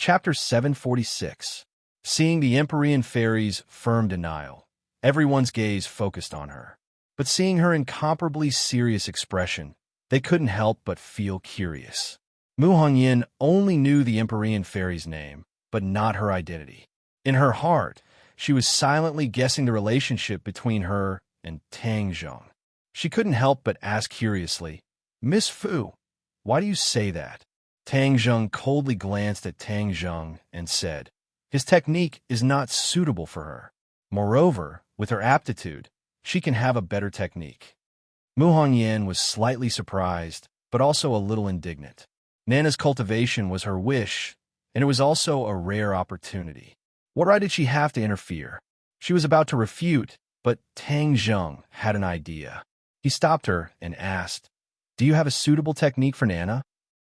Chapter 746. Seeing the Empyrean Fairy's firm denial, everyone's gaze focused on her. But seeing her incomparably serious expression, they couldn't help but feel curious. Mu Hongyan only knew the Empyrean Fairy's name, but not her identity. In her heart, she was silently guessing the relationship between her and Tang Zheng. She couldn't help but ask curiously, "Miss Fu, why do you say that?" Tang Zheng coldly glanced at Tang Zheng and said, "His technique is not suitable for her. Moreover, with her aptitude, she can have a better technique." Mu Hongyan was slightly surprised, but also a little indignant. Nana's cultivation was her wish, and it was also a rare opportunity. What right did she have to interfere? She was about to refute, but Tang Zheng had an idea. He stopped her and asked, "Do you have a suitable technique for Nana?"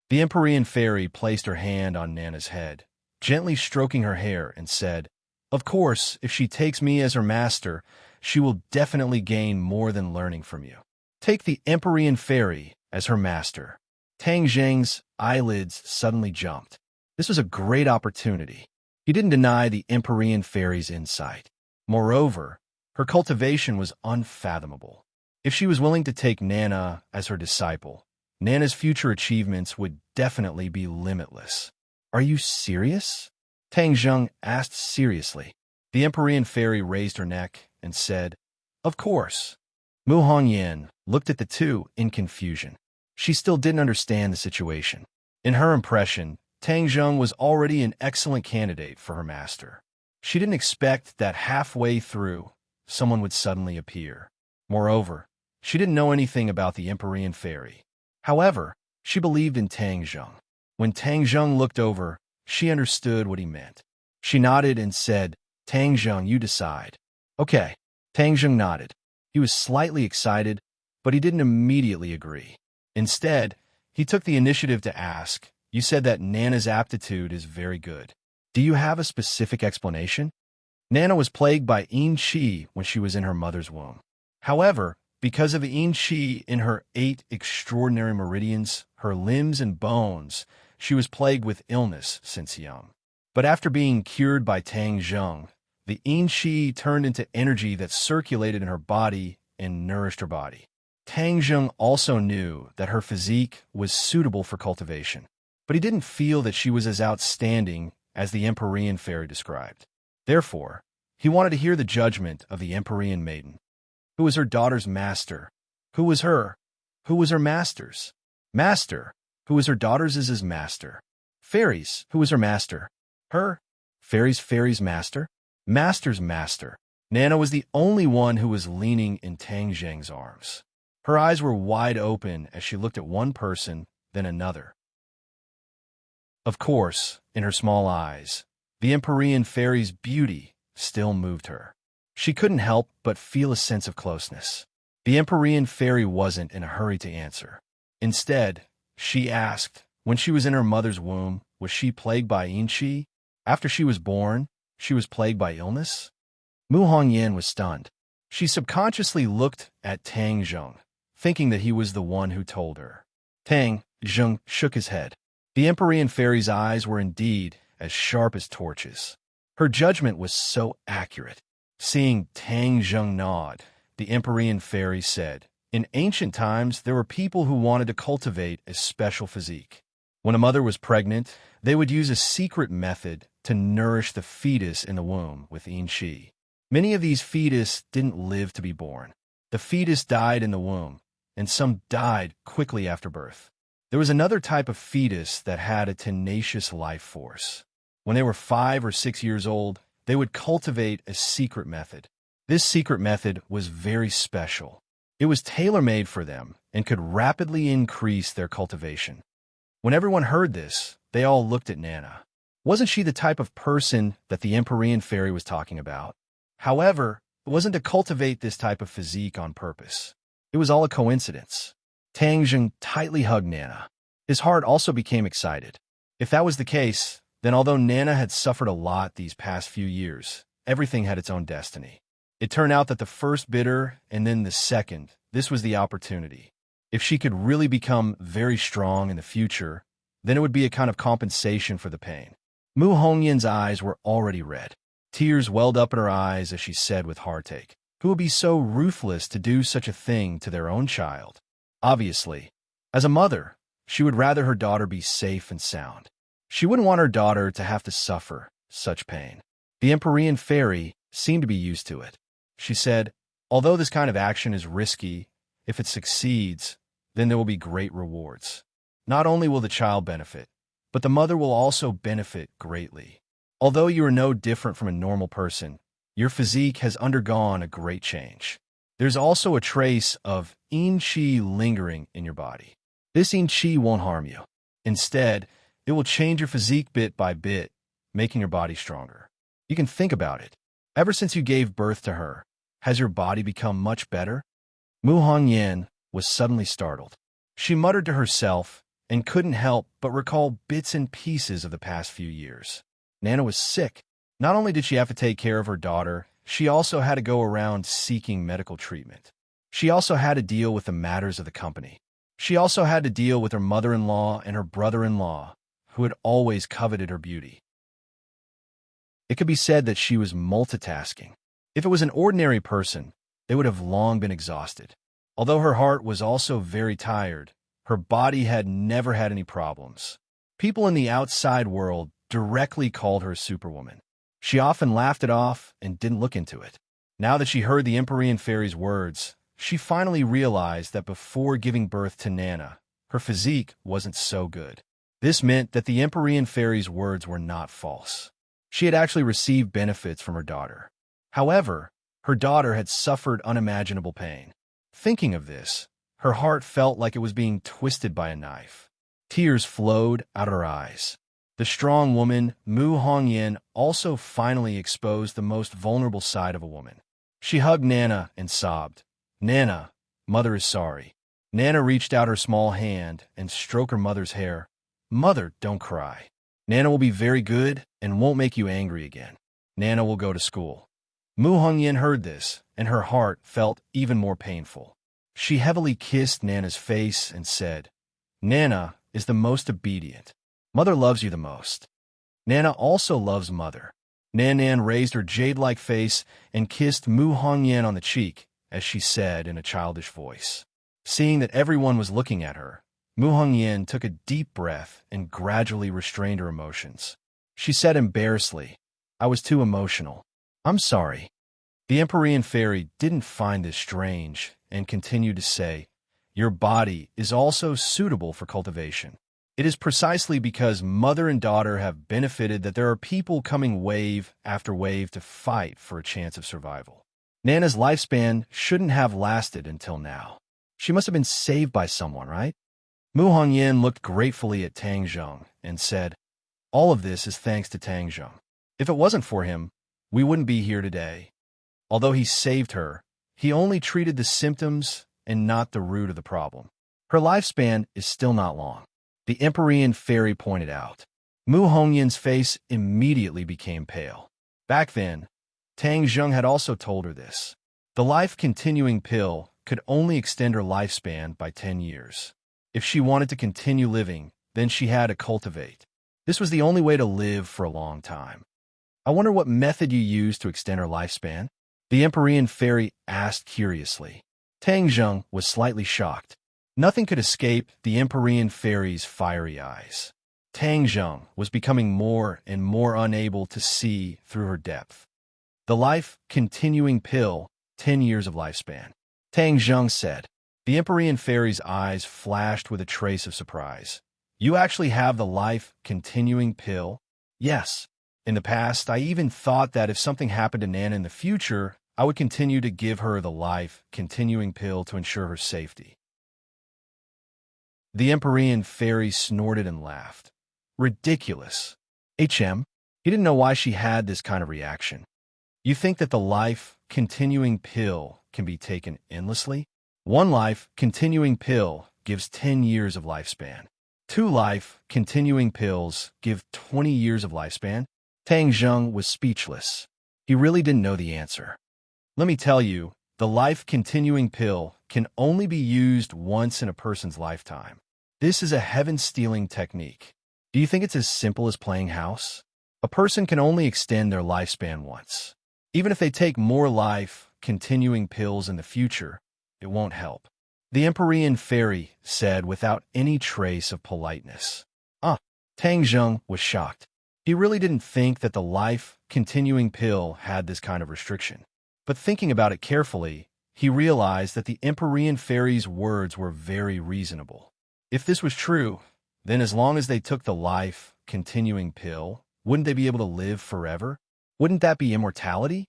The Empyrean Fairy placed her hand on Nana's head, gently stroking her hair, and said, "Of course, if she takes me as her master, she will definitely gain more than learning from you. Take the Empyrean Fairy as her master." Tang Zheng's eyelids suddenly jumped. This was a great opportunity. He didn't deny the Empyrean Fairy's insight. Moreover, her cultivation was unfathomable. If she was willing to take Nana as her disciple, Nana's future achievements would definitely be limitless. "Are you serious?" Tang Zheng asked seriously. The Empyrean Fairy raised her neck and said, "Of course." Mu Hongyan looked at the two in confusion. She still didn't understand the situation. In her impression, Tang Zheng was already an excellent candidate for her master. She didn't expect that halfway through, someone would suddenly appear. Moreover, she didn't know anything about the Empyrean Fairy. However, she believed in Tang Zheng. When Tang Zheng looked over, she understood what he meant. She nodded and said, "Tang Zheng, you decide." "Okay." Tang Zheng nodded. He was slightly excited, but he didn't immediately agree. Instead, he took the initiative to ask, "You said that Nana's aptitude is very good. Do you have a specific explanation?" Nana was plagued by yin qi when she was in her mother's womb. However, because of the yin qi in her 8 extraordinary meridians, her limbs and bones, she was plagued with illness since young. But after being cured by Tang Zheng, the yin qi turned into energy that circulated in her body and nourished her body. Tang Zheng also knew that her physique was suitable for cultivation, but he didn't feel that she was as outstanding as the Empyrean Fairy described. Therefore, he wanted to hear the judgment of the Empyrean Maiden. Who was her daughter's master? Who was her? Who was her master's? Master. Who was her daughter's is his master. Fairies. Who was her master? Her. Fairy's master? Master's master. Nana was the only one who was leaning in Tang Zheng's arms. Her eyes were wide open as she looked at one person, then another. Of course, in her small eyes, the Empyrean Fairy's beauty still moved her. She couldn't help but feel a sense of closeness. The Empyrean Fairy wasn't in a hurry to answer. Instead, she asked, when she was in her mother's womb, was she plagued by yin qi? After she was born, she was plagued by illness? Mu Hongyan was stunned. She subconsciously looked at Tang Zheng, thinking that he was the one who told her. Tang Zheng shook his head. The Empyrean Fairy's eyes were indeed as sharp as torches. Her judgment was so accurate. Seeing Tang Zheng nod, the Empyrean Fairy said, "In ancient times, there were people who wanted to cultivate a special physique. When a mother was pregnant, they would use a secret method to nourish the fetus in the womb with yin qi. Many of these fetus didn't live to be born. The fetus died in the womb, and some died quickly after birth. There was another type of fetus that had a tenacious life force. When they were 5 or 6 years old, they would cultivate a secret method. This secret method was very special. It was tailor-made for them and could rapidly increase their cultivation." When everyone heard this, they all looked at Nana. Wasn't she the type of person that the Empyrean Fairy was talking about? However, it wasn't to cultivate this type of physique on purpose. It was all a coincidence. Tang Zheng tightly hugged Nana. His heart also became excited. If that was the case, then although Nana had suffered a lot these past few years, everything had its own destiny. It turned out that the first bidder and then the second, this was the opportunity. If she could really become very strong in the future, then it would be a kind of compensation for the pain. Mu Hongyan's eyes were already red. Tears welled up in her eyes as she said with heartache, "Who would be so ruthless to do such a thing to their own child?" Obviously, as a mother, she would rather her daughter be safe and sound. She wouldn't want her daughter to have to suffer such pain. The Empyrean fairy seemed to be used to it. She said, "Although this kind of action is risky, if it succeeds, then there will be great rewards. Not only will the child benefit, but the mother will also benefit greatly. Although you are no different from a normal person, your physique has undergone a great change. There's also a trace of yin qi lingering in your body. This yin qi won't harm you. Instead, it will change your physique bit by bit, making your body stronger. You can think about it. Ever since you gave birth to her, has your body become much better?" Mu Hongyan was suddenly startled. She muttered to herself and couldn't help but recall bits and pieces of the past few years. Nana was sick. Not only did she have to take care of her daughter, she also had to go around seeking medical treatment. She also had to deal with the matters of the company. She also had to deal with her mother-in-law and her brother-in-law, who had always coveted her beauty. It could be said that she was multitasking. If it was an ordinary person, they would have long been exhausted. Although her heart was also very tired, her body had never had any problems. People in the outside world directly called her Superwoman. She often laughed it off and didn't look into it. Now that she heard the Empyrean fairy's words, she finally realized that before giving birth to Nana, her physique wasn't so good. This meant that the Empyrean fairy's words were not false. She had actually received benefits from her daughter. However, her daughter had suffered unimaginable pain. Thinking of this, her heart felt like it was being twisted by a knife. Tears flowed out of her eyes. The strong woman, Mu Hongyan, also finally exposed the most vulnerable side of a woman. She hugged Nana and sobbed, "Nana, mother is sorry." Nana reached out her small hand and stroked her mother's hair. "Mother, don't cry. Nana will be very good and won't make you angry again. Nana will go to school." Mu Hongyan heard this, and her heart felt even more painful. She heavily kissed Nana's face and said, "Nana is the most obedient. Mother loves you the most." Nana also loves Mother. Nan raised her jade-like face and kissed Mu Hongyan on the cheek, as she said in a childish voice. Seeing that everyone was looking at her, Mu Hongyan took a deep breath and gradually restrained her emotions. She said embarrassedly, "I was too emotional. I'm sorry." The Empyrean fairy didn't find this strange and continued to say, "Your body is also suitable for cultivation. It is precisely because mother and daughter have benefited that there are people coming wave after wave to fight for a chance of survival. Nana's lifespan shouldn't have lasted until now. She must have been saved by someone, right?" Mu Hongyan looked gratefully at Tang Zheng and said, "All of this is thanks to Tang Zheng. If it wasn't for him, we wouldn't be here today. Although he saved her, he only treated the symptoms and not the root of the problem. Her lifespan is still not long," the Empyrean fairy pointed out. Mu Hongyan's face immediately became pale. Back then, Tang Zheng had also told her this. The life-continuing pill could only extend her lifespan by 10 years. If she wanted to continue living, then she had to cultivate. This was the only way to live for a long time. "I wonder what method you used to extend her lifespan?" the Empyrean fairy asked curiously. Tang Zheng was slightly shocked. Nothing could escape the Empyrean fairy's fiery eyes. Tang Zheng was becoming more and more unable to see through her depth. "The life-continuing pill, 10 years of lifespan," Tang Zheng said. The Empyrean fairy's eyes flashed with a trace of surprise. "You actually have the life-continuing pill?" "Yes. In the past, I even thought that if something happened to Nana in the future, I would continue to give her the life-continuing pill to ensure her safety." The Empyrean fairy snorted and laughed. Ridiculous. He didn't know why she had this kind of reaction. "You think that the life-continuing pill can be taken endlessly? One life-continuing pill gives 10 years of lifespan. 2 life-continuing pills give 20 years of lifespan?" Tang Zheng was speechless. He really didn't know the answer. "Let me tell you, the life-continuing pill can only be used once in a person's lifetime. This is a heaven-stealing technique. Do you think it's as simple as playing house?" A person can only extend their lifespan once. Even if they take more life-continuing pills in the future, it won't help. The Empyrean fairy said without any trace of politeness. Tang Zheng was shocked. He really didn't think that the life-continuing pill had this kind of restriction. But thinking about it carefully, he realized that the Empyrean fairy's words were very reasonable. If this was true, then as long as they took the life-continuing pill, wouldn't they be able to live forever? Wouldn't that be immortality?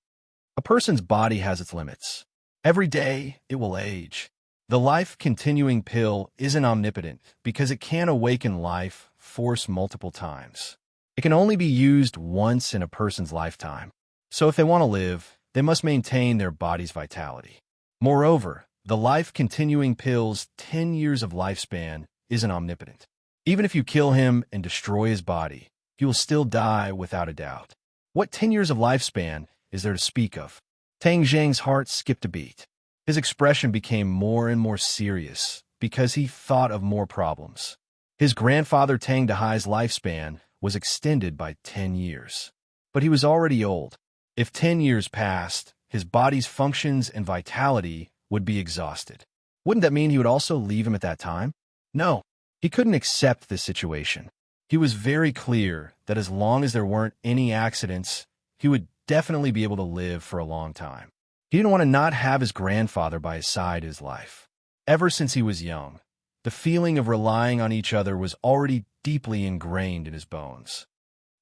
A person's body has its limits. Every day, it will age. The life-continuing pill isn't omnipotent because it can awaken life force multiple times. It can only be used once in a person's lifetime. So if they want to live, they must maintain their body's vitality. Moreover, the life-continuing pill's 10 years of lifespan isn't omnipotent. Even if you kill him and destroy his body, he will still die without a doubt. What 10 years of lifespan is there to speak of? Tang Zheng's heart skipped a beat. His expression became more and more serious because he thought of more problems. His grandfather Tang Dahai's lifespan was extended by 10 years. But he was already old. If 10 years passed, his body's functions and vitality would be exhausted. Wouldn't that mean he would also leave him at that time? No, he couldn't accept this situation. He was very clear that as long as there weren't any accidents, he would definitely be able to live for a long time. He didn't want to not have his grandfather by his side his life. Ever since he was young, the feeling of relying on each other was already deeply ingrained in his bones.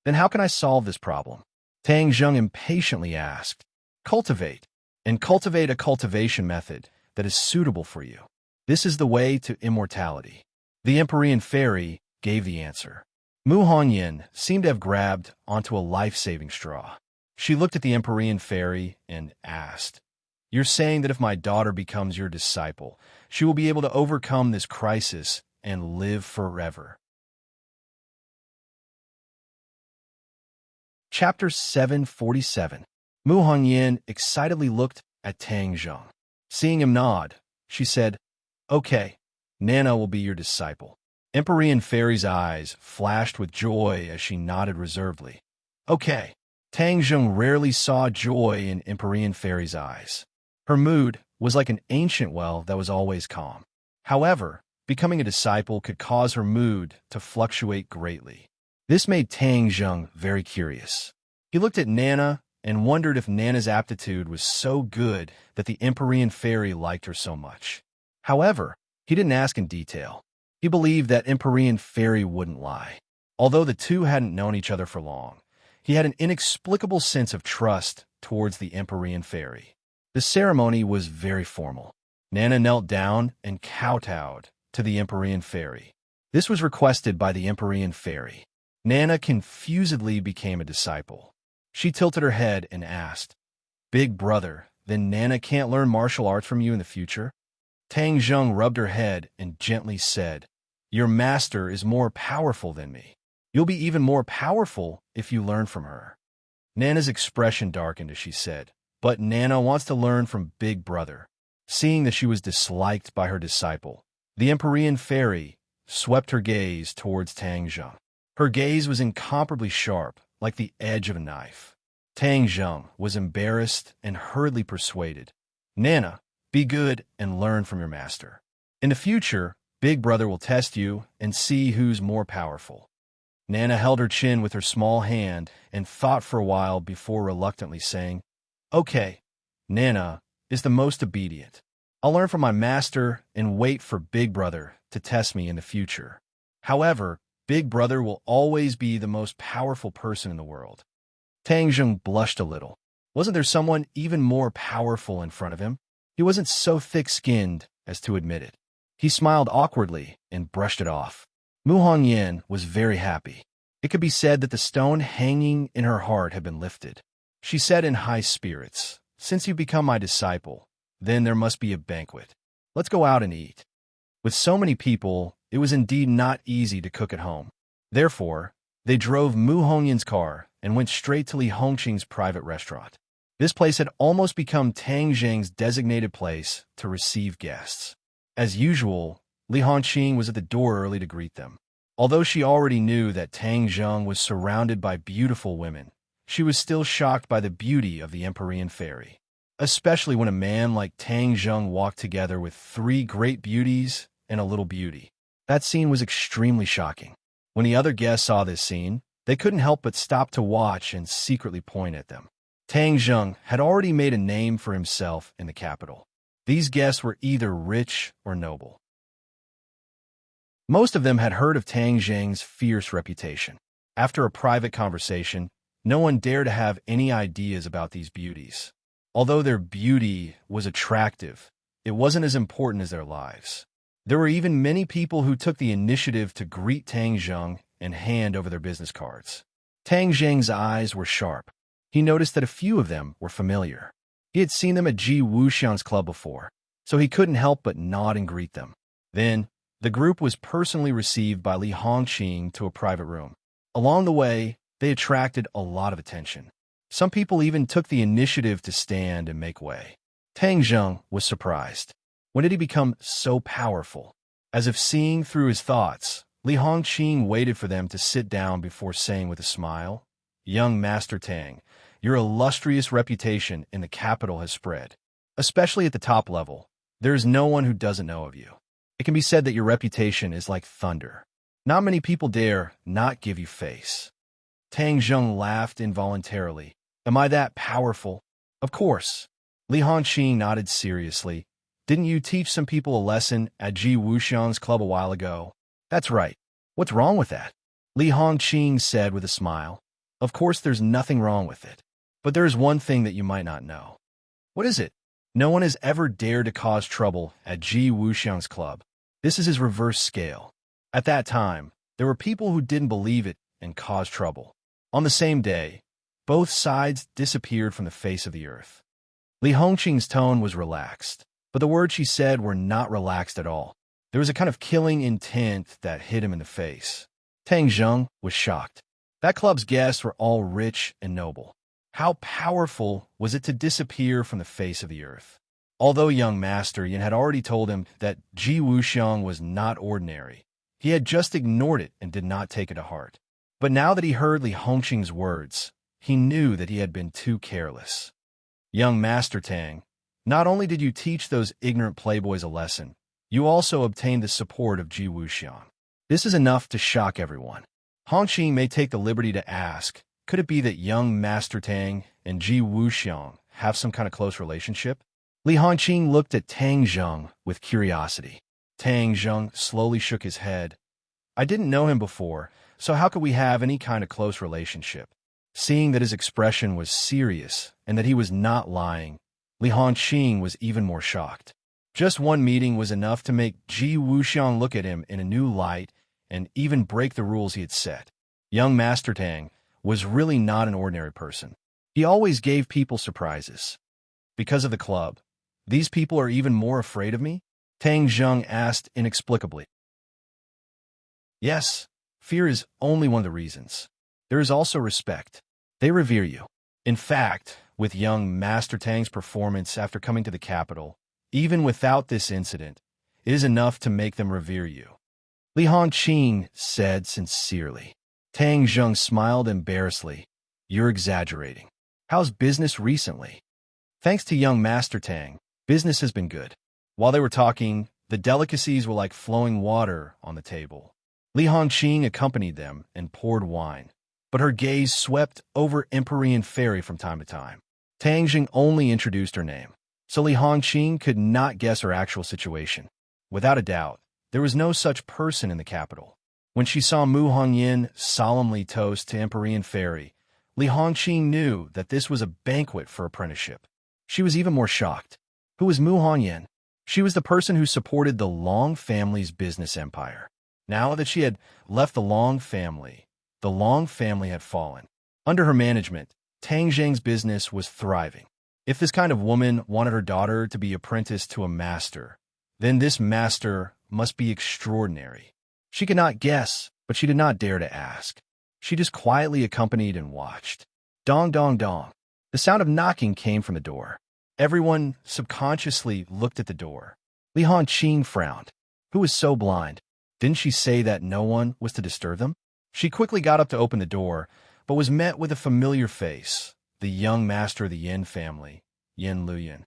Then how can I solve this problem? Tang Zheng impatiently asked. Cultivate, and cultivate a cultivation method that is suitable for you. This is the way to immortality. The Empyrean fairy gave the answer. Mu Hongyan seemed to have grabbed onto a life-saving straw. She looked at the Empyrean fairy and asked, "You're saying that if my daughter becomes your disciple, she will be able to overcome this crisis and live forever?" Chapter 747. Mu Hongyan excitedly looked at Tang Zheng. Seeing him nod, she said, "Okay, Nana will be your disciple." Empyrean fairy's eyes flashed with joy as she nodded reservedly. Okay. Tang Zheng rarely saw joy in Empyrean fairy's eyes. Her mood was like an ancient well that was always calm. However, becoming a disciple could cause her mood to fluctuate greatly. This made Tang Zheng very curious. He looked at Nana and wondered if Nana's aptitude was so good that the Empyrean fairy liked her so much. However, he didn't ask in detail. He believed that Empyrean fairy wouldn't lie. Although the two hadn't known each other for long, he had an inexplicable sense of trust towards the Empyrean fairy. The ceremony was very formal. Nana knelt down and kowtowed to the Empyrean fairy. This was requested by the Empyrean fairy. Nana confusedly became a disciple. She tilted her head and asked, "Big brother, then Nana can't learn martial arts from you in the future?" Tang Zheng rubbed her head and gently said, "Your master is more powerful than me. You'll be even more powerful if you learn from her." Nana's expression darkened as she said, "But Nana wants to learn from Big Brother." Seeing that she was disliked by her disciple, the Empyrean fairy swept her gaze towards Tang Zheng. Her gaze was incomparably sharp, like the edge of a knife. Tang Zheng was embarrassed and hurriedly persuaded, "Nana, be good and learn from your master. In the future, Big Brother will test you and see who's more powerful." Nana held her chin with her small hand and thought for a while before reluctantly saying, "Okay, Nana is the most obedient. I'll learn from my master and wait for Big Brother to test me in the future. However, Big Brother will always be the most powerful person in the world." Tang Zheng blushed a little. Wasn't there someone even more powerful in front of him? He wasn't so thick-skinned as to admit it. He smiled awkwardly and brushed it off. Mu Hongyan was very happy. It could be said that the stone hanging in her heart had been lifted. She said in high spirits, "Since you've become my disciple, then there must be a banquet. Let's go out and eat." With so many people, it was indeed not easy to cook at home. Therefore, they drove Mu Hongyan's car and went straight to Li Hongqing's private restaurant. This place had almost become Tang Zheng's designated place to receive guests. As usual, Li Hongqing was at the door early to greet them. Although she already knew that Tang Zheng was surrounded by beautiful women, she was still shocked by the beauty of the Empyrean fairy, especially when a man like Tang Zheng walked together with three great beauties and a little beauty. That scene was extremely shocking. When the other guests saw this scene, they couldn't help but stop to watch and secretly point at them. Tang Zheng had already made a name for himself in the capital. These guests were either rich or noble. Most of them had heard of Tang Zheng's fierce reputation. After a private conversation, no one dared to have any ideas about these beauties. Although their beauty was attractive, it wasn't as important as their lives. There were even many people who took the initiative to greet Tang Zheng and hand over their business cards. Tang Zheng's eyes were sharp. He noticed that a few of them were familiar. He had seen them at Ji Wuxian's club before, so he couldn't help but nod and greet them. Then, the group was personally received by Li Hongqing to a private room. Along the way, they attracted a lot of attention. Some people even took the initiative to stand and make way. Tang Zheng was surprised. When did he become so powerful? As if seeing through his thoughts, Li Hongqing waited for them to sit down before saying with a smile, "Young Master Tang, your illustrious reputation in the capital has spread. Especially at the top level, there is no one who doesn't know of you. It can be said that your reputation is like thunder. Not many people dare not give you face." Tang Zheng laughed involuntarily. "Am I that powerful?" "Of course." Li Hongqing nodded seriously. "Didn't you teach some people a lesson at Ji Wuxian's club a while ago?" "That's right. What's wrong with that?" Li Hongqing said with a smile. "Of course there's nothing wrong with it. But there is one thing that you might not know." "What is it?" "No one has ever dared to cause trouble at Ji Wuxian's club. This is his reverse scale. At that time, there were people who didn't believe it and caused trouble. On the same day, both sides disappeared from the face of the earth." Li Hongqing's tone was relaxed, but the words she said were not relaxed at all. There was a kind of killing intent that hit him in the face. Tang Zheng was shocked. That club's guests were all rich and noble. How powerful was it to disappear from the face of the earth? Although young Master Yin had already told him that Ji Wuxiang was not ordinary, he had just ignored it and did not take it to heart. But now that he heard Li Hongqing's words, he knew that he had been too careless. "Young Master Tang, not only did you teach those ignorant playboys a lesson, you also obtained the support of Ji Wuxiang. This is enough to shock everyone." Hongqing may take the liberty to ask, could it be that young Master Tang and Ji Wuxiang have some kind of close relationship? Li Hongqing looked at Tang Zheng with curiosity. Tang Zheng slowly shook his head. "I didn't know him before, so how could we have any kind of close relationship?" Seeing that his expression was serious and that he was not lying, Li Hongqing was even more shocked. Just one meeting was enough to make Ji Wuxiang look at him in a new light and even break the rules he had set. Young Master Tang was really not an ordinary person. He always gave people surprises. "Because of the club, these people are even more afraid of me?" Tang Zheng asked inexplicably. "Yes, fear is only one of the reasons. There is also respect. They revere you. In fact, with young Master Tang's performance after coming to the capital, even without this incident, it is enough to make them revere you," Li Hongqing said sincerely. Tang Zheng smiled embarrassedly. "You're exaggerating. How's business recently?" "Thanks to young Master Tang, business has been good." While they were talking, the delicacies were like flowing water on the table. Li Hongqing accompanied them and poured wine, but her gaze swept over Empyrean Fairy from time to time. Tang Zheng only introduced her name, so Li Hongqing could not guess her actual situation. Without a doubt, there was no such person in the capital. When she saw Mu Hongyan solemnly toast to Empyrean Fairy, Li Hongqing knew that this was a banquet for apprenticeship. She was even more shocked. Who was Mu Hongyan? She was the person who supported the Long family's business empire. Now that she had left the Long family had fallen. Under her management, Tang Zheng's business was thriving. If this kind of woman wanted her daughter to be apprenticed to a master, then this master must be extraordinary. She could not guess, but she did not dare to ask. She just quietly accompanied and watched. Dong dong dong. The sound of knocking came from the door. Everyone subconsciously looked at the door. Li Hongqing frowned. Who was so blind? Didn't she say that no one was to disturb them? She quickly got up to open the door, but was met with a familiar face, the young master of the Yin family, Yin Luyan.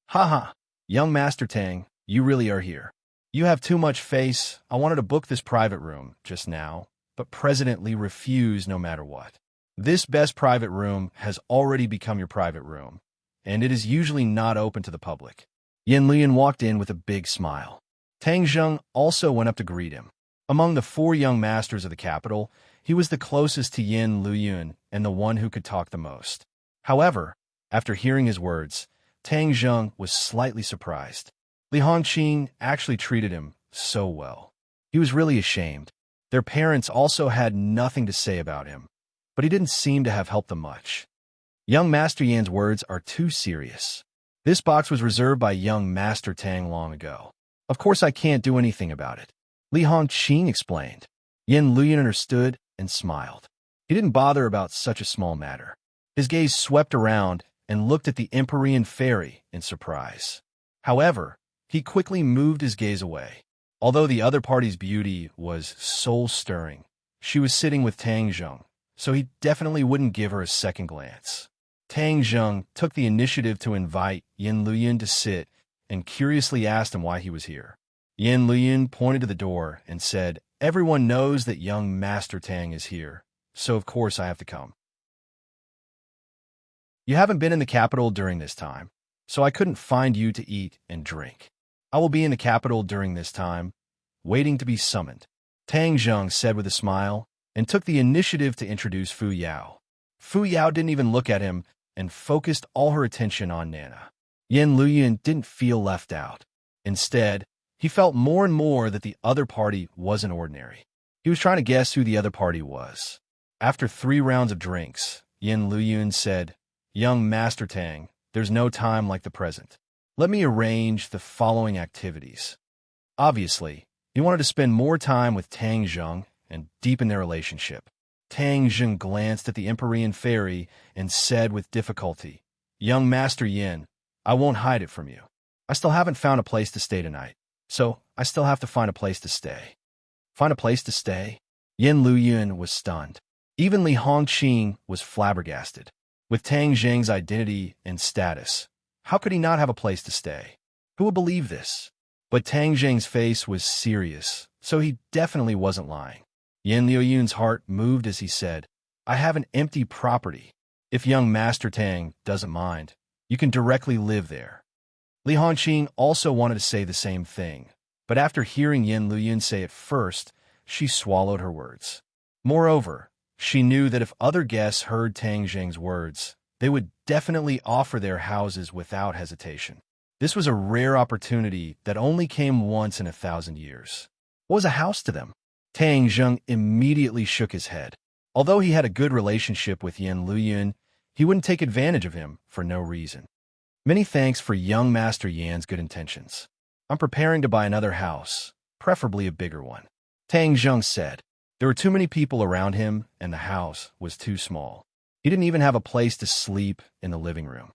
"Ha ha, young Master Tang, you really are here. You have too much face. I wanted to book this private room just now, but President Li refused no matter what. This best private room has already become your private room, and it is usually not open to the public." Yin Luyan walked in with a big smile. Tang Zheng also went up to greet him. Among the four young masters of the capital, he was the closest to Yin Luyan and the one who could talk the most. However, after hearing his words, Tang Zheng was slightly surprised. Li Hongqing actually treated him so well. He was really ashamed. Their parents also had nothing to say about him, but he didn't seem to have helped them much. Young Master Yan's words are too serious. This box was reserved by young Master Tang long ago. Of course I can't do anything about it, Li Hongqing explained. Yin Luyan understood and smiled. He didn't bother about such a small matter. His gaze swept around and looked at the Empyrean fairy in surprise. However, he quickly moved his gaze away. Although the other party's beauty was soul-stirring, she was sitting with Tang Zheng, so he definitely wouldn't give her a second glance. Tang Zheng took the initiative to invite Yin Luyan to sit and curiously asked him why he was here. Yin Luyan pointed to the door and said, "Everyone knows that young Master Tang is here, so of course I have to come. You haven't been in the capital during this time, so I couldn't find you to eat and drink. I will be in the capital during this time, waiting to be summoned," Tang Zheng said with a smile, and took the initiative to introduce Fu Yao. Fu Yao didn't even look at him and focused all her attention on Nana. Yin Luyan didn't feel left out. Instead, he felt more and more that the other party wasn't ordinary. He was trying to guess who the other party was. After 3 rounds of drinks, Yin Luyan said, "Young Master Tang, there's no time like the present. Let me arrange the following activities." Obviously, he wanted to spend more time with Tang Zheng and deepen their relationship. Tang Zheng glanced at the Empyrean fairy and said with difficulty, "Young Master Yin, I won't hide it from you. I still haven't found a place to stay tonight, so I still have to find a place to stay." Find a place to stay? Yin Luyan was stunned. Even Li Hongqing was flabbergasted. With Tang Zheng's identity and status, how could he not have a place to stay? Who would believe this? But Tang Zheng's face was serious, so he definitely wasn't lying. Yin Luyan's heart moved as he said, "I have an empty property. If young Master Tang doesn't mind, you can directly live there." Li Hongqing also wanted to say the same thing, but after hearing Yin Luyan say it first, she swallowed her words. Moreover, she knew that if other guests heard Tang Zheng's words, they would definitely offer their houses without hesitation. This was a rare opportunity that only came once in 1,000 years. What was a house to them? Tang Zheng immediately shook his head. Although he had a good relationship with Yin Luyan, he wouldn't take advantage of him for no reason. "Many thanks for young Master Yan's good intentions. I'm preparing to buy another house, preferably a bigger one," Tang Zheng said. There were too many people around him, and the house was too small. He didn't even have a place to sleep in the living room.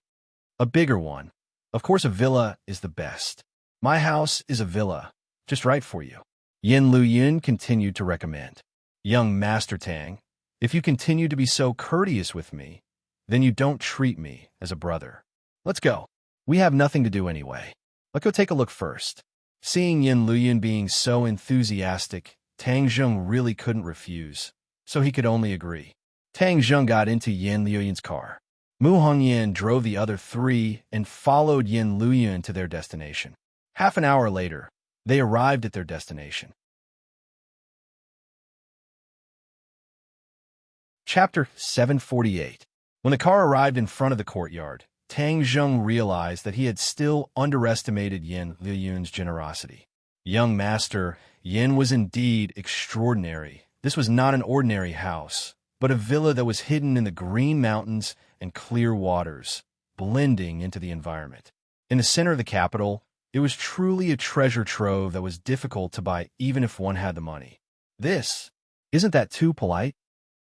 "A bigger one. Of course a villa is the best. My house is a villa, just right for you," Yin Luyan continued to recommend. "Young Master Tang, if you continue to be so courteous with me, then you don't treat me as a brother. Let's go. We have nothing to do anyway. Let's go take a look first." Seeing Yin Luyan being so enthusiastic, Tang Zheng really couldn't refuse, so he could only agree. Tang Zheng got into Yin Luyan's car. Mu Hongyan drove the other 3 and followed Yin Luyan to their destination. Half an hour later, they arrived at their destination. Chapter 748. When the car arrived in front of the courtyard, Tang Zheng realized that he had still underestimated Yin Luyan's generosity. Young Master, Yin was indeed extraordinary. This was not an ordinary house, but a villa that was hidden in the green mountains and clear waters, blending into the environment. In the center of the capital, it was truly a treasure trove that was difficult to buy even if one had the money. Isn't that too polite?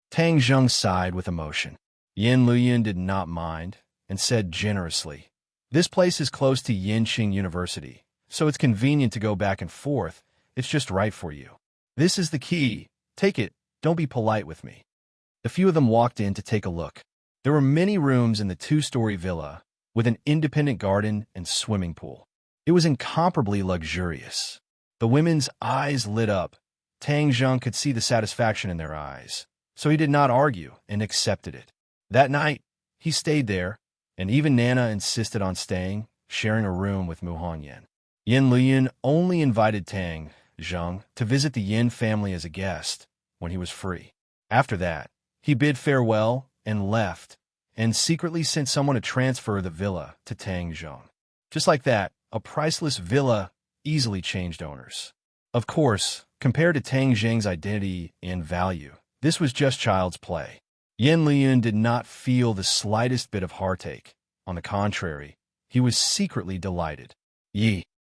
Tang Zheng sighed with emotion. Yin Luyan did not mind, and said generously, "This place is close to Yinqing University, so it's convenient to go back and forth. It's just right for you." This is the key. Take it. Don't be polite with me. A few of them walked in to take a look. There were many rooms in the two-story villa, with an independent garden and swimming pool. It was incomparably luxurious. The women's eyes lit up. Tang Zheng could see the satisfaction in their eyes, so he did not argue and accepted it. That night, he stayed there, and even Nana insisted on staying, sharing a room with Mu Hongyan. Yin Lian only invited Tang Zheng to visit the Yin family as a guest when he was free. After that, he bid farewell and left, and secretly sent someone to transfer the villa to Tang Zheng. Just like that, a priceless villa easily changed owners. Of course, compared to Tang Zheng's identity and value, this was just child's play. Yin Lian did not feel the slightest bit of heartache. On the contrary, he was secretly delighted.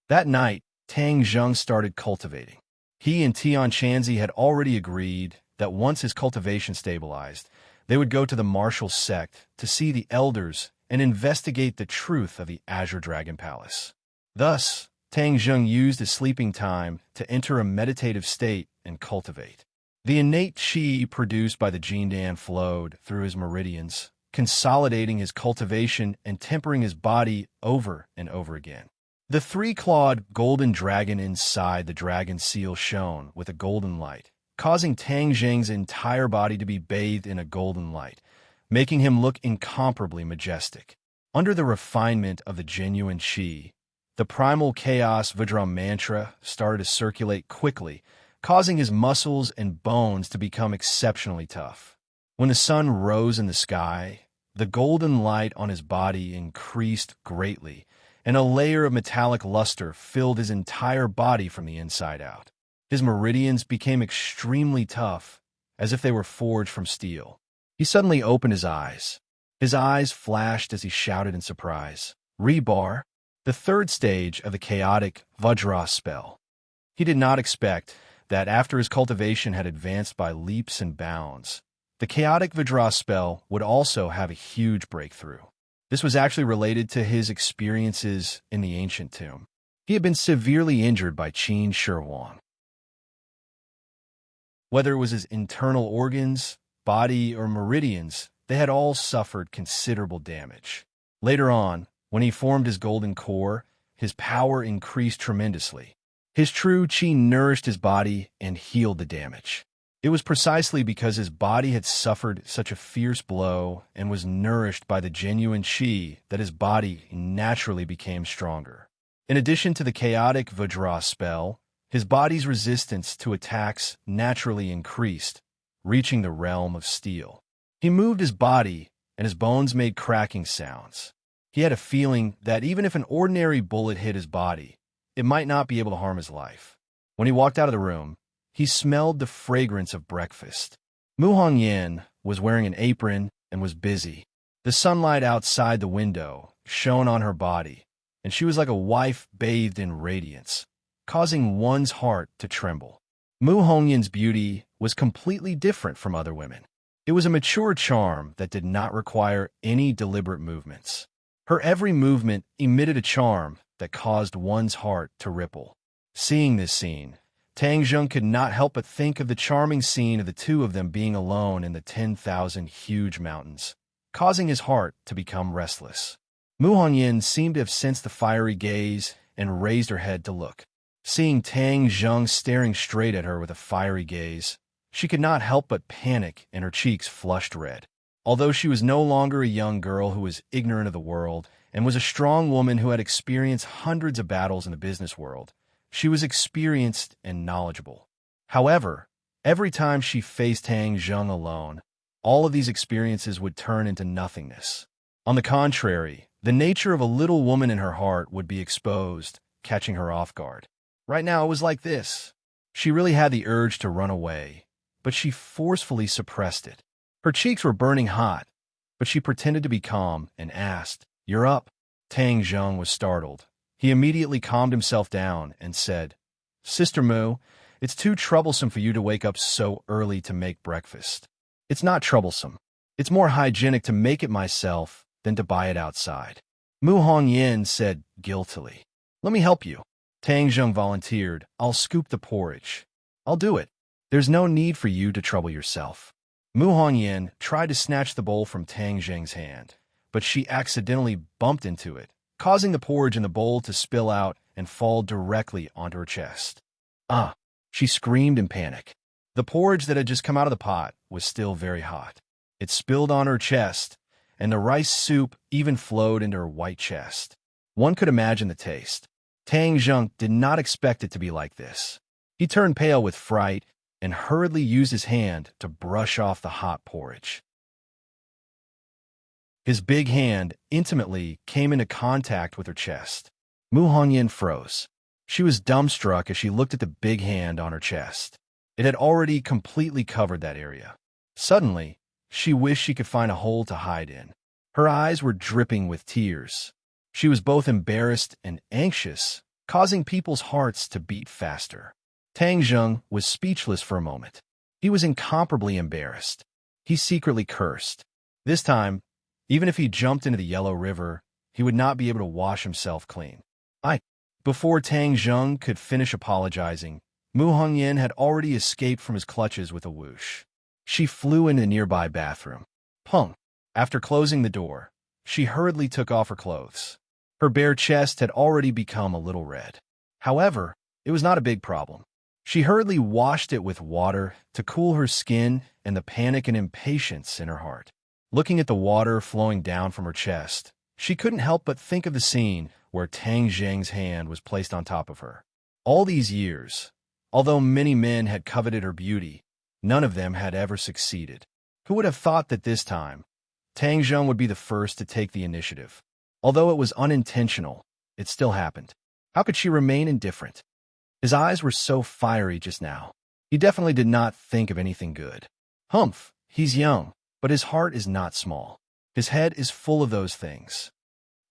That night, Tang Zheng started cultivating. He and Tian Chanzi had already agreed that once his cultivation stabilized, they would go to the martial sect to see the elders and investigate the truth of the Azure Dragon Palace. Thus, Tang Zheng used his sleeping time to enter a meditative state and cultivate. The innate qi produced by the Jindan flowed through his meridians, consolidating his cultivation and tempering his body over and over again. The three-clawed golden dragon inside the dragon seal shone with a golden light, causing Tang Zheng's entire body to be bathed in a golden light, making him look incomparably majestic. Under the refinement of the genuine qi, the primal chaos Vajra mantra started to circulate quickly, causing his muscles and bones to become exceptionally tough. When the sun rose in the sky, the golden light on his body increased greatly, and a layer of metallic luster filled his entire body from the inside out. His meridians became extremely tough, as if they were forged from steel. He suddenly opened his eyes. His eyes flashed as he shouted in surprise, "Rebar!" The third stage of the chaotic Vajra spell. He did not expect that after his cultivation had advanced by leaps and bounds, the chaotic Vajra spell would also have a huge breakthrough. This was actually related to his experiences in the ancient tomb. He had been severely injured by Qin Shi Huang. Whether it was his internal organs, body, or meridians, they had all suffered considerable damage. Later on, when he formed his golden core, his power increased tremendously. His true qi nourished his body and healed the damage. It was precisely because his body had suffered such a fierce blow and was nourished by the genuine qi that his body naturally became stronger. In addition to the chaotic Vajra spell, his body's resistance to attacks naturally increased, reaching the realm of steel. He moved his body, and his bones made cracking sounds. He had a feeling that even if an ordinary bullet hit his body, it might not be able to harm his life. When he walked out of the room, he smelled the fragrance of breakfast. Mu Hongyan was wearing an apron and was busy. The sunlight outside the window shone on her body, and she was like a wife bathed in radiance, causing one's heart to tremble. Mu Hongyan's beauty was completely different from other women. It was a mature charm that did not require any deliberate movements. Her every movement emitted a charm that caused one's heart to ripple. Seeing this scene, Tang Zheng could not help but think of the charming scene of the two of them being alone in the 10,000 huge mountains, causing his heart to become restless. Mu Hongyan seemed to have sensed the fiery gaze and raised her head to look. Seeing Tang Zheng staring straight at her with a fiery gaze, she could not help but panic and her cheeks flushed red. Although she was no longer a young girl who was ignorant of the world and was a strong woman who had experienced hundreds of battles in the business world, she was experienced and knowledgeable. However, every time she faced Tang Zheng alone, all of these experiences would turn into nothingness. On the contrary, the nature of a little woman in her heart would be exposed, catching her off guard. Right now it was like this. She really had the urge to run away, but she forcefully suppressed it. Her cheeks were burning hot, but she pretended to be calm and asked, "You're up?" Tang Zheng was startled. He immediately calmed himself down and said, "Sister Mu, it's too troublesome for you to wake up so early to make breakfast." "It's not troublesome. It's more hygienic to make it myself than to buy it outside." Mu Hongyan said guiltily. "Let me help you." Tang Zheng volunteered, "I'll scoop the porridge." I'll do it. There's no need for you to trouble yourself. Mu Hongyan tried to snatch the bowl from Tang Zheng's hand, but she accidentally bumped into it, causing the porridge in the bowl to spill out and fall directly onto her chest. Ah! She screamed in panic. The porridge that had just come out of the pot was still very hot. It spilled on her chest, and the rice soup even flowed into her white chest. One could imagine the taste. Tang Zheng did not expect it to be like this. He turned pale with fright and hurriedly used his hand to brush off the hot porridge. His big hand intimately came into contact with her chest. Mu Hongyan froze. She was dumbstruck as she looked at the big hand on her chest. It had already completely covered that area. Suddenly, she wished she could find a hole to hide in. Her eyes were dripping with tears. She was both embarrassed and anxious, causing people's hearts to beat faster. Tang Zheng was speechless for a moment. He was incomparably embarrassed. He secretly cursed. This time, even if he jumped into the Yellow River, he would not be able to wash himself clean. Before Tang Zheng could finish apologizing, Mu Hongyan had already escaped from his clutches with a whoosh. She flew into the nearby bathroom. Pung! After closing the door, she hurriedly took off her clothes. Her bare chest had already become a little red. However, it was not a big problem. She hurriedly washed it with water to cool her skin and the panic and impatience in her heart. Looking at the water flowing down from her chest, she couldn't help but think of the scene where Tang Zheng's hand was placed on top of her. All these years, although many men had coveted her beauty, none of them had ever succeeded. Who would have thought that this time, Tang Zheng would be the first to take the initiative? Although it was unintentional, it still happened. How could she remain indifferent? His eyes were so fiery just now. He definitely did not think of anything good. Humph, he's young, but his heart is not small. His head is full of those things.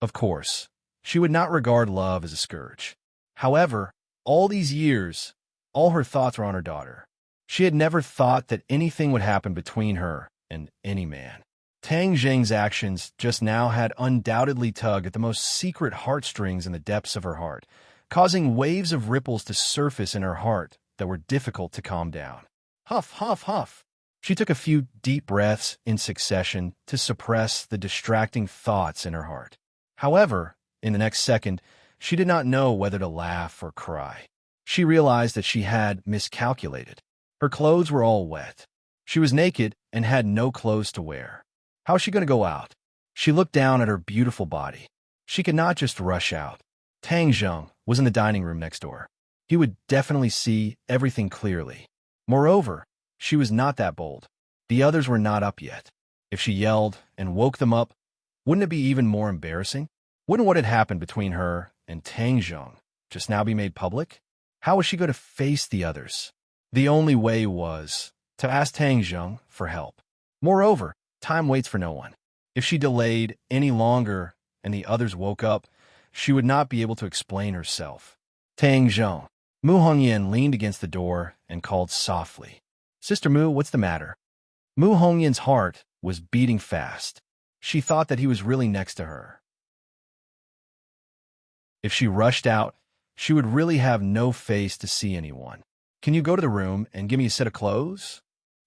Of course, she would not regard love as a scourge. However, all these years, all her thoughts were on her daughter. She had never thought that anything would happen between her and any man. Tang Zheng's actions just now had undoubtedly tugged at the most secret heartstrings in the depths of her heart, causing waves of ripples to surface in her heart that were difficult to calm down. Huff, huff, huff. She took a few deep breaths in succession to suppress the distracting thoughts in her heart. However, in the next second, she did not know whether to laugh or cry. She realized that she had miscalculated. Her clothes were all wet. She was naked and had no clothes to wear. How was she going to go out? She looked down at her beautiful body. She could not just rush out. Tang Zheng was in the dining room next door. He would definitely see everything clearly. Moreover, she was not that bold. The others were not up yet. If she yelled and woke them up, wouldn't it be even more embarrassing? Wouldn't what had happened between her and Tang Zheng just now be made public? How was she going to face the others? The only way was to ask Tang Zheng for help. Moreover, time waits for no one. If she delayed any longer and the others woke up, she would not be able to explain herself. Tang Zheng. Mu Hongyan leaned against the door and called softly. Sister Mu, what's the matter? Mu Hongyan's heart was beating fast. She thought that he was really next to her. If she rushed out, she would really have no face to see anyone. Can you go to the room and give me a set of clothes?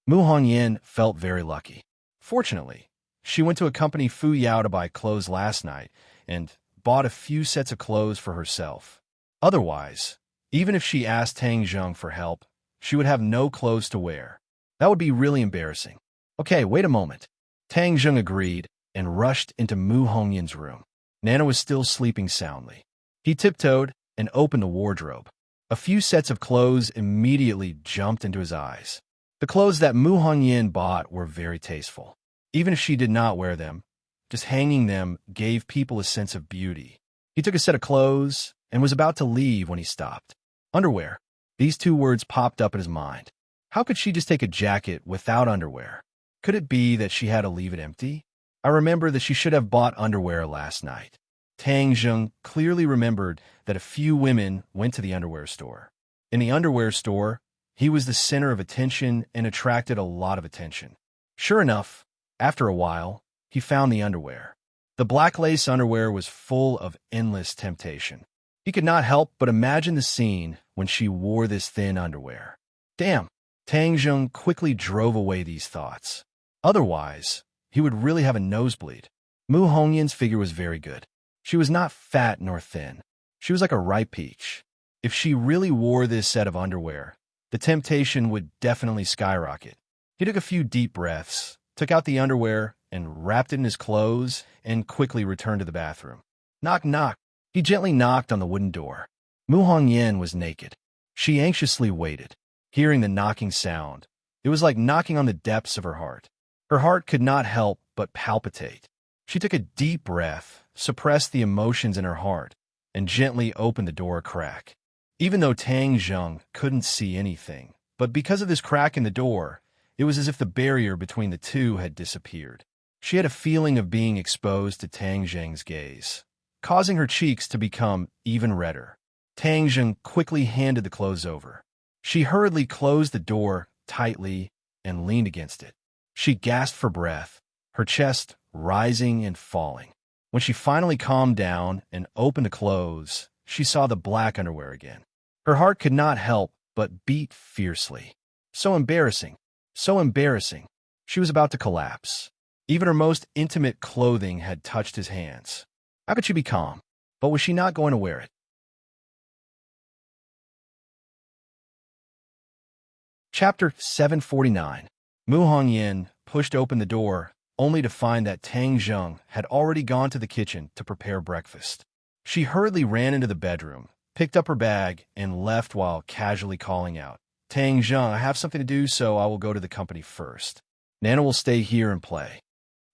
Mu Hongyan felt very lucky. Fortunately, she went to a company Fu Yao to buy clothes last night and bought a few sets of clothes for herself. Otherwise, even if she asked Tang Zheng for help, she would have no clothes to wear. That would be really embarrassing. Okay, wait a moment. Tang Zheng agreed and rushed into Mu Hongyan's room. Nana was still sleeping soundly. He tiptoed and opened the wardrobe. A few sets of clothes immediately jumped into his eyes. The clothes that Mu Hongyan bought were very tasteful. Even if she did not wear them, just hanging them gave people a sense of beauty. He took a set of clothes and was about to leave when he stopped. Underwear. These two words popped up in his mind. How could she just take a jacket without underwear? Could it be that she had to leave it empty? I remember that she should have bought underwear last night. Tang Zheng clearly remembered that a few women went to the underwear store. In the underwear store, he was the center of attention and attracted a lot of attention. Sure enough, after a while, he found the underwear. The black lace underwear was full of endless temptation. He could not help but imagine the scene when she wore this thin underwear. Damn! Tang Zheng quickly drove away these thoughts. Otherwise, he would really have a nosebleed. Mu Hongyan's figure was very good. She was not fat nor thin. She was like a ripe peach. If she really wore this set of underwear, the temptation would definitely skyrocket. He took a few deep breaths, took out the underwear, and wrapped it in his clothes, and quickly returned to the bathroom. Knock, knock. He gently knocked on the wooden door. Mu Hongyan was naked. She anxiously waited, hearing the knocking sound. It was like knocking on the depths of her heart. Her heart could not help but palpitate. She took a deep breath, suppressed the emotions in her heart, and gently opened the door a crack. Even though Tang Zheng couldn't see anything, but because of this crack in the door, it was as if the barrier between the two had disappeared. She had a feeling of being exposed to Tang Zheng's gaze, causing her cheeks to become even redder. Tang Zheng quickly handed the clothes over. She hurriedly closed the door tightly and leaned against it. She gasped for breath, her chest rising and falling. When she finally calmed down and opened the clothes, she saw the black underwear again. Her heart could not help but beat fiercely. So embarrassing. So embarrassing. She was about to collapse. Even her most intimate clothing had touched his hands. How could she be calm? But was she not going to wear it? Chapter 749. Mu Hongyan pushed open the door, only to find that Tang Zheng had already gone to the kitchen to prepare breakfast. She hurriedly ran into the bedroom, picked up her bag, and left while casually calling out, Tang Zheng, I have something to do, so I will go to the company first. Nana will stay here and play.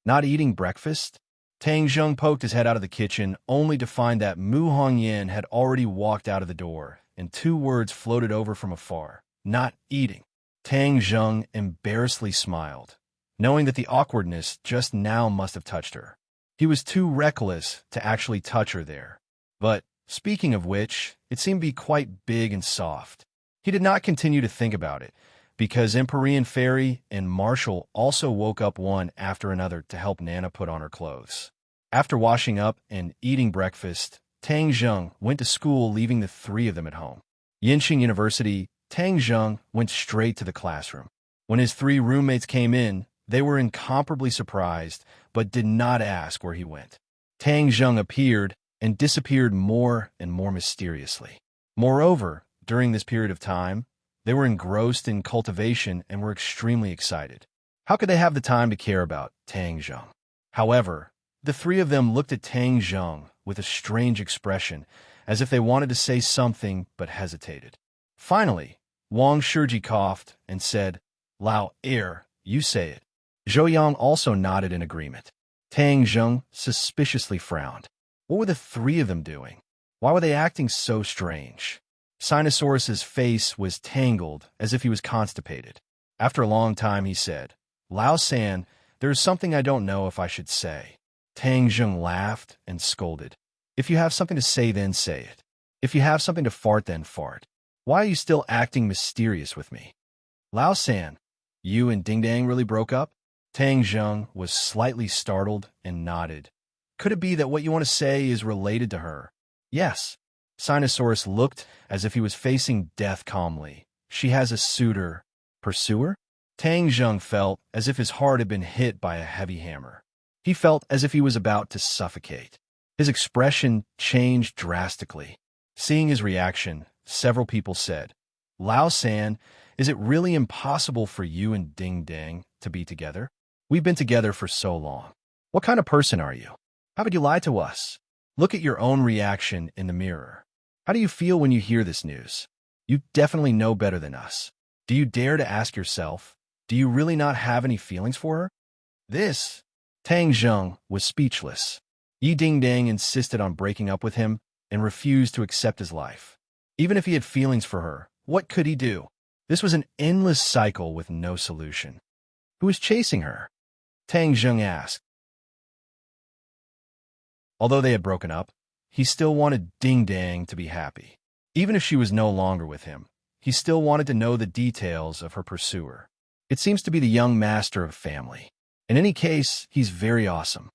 Not eating breakfast? Tang Zheng poked his head out of the kitchen, only to find that Mu Hongyan had already walked out of the door, and two words floated over from afar. Not eating. Tang Zheng embarrassedly smiled, knowing that the awkwardness just now must have touched her. He was too reckless to actually touch her there. But, speaking of which, it seemed to be quite big and soft. He did not continue to think about it, because Empyrean Fairy and Marshall also woke up one after another to help Nana put on her clothes. After washing up and eating breakfast, Tang Zheng went to school, leaving the three of them at home. Yinqing University, Tang Zheng went straight to the classroom. When his three roommates came in, they were incomparably surprised, but did not ask where he went. Tang Zheng appeared and disappeared more and more mysteriously. Moreover, during this period of time, they were engrossed in cultivation and were extremely excited. How could they have the time to care about Tang Zheng? However, the three of them looked at Tang Zheng with a strange expression, as if they wanted to say something but hesitated. Finally, Wang Shiji coughed and said, Lao you say it. Zhou Yang also nodded in agreement. Tang Zheng suspiciously frowned. What were the three of them doing? Why were they acting so strange? Sinosaurus's face was tangled, as if he was constipated. After a long time, he said, Lao San, there is something I don't know if I should say. Tang Zheng laughed and scolded. If you have something to say, then say it. If you have something to fart, then fart. Why are you still acting mysterious with me? Lao San, you and Ding Dang really broke up? Tang Zheng was slightly startled and nodded. Could it be that what you want to say is related to her? Yes. Sinosaurus looked as if he was facing death calmly. She has a suitor. Pursuer? Tang Zheng felt as if his heart had been hit by a heavy hammer. He felt as if he was about to suffocate. His expression changed drastically. Seeing his reaction, several people said, Lao San, is it really impossible for you and Ding Dang to be together? We've been together for so long. What kind of person are you? How could you lie to us? Look at your own reaction in the mirror. How do you feel when you hear this news? You definitely know better than us. Do you dare to ask yourself, do you really not have any feelings for her? Tang Zheng was speechless. Yi Ding Dang insisted on breaking up with him and refused to accept his life. Even if he had feelings for her, what could he do? This was an endless cycle with no solution. Who was chasing her? Tang Zheng asked. Although they had broken up, he still wanted Ding Dang to be happy. Even if she was no longer with him, he still wanted to know the details of her pursuer. It seems to be the young master of family. In any case, he's very awesome.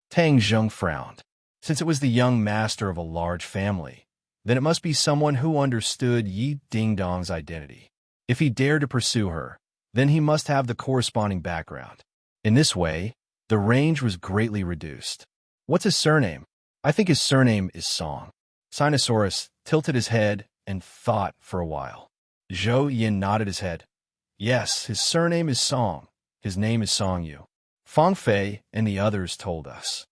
Tang Zheng frowned. Since it was the young master of a large family, then it must be someone who understood Yi Ding Dong's identity. If he dared to pursue her, then he must have the corresponding background. In this way, the range was greatly reduced. What's his surname? I think his surname is Song. Sinosaurus tilted his head and thought for a while. Zhou Yin nodded his head. Yes, his surname is Song. His name is Song Yu. Fang Fei and the others told us.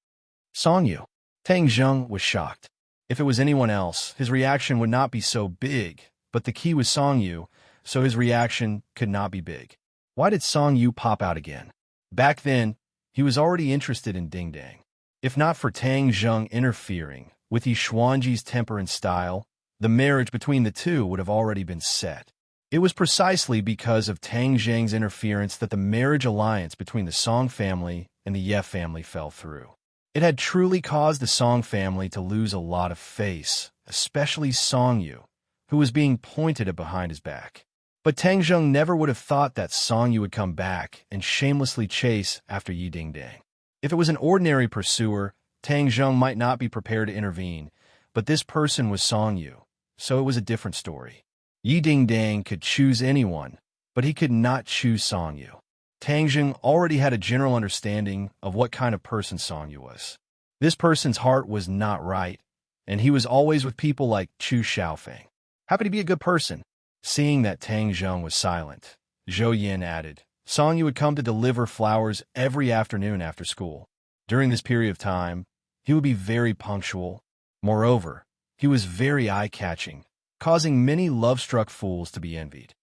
Song Yu. Tang Zheng was shocked. If it was anyone else, his reaction would not be so big, but the key was Song Yu, so his reaction could not be big. Why did Song Yu pop out again? Back then, he was already interested in Ding Dang. If not for Tang Zheng interfering with Yi Xuanji's temper and style, the marriage between the two would have already been set. It was precisely because of Tang Zheng's interference that the marriage alliance between the Song family and the Ye family fell through. It had truly caused the Song family to lose a lot of face, especially Song Yu, who was being pointed at behind his back. But Tang Zheng never would have thought that Song Yu would come back and shamelessly chase after Yi Ding Dang. If it was an ordinary pursuer, Tang Zheng might not be prepared to intervene, but this person was Song Yu, so it was a different story. Yi Ding Dang could choose anyone, but he could not choose Song Yu. Tang Zheng already had a general understanding of what kind of person Song Yu was. This person's heart was not right, and he was always with people like Chu Xiaofeng. Happy to be a good person. Seeing that Tang Zheng was silent, Zhou Yin added, Song Yu would come to deliver flowers every afternoon after school. During this period of time, he would be very punctual. Moreover, he was very eye-catching, causing many love-struck fools to be envied.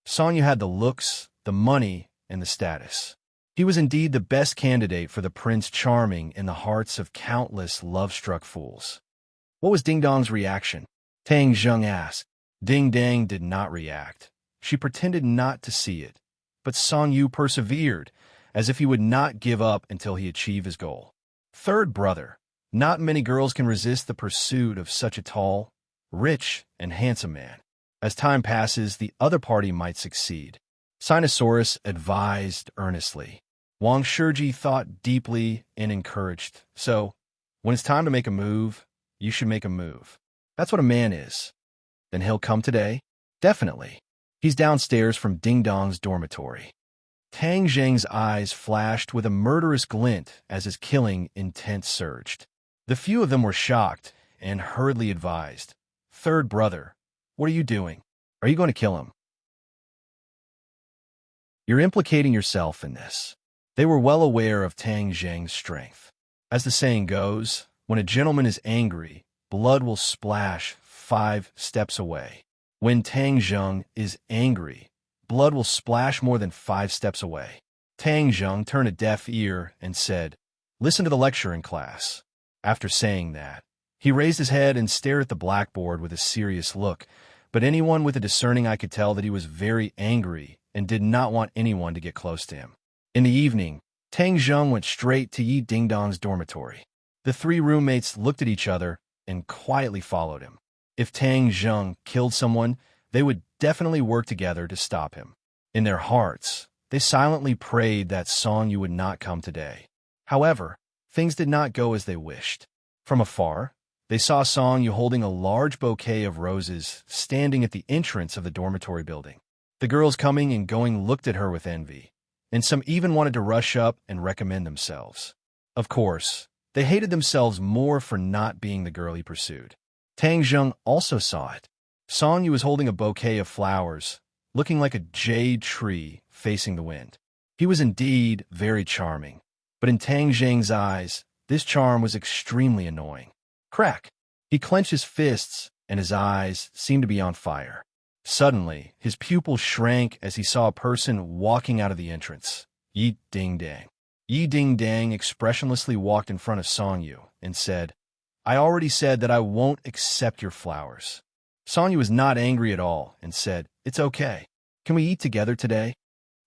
Song Yu had the looks, the money, and the status. He was indeed the best candidate for the Prince Charming in the hearts of countless love-struck fools. What was Ding Dong's reaction? Tang Zheng asked. Ding Dang did not react. She pretended not to see it, but Song Yu persevered, as if he would not give up until he achieved his goal. Third brother. Not many girls can resist the pursuit of such a tall, rich, and handsome man. As time passes, the other party might succeed. Sinosaurus advised earnestly. Wang Shiji thought deeply and encouraged. So, when it's time to make a move, you should make a move. That's what a man is. Then he'll come today? Definitely. He's downstairs from Ding Dong's dormitory. Tang Zheng's eyes flashed with a murderous glint as his killing intent surged. The few of them were shocked and hurriedly advised. Third brother, what are you doing? Are you going to kill him? You're implicating yourself in this. They were well aware of Tang Zheng's strength. As the saying goes, when a gentleman is angry, blood will splash 5 steps away. When Tang Zheng is angry, blood will splash more than 5 steps away. Tang Zheng turned a deaf ear and said, Listen to the lecture in class. After saying that, he raised his head and stared at the blackboard with a serious look, but anyone with a discerning eye could tell that he was very angry and did not want anyone to get close to him. In the evening, Tang Zheng went straight to Yi Ding Dong's dormitory. The 3 roommates looked at each other and quietly followed him. If Tang Zheng killed someone, they would definitely work together to stop him. In their hearts, they silently prayed that Song Yu would not come today. However, things did not go as they wished. From afar, they saw Song Yu holding a large bouquet of roses standing at the entrance of the dormitory building. The girls coming and going looked at her with envy, and some even wanted to rush up and recommend themselves. Of course, they hated themselves more for not being the girl he pursued. Tang Zheng also saw it. Song Yu was holding a bouquet of flowers, looking like a jade tree facing the wind. He was indeed very charming, but in Tang Zheng's eyes, this charm was extremely annoying. Crack! He clenched his fists, and his eyes seemed to be on fire. Suddenly, his pupils shrank as he saw a person walking out of the entrance. Yi Ding Dang. Yi Ding Dang expressionlessly walked in front of Song Yu and said, I already said that I won't accept your flowers. Song Yu was not angry at all and said, It's okay. Can we eat together today?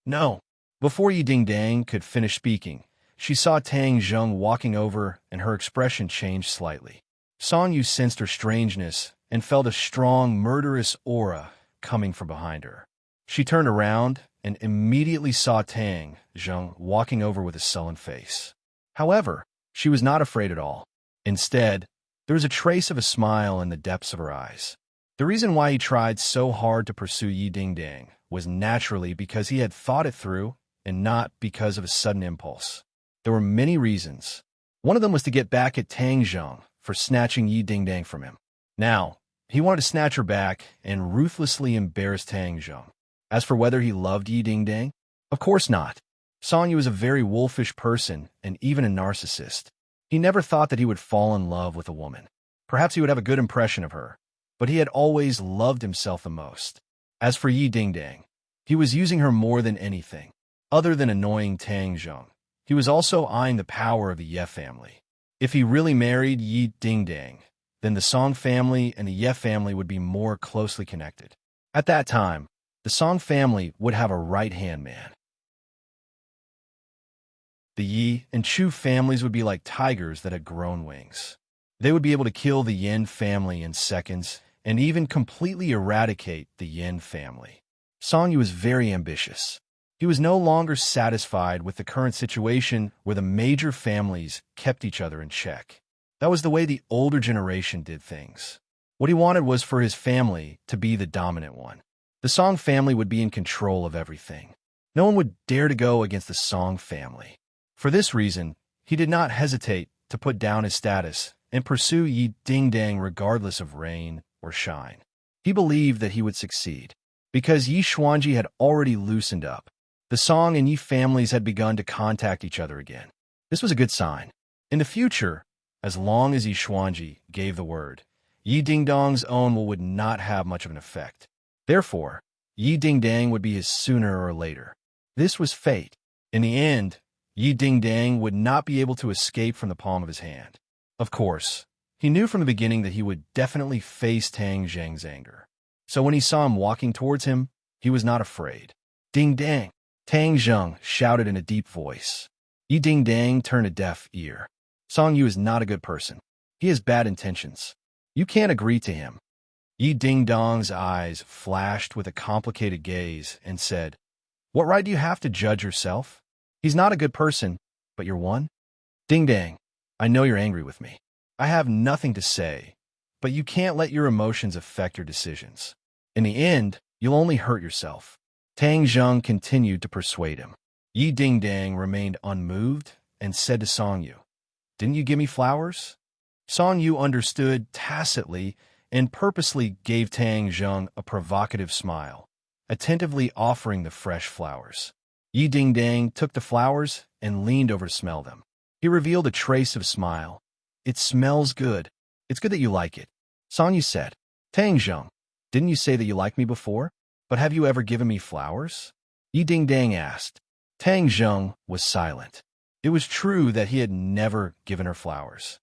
No. Before Yi Ding Dang could finish speaking, she saw Tang Zheng walking over and her expression changed slightly. Song Yu sensed her strangeness and felt a strong, murderous aura coming from behind her. She turned around and immediately saw Tang Zheng walking over with a sullen face. However, she was not afraid at all. Instead, there was a trace of a smile in the depths of her eyes. The reason why he tried so hard to pursue Yi Dingdang was naturally because he had thought it through and not because of a sudden impulse. There were many reasons. One of them was to get back at Tang Zheng for snatching Yi Dingdang from him. Now, he wanted to snatch her back and ruthlessly embarrass Tang Zheng. As for whether he loved Yi Dingdang, of course not. Song Yu was a very wolfish person and even a narcissist. He never thought that he would fall in love with a woman. Perhaps he would have a good impression of her, but he had always loved himself the most. As for Yi Dingdang, he was using her more than anything. Other than annoying Tang Zheng, he was also eyeing the power of the Ye family. If he really married Yi Dingdang, then the Song family and the Ye family would be more closely connected. At that time, the Song family would have a right-hand man. The Yi and Chu families would be like tigers that had grown wings. They would be able to kill the Yin family in seconds and even completely eradicate the Yin family. Song Yu was very ambitious. He was no longer satisfied with the current situation where the major families kept each other in check. That was the way the older generation did things. What he wanted was for his family to be the dominant one. The Song family would be in control of everything. No one would dare to go against the Song family. For this reason, he did not hesitate to put down his status and pursue Yi Dingdang regardless of rain or shine. He believed that he would succeed. Because Yi Xuanji had already loosened up, the Song and Yi families had begun to contact each other again. This was a good sign. In the future, as long as Yi Xuanji gave the word, Yi Dingdang's own will would not have much of an effect. Therefore, Yi Dingdang would be his sooner or later. This was fate. In the end, Yi Dingdang would not be able to escape from the palm of his hand. Of course, he knew from the beginning that he would definitely face Tang Zheng's anger. So when he saw him walking towards him, he was not afraid. Ding Dang! Tang Zheng shouted in a deep voice. Yi Dingdang turned a deaf ear. Song Yu is not a good person. He has bad intentions. You can't agree to him. Yi Dingdang's eyes flashed with a complicated gaze and said, "What right do you have to judge yourself? He's not a good person, but you're one? Ding Dang, I know you're angry with me. I have nothing to say, but you can't let your emotions affect your decisions. In the end, you'll only hurt yourself." Tang Zheng continued to persuade him. Yi Dingdang remained unmoved and said to Song Yu, "Didn't you give me flowers?" Song Yu understood tacitly and purposely gave Tang Zheng a provocative smile, attentively offering the fresh flowers. Yi Dingdang took the flowers and leaned over to smell them. He revealed a trace of a smile. "It smells good. It's good that you like it." Song Yu said, "Tang Zheng, didn't you say that you liked me before? But have you ever given me flowers?" Yi Dingdang asked. Tang Zheng was silent. It was true that he had never given her flowers.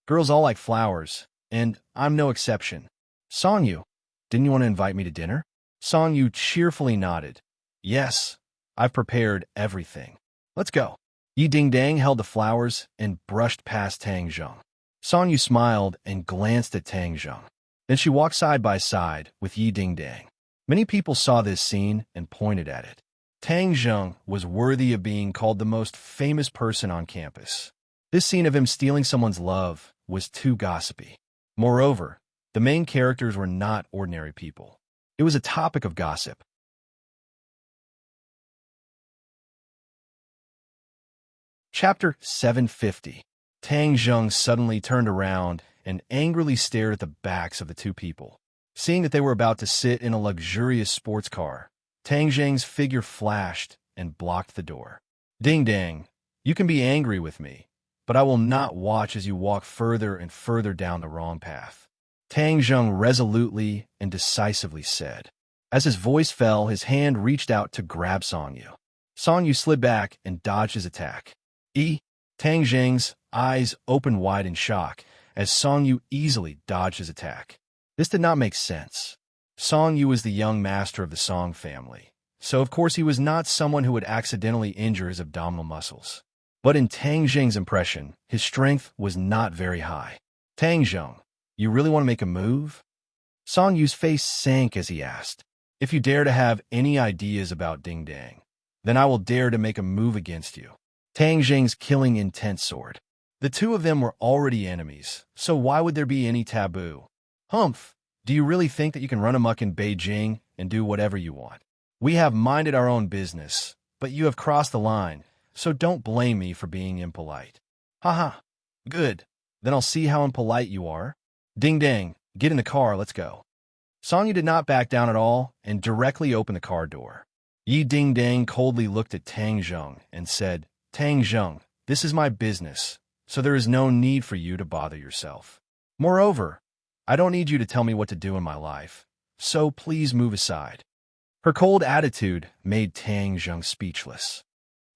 Girls all like flowers, and I'm no exception. Song Yu, didn't you want to invite me to dinner? Song Yu cheerfully nodded. "Yes, I've prepared everything. Let's go." Yi Dingdang held the flowers and brushed past Tang Zheng. Song Yu smiled and glanced at Tang Zheng. Then she walked side by side with Yi Dingdang. Many people saw this scene and pointed at it. Tang Zheng was worthy of being called the most famous person on campus. This scene of him stealing someone's love was too gossipy. Moreover, the main characters were not ordinary people. It was a topic of gossip. Chapter 750. Tang Zheng suddenly turned around and angrily stared at the backs of the two people. Seeing that they were about to sit in a luxurious sports car, Tang Zheng's figure flashed and blocked the door. "Ding Dang, you can be angry with me, but I will not watch as you walk further and further down the wrong path," Tang Zheng resolutely and decisively said. As his voice fell, his hand reached out to grab Song Yu. Song Yu slid back and dodged his attack. Tang Zheng's eyes opened wide in shock as Song Yu easily dodged his attack. This did not make sense. Song Yu was the young master of the Song family, so of course he was not someone who would accidentally injure his abdominal muscles. But in Tang Zheng's impression, his strength was not very high. "Tang Zheng, you really want to make a move?" Song Yu's face sank as he asked. "If you dare to have any ideas about Ding Dang, then I will dare to make a move against you." Tang Zheng's killing intent soared. The two of them were already enemies, so why would there be any taboo? "Humph, Do you really think that you can run amok in Beijing and do whatever you want? We have minded our own business, but you have crossed the line, so don't blame me for being impolite. Haha. Good. Then I'll see how impolite you are. Ding dang, get in the car, let's go. Song did not back down at all and directly opened the car door. Yi Ding Dang coldly looked at Tang Zheng and said, Tang Zheng, this is my business, so there is no need for you to bother yourself. Moreover, I don't need you to tell me what to do in my life, so please move aside. Her cold attitude made Tang Zheng speechless.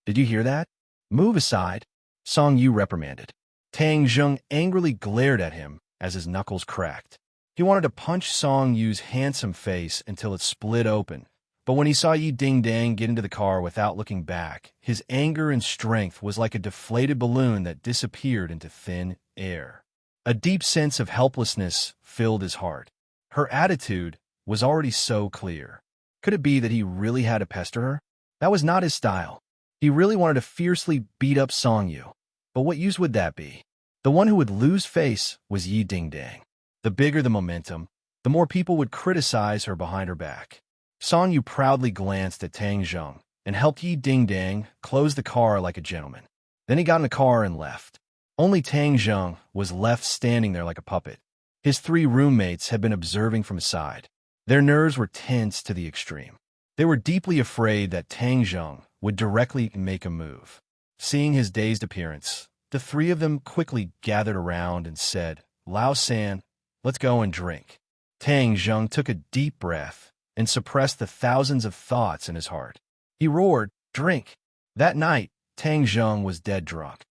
Did you hear that? Move aside, Song Yu reprimanded. Tang Zheng angrily glared at him as his knuckles cracked. He wanted to punch Song Yu's handsome face until it split open, but when he saw Yi Ding Dang get into the car without looking back, his anger and strength was like a deflated balloon that disappeared into thin air. A deep sense of helplessness filled his heart. Her attitude was already so clear. Could it be that he really had to pester her? That was not his style. He really wanted to fiercely beat up Song Yu. But what use would that be? The one who would lose face was Yi Ding Dang. The bigger the momentum, the more people would criticize her behind her back. Song Yu proudly glanced at Tang Zheng and helped Yi Ding Dang close the car like a gentleman. Then he got in the car and left. Only Tang Zheng was left standing there like a puppet. His 3 roommates had been observing from his side. Their nerves were tense to the extreme. They were deeply afraid that Tang Zheng would directly make a move. Seeing his dazed appearance, the 3 of them quickly gathered around and said, Lao San, let's go and drink. Tang Zheng took a deep breath and suppressed the thousands of thoughts in his heart. He roared, drink. That night, Tang Zheng was dead drunk.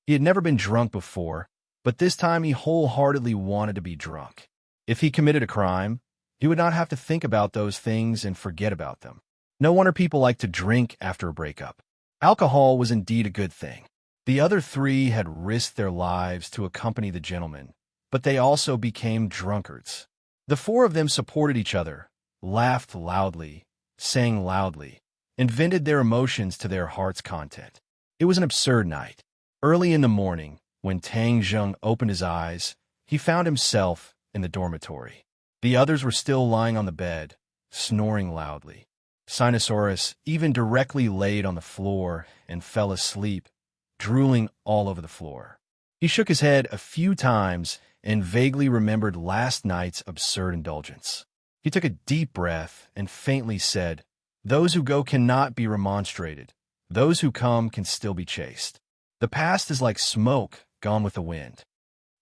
He had never been drunk before, but this time he wholeheartedly wanted to be drunk. If he committed a crime, he would not have to think about those things and forget about them. No wonder people like to drink after a breakup. Alcohol was indeed a good thing. The other 3 had risked their lives to accompany the gentleman, but they also became drunkards. The 4 of them supported each other, laughed loudly, sang loudly, and vented their emotions to their heart's content. It was an absurd night. Early in the morning, when Tang Zheng opened his eyes, he found himself in the dormitory. The others were still lying on the bed, snoring loudly. Sinosaurus even directly laid on the floor and fell asleep, drooling all over the floor. He shook his head a few times and vaguely remembered last night's absurd indulgence. He took a deep breath and faintly said, Those who go cannot be remonstrated. Those who come can still be chased. The past is like smoke gone with the wind.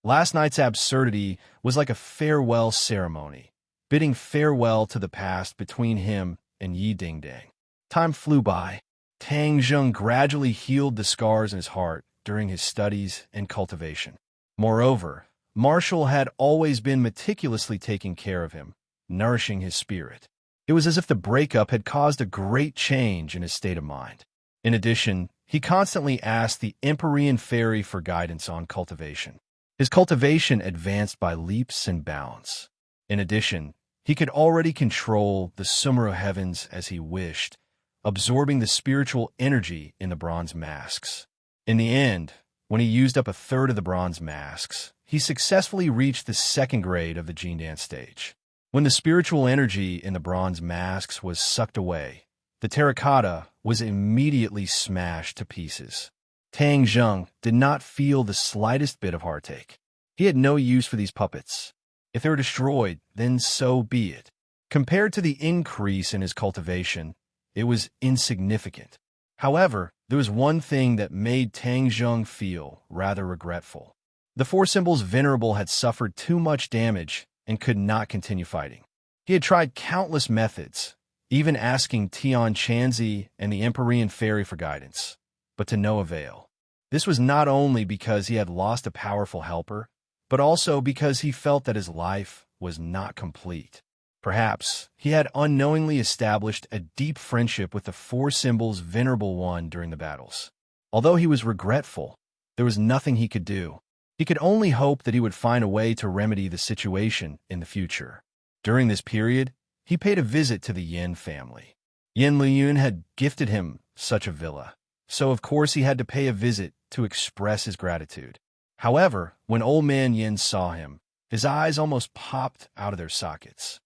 Last night's absurdity was like a farewell ceremony, bidding farewell to the past between him and Yi Ding Dang. Time flew by. Tang Zheng gradually healed the scars in his heart during his studies and cultivation. Moreover, Marshall had always been meticulously taking care of him, nourishing his spirit. It was as if the breakup had caused a great change in his state of mind. In addition, he constantly asked the Empyrean Fairy for guidance on cultivation. His cultivation advanced by leaps and bounds. In addition, he could already control the Sumera heavens as he wished, absorbing the spiritual energy in the bronze masks. In the end, when he used up a third of the bronze masks, he successfully reached the 2nd grade of the Gene Dance stage. When the spiritual energy in the bronze masks was sucked away, the terracotta was immediately smashed to pieces. Tang Zheng did not feel the slightest bit of heartache. He had no use for these puppets. If they were destroyed, then so be it. Compared to the increase in his cultivation, it was insignificant. However, there was one thing that made Tang Zheng feel rather regretful. The 4 symbols Venerable had suffered too much damage and could not continue fighting. He had tried countless methods, even asking Tian Chanzi and the Empyrean Fairy for guidance, but to no avail. This was not only because he had lost a powerful helper, but also because he felt that his life was not complete. Perhaps he had unknowingly established a deep friendship with the 4 symbols Venerable One during the battles. Although he was regretful, there was nothing he could do. He could only hope that he would find a way to remedy the situation in the future. During this period, he paid a visit to the Yin family. Yin Liyun had gifted him such a villa, so of course he had to pay a visit to express his gratitude. However, when old man Yin saw him, His eyes almost popped out of their sockets.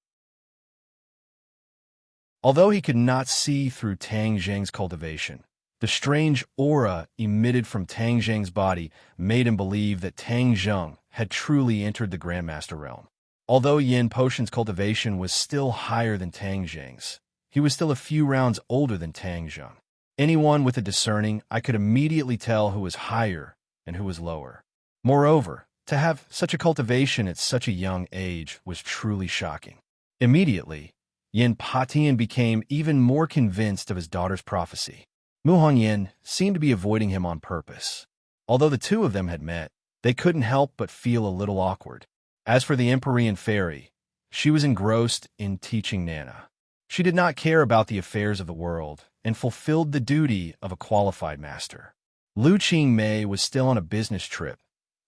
Although he could not see through Tang Zheng's cultivation, the strange aura emitted from Tang Zheng's body made him believe that Tang Zheng had truly entered the Grandmaster realm. Although Yin Potion's cultivation was still higher than Tang Zheng's, he was still a few rounds older than Tang Zheng. Anyone with a discerning eye could immediately tell who was higher and who was lower. Moreover, to have such a cultivation at such a young age was truly shocking. Immediately, Yin Patian became even more convinced of his daughter's prophecy. Mu Hongyan seemed to be avoiding him on purpose. Although the two of them had met, they couldn't help but feel a little awkward. As for the Empyrean fairy, she was engrossed in teaching Nana. She did not care about the affairs of the world and fulfilled the duty of a qualified master. Lu Qingmei was still on a business trip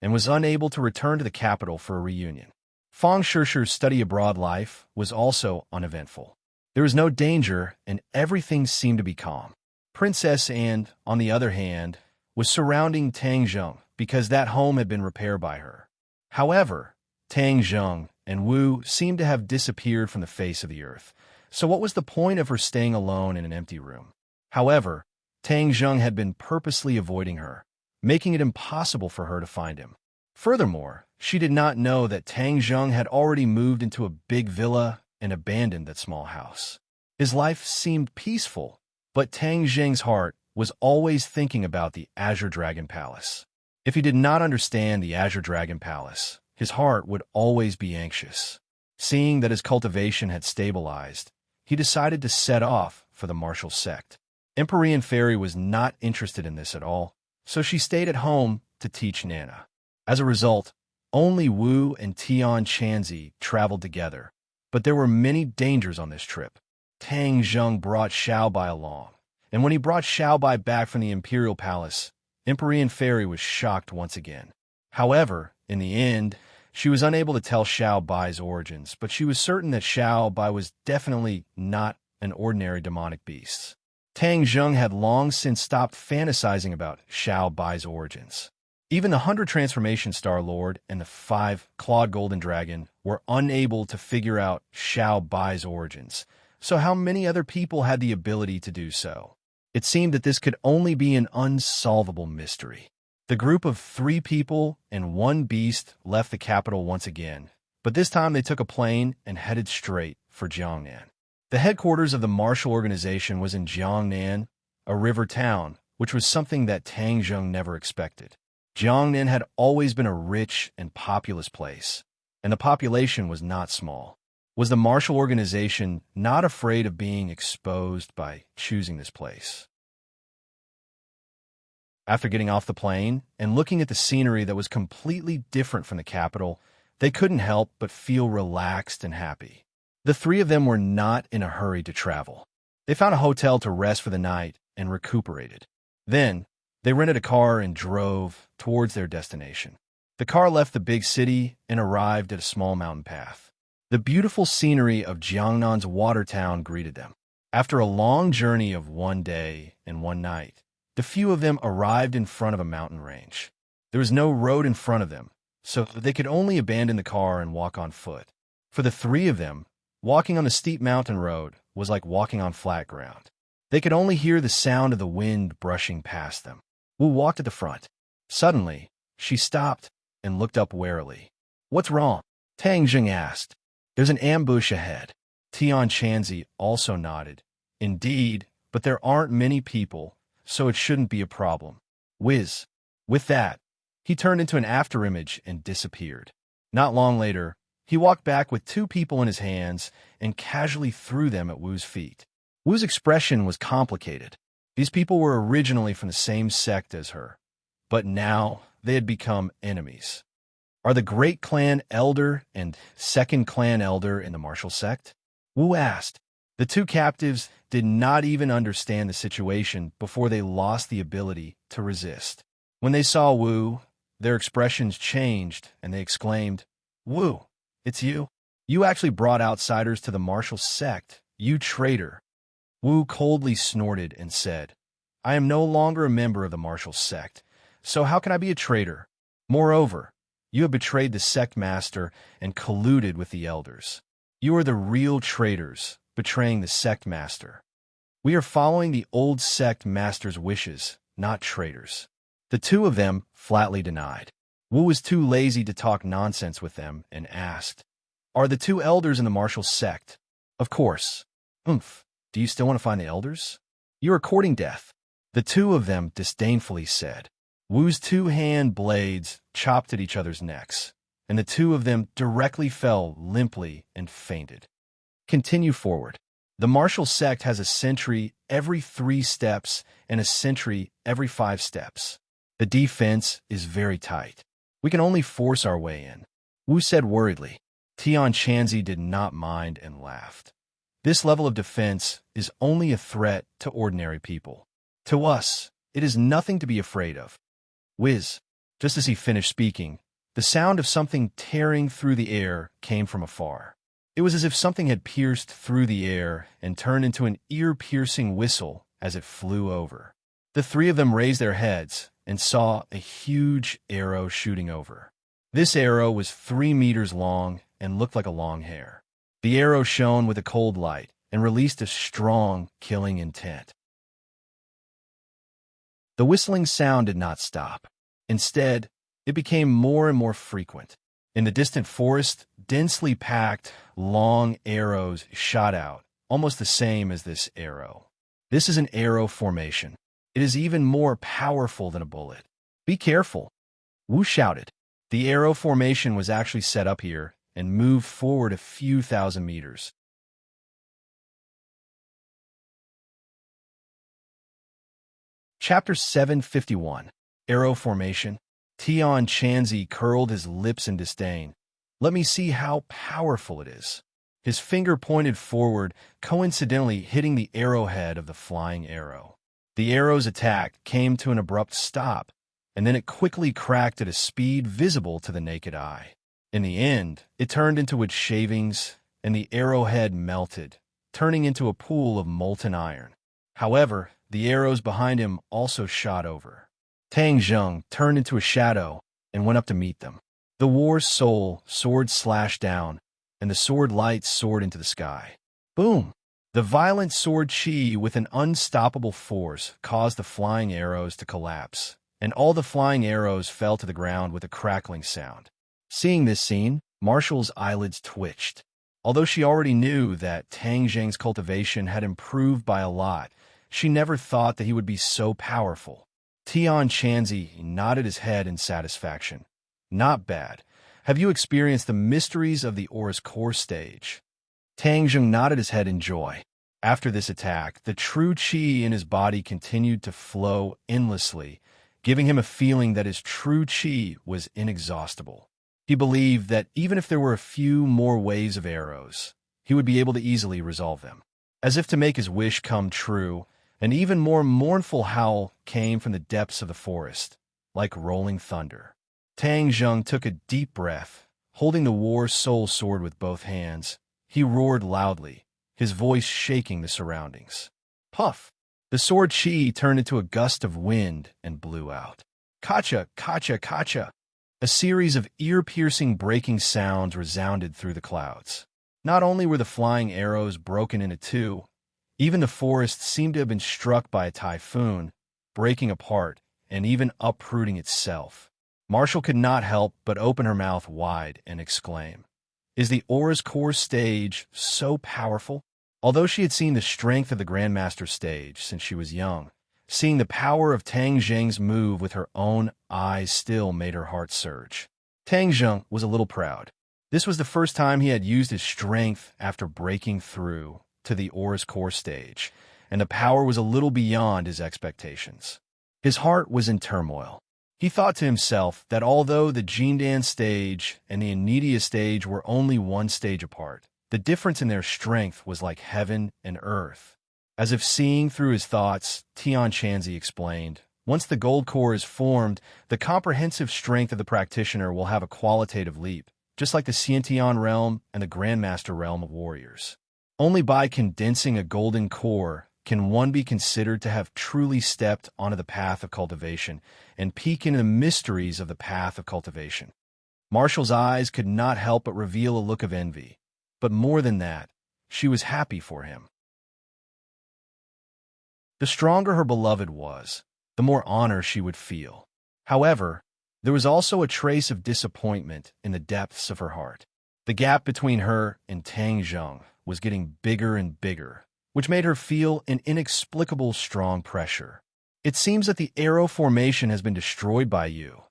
and was unable to return to the capital for a reunion. Fang Shishi's study abroad life was also uneventful. There was no danger and everything seemed to be calm. Princess Anne, on the other hand, was surrounding Tang Zheng because that home had been repaired by her. However, Tang Zheng and Wu seemed to have disappeared from the face of the earth, so what was the point of her staying alone in an empty room? However, Tang Zheng had been purposely avoiding her, making it impossible for her to find him. Furthermore, she did not know that Tang Zheng had already moved into a big villa and abandoned that small house. His life seemed peaceful, but Tang Zheng's heart was always thinking about the Azure Dragon Palace. If he did not understand the Azure Dragon Palace, his heart would always be anxious. Seeing that his cultivation had stabilized, he decided to set off for the martial sect. Empyrean Fairy was not interested in this at all, so she stayed at home to teach Nana. As a result, only Wu and Tian Chanzi traveled together, but there were many dangers on this trip. Tang Zheng brought Xiaobai along, and when he brought Xiaobai back from the Imperial Palace, Empyrean Fairy was shocked once again. However, in the end, she was unable to tell Xiaobai's origins, but she was certain that Xiaobai was definitely not an ordinary demonic beast. Tang Zheng had long since stopped fantasizing about Xiaobai's origins. Even the 100 Transformation Star Lord and the 5-clawed Golden Dragon were unable to figure out Xiaobai's origins, so how many other people had the ability to do so? It seemed that this could only be an unsolvable mystery. The group of 3 people and 1 beast left the capital once again, but this time they took a plane and headed straight for Jiangnan. The headquarters of the martial organization was in Jiangnan, a river town, which was something that Tang Zheng never expected. Jiangnan had always been a rich and populous place, and the population was not small. Was the martial organization not afraid of being exposed by choosing this place? After getting off the plane and looking at the scenery that was completely different from the capital, they couldn't help but feel relaxed and happy. The 3 of them were not in a hurry to travel. They found a hotel to rest for the night and recuperated. Then, they rented a car and drove towards their destination. The car left the big city and arrived at a small mountain path. The beautiful scenery of Jiangnan's water town greeted them. After a long journey of 1 day and 1 night, the few of them arrived in front of a mountain range. There was no road in front of them, so they could only abandon the car and walk on foot. For the 3 of them, walking on the steep mountain road was like walking on flat ground. They could only hear the sound of the wind brushing past them. Wu walked at the front. Suddenly, she stopped and looked up warily. "What's wrong?" Tang Zheng asked. "There's an ambush ahead." Tian Chanzi also nodded. "Indeed, but there aren't many people, so it shouldn't be a problem." Whiz. With that, he turned into an afterimage and disappeared. Not long later, he walked back with 2 people in his hands and casually threw them at Wu's feet. Wu's expression was complicated. These people were originally from the same sect as her, but now they had become enemies. Are the Great Clan Elder and Second Clan Elder in the martial sect? Wu asked. The 2 captives did not even understand the situation before they lost the ability to resist. When they saw Wu, their expressions changed and they exclaimed, "Wu, it's you? You actually brought outsiders to the martial sect, you traitor." Wu coldly snorted and said, "I am no longer a member of the martial sect, so how can I be a traitor? Moreover, You have betrayed the sect master and colluded with the elders. You are the real traitors, betraying the sect master. We are following the old sect master's wishes, not traitors. The two of them flatly denied. Wu was too lazy to talk nonsense with them and asked, "Are the two elders in the martial sect?" "Of course." "Oomph. Do you still want to find the elders?" "You are courting death." The two of them disdainfully said. Wu's two-hand blades chopped at each other's necks, and the two of them directly fell limply and fainted. Continue forward. The martial sect has a sentry every 3 steps and a sentry every 5 steps. The defense is very tight. We can only force our way in. Wu said worriedly. Tian Chanzi did not mind and laughed. This level of defense is only a threat to ordinary people. To us, it is nothing to be afraid of. Whiz. Just as he finished speaking, the sound of something tearing through the air came from afar. It was as if something had pierced through the air and turned into an ear-piercing whistle as it flew over. The three of them raised their heads and saw a huge arrow shooting over. This arrow was 3 meters long and looked like a long hair. The arrow shone with a cold light and released a strong, killing intent. The whistling sound did not stop. Instead, it became more and more frequent. In the distant forest, densely packed, long arrows shot out, almost the same as this arrow. This is an arrow formation. It is even more powerful than a bullet. Be careful, Wu shouted. The arrow formation was actually set up here and moved forward a few thousand meters. Chapter 751, Arrow Formation. Tian Chanzi curled his lips in disdain. Let me see how powerful it is. His finger pointed forward, coincidentally hitting the arrowhead of the flying arrow. The arrow's attack came to an abrupt stop, and then it quickly cracked at a speed visible to the naked eye. In the end, it turned into wood shavings, and the arrowhead melted, turning into a pool of molten iron. However, the arrows behind him also shot over. Tang Zheng turned into a shadow and went up to meet them. The war's soul sword slashed down, and the sword light soared into the sky. Boom! The violent sword chi with an unstoppable force caused the flying arrows to collapse, and all the flying arrows fell to the ground with a crackling sound. Seeing this scene, Marshall's eyelids twitched. Although she already knew that Tang Zheng's cultivation had improved by a lot, she never thought that he would be so powerful. Tian Chanzi nodded his head in satisfaction. Not bad. Have you experienced the mysteries of the Aura's core stage? Tang Zheng nodded his head in joy. After this attack, the true qi in his body continued to flow endlessly, giving him a feeling that his true qi was inexhaustible. He believed that even if there were a few more waves of arrows, he would be able to easily resolve them. As if to make his wish come true, an even more mournful howl came from the depths of the forest, like rolling thunder. Tang Zheng took a deep breath. Holding the war soul sword with both hands, he roared loudly, his voice shaking the surroundings. Puff! The sword chi turned into a gust of wind and blew out. Kacha, kacha, kacha! A series of ear-piercing breaking sounds resounded through the clouds. Not only were the flying arrows broken into two, even the forest seemed to have been struck by a typhoon, breaking apart and even uprooting itself. Marshall could not help but open her mouth wide and exclaim, "Is the Aura's core stage so powerful?" Although she had seen the strength of the Grandmaster stage since she was young, seeing the power of Tang Zheng's move with her own eyes still made her heart surge. Tang Zheng was a little proud. This was the first time he had used his strength after breaking through to the Aura's core stage, and the power was a little beyond his expectations. His heart was in turmoil. He thought to himself that although the Jindan stage and the Anidia stage were only one stage apart, the difference in their strength was like heaven and earth. As if seeing through his thoughts, Tian Chanzi explained, once the gold core is formed, the comprehensive strength of the practitioner will have a qualitative leap, just like the Xiantian realm and the Grandmaster realm of warriors. Only by condensing a golden core can one be considered to have truly stepped onto the path of cultivation and peek into the mysteries of the path of cultivation. Marshall's eyes could not help but reveal a look of envy. But more than that, she was happy for him. The stronger her beloved was, the more honor she would feel. However, there was also a trace of disappointment in the depths of her heart. The gap between her and Tang Zheng was getting bigger and bigger, which made her feel an inexplicable strong pressure. "It seems that the arrow formation has been destroyed by you,"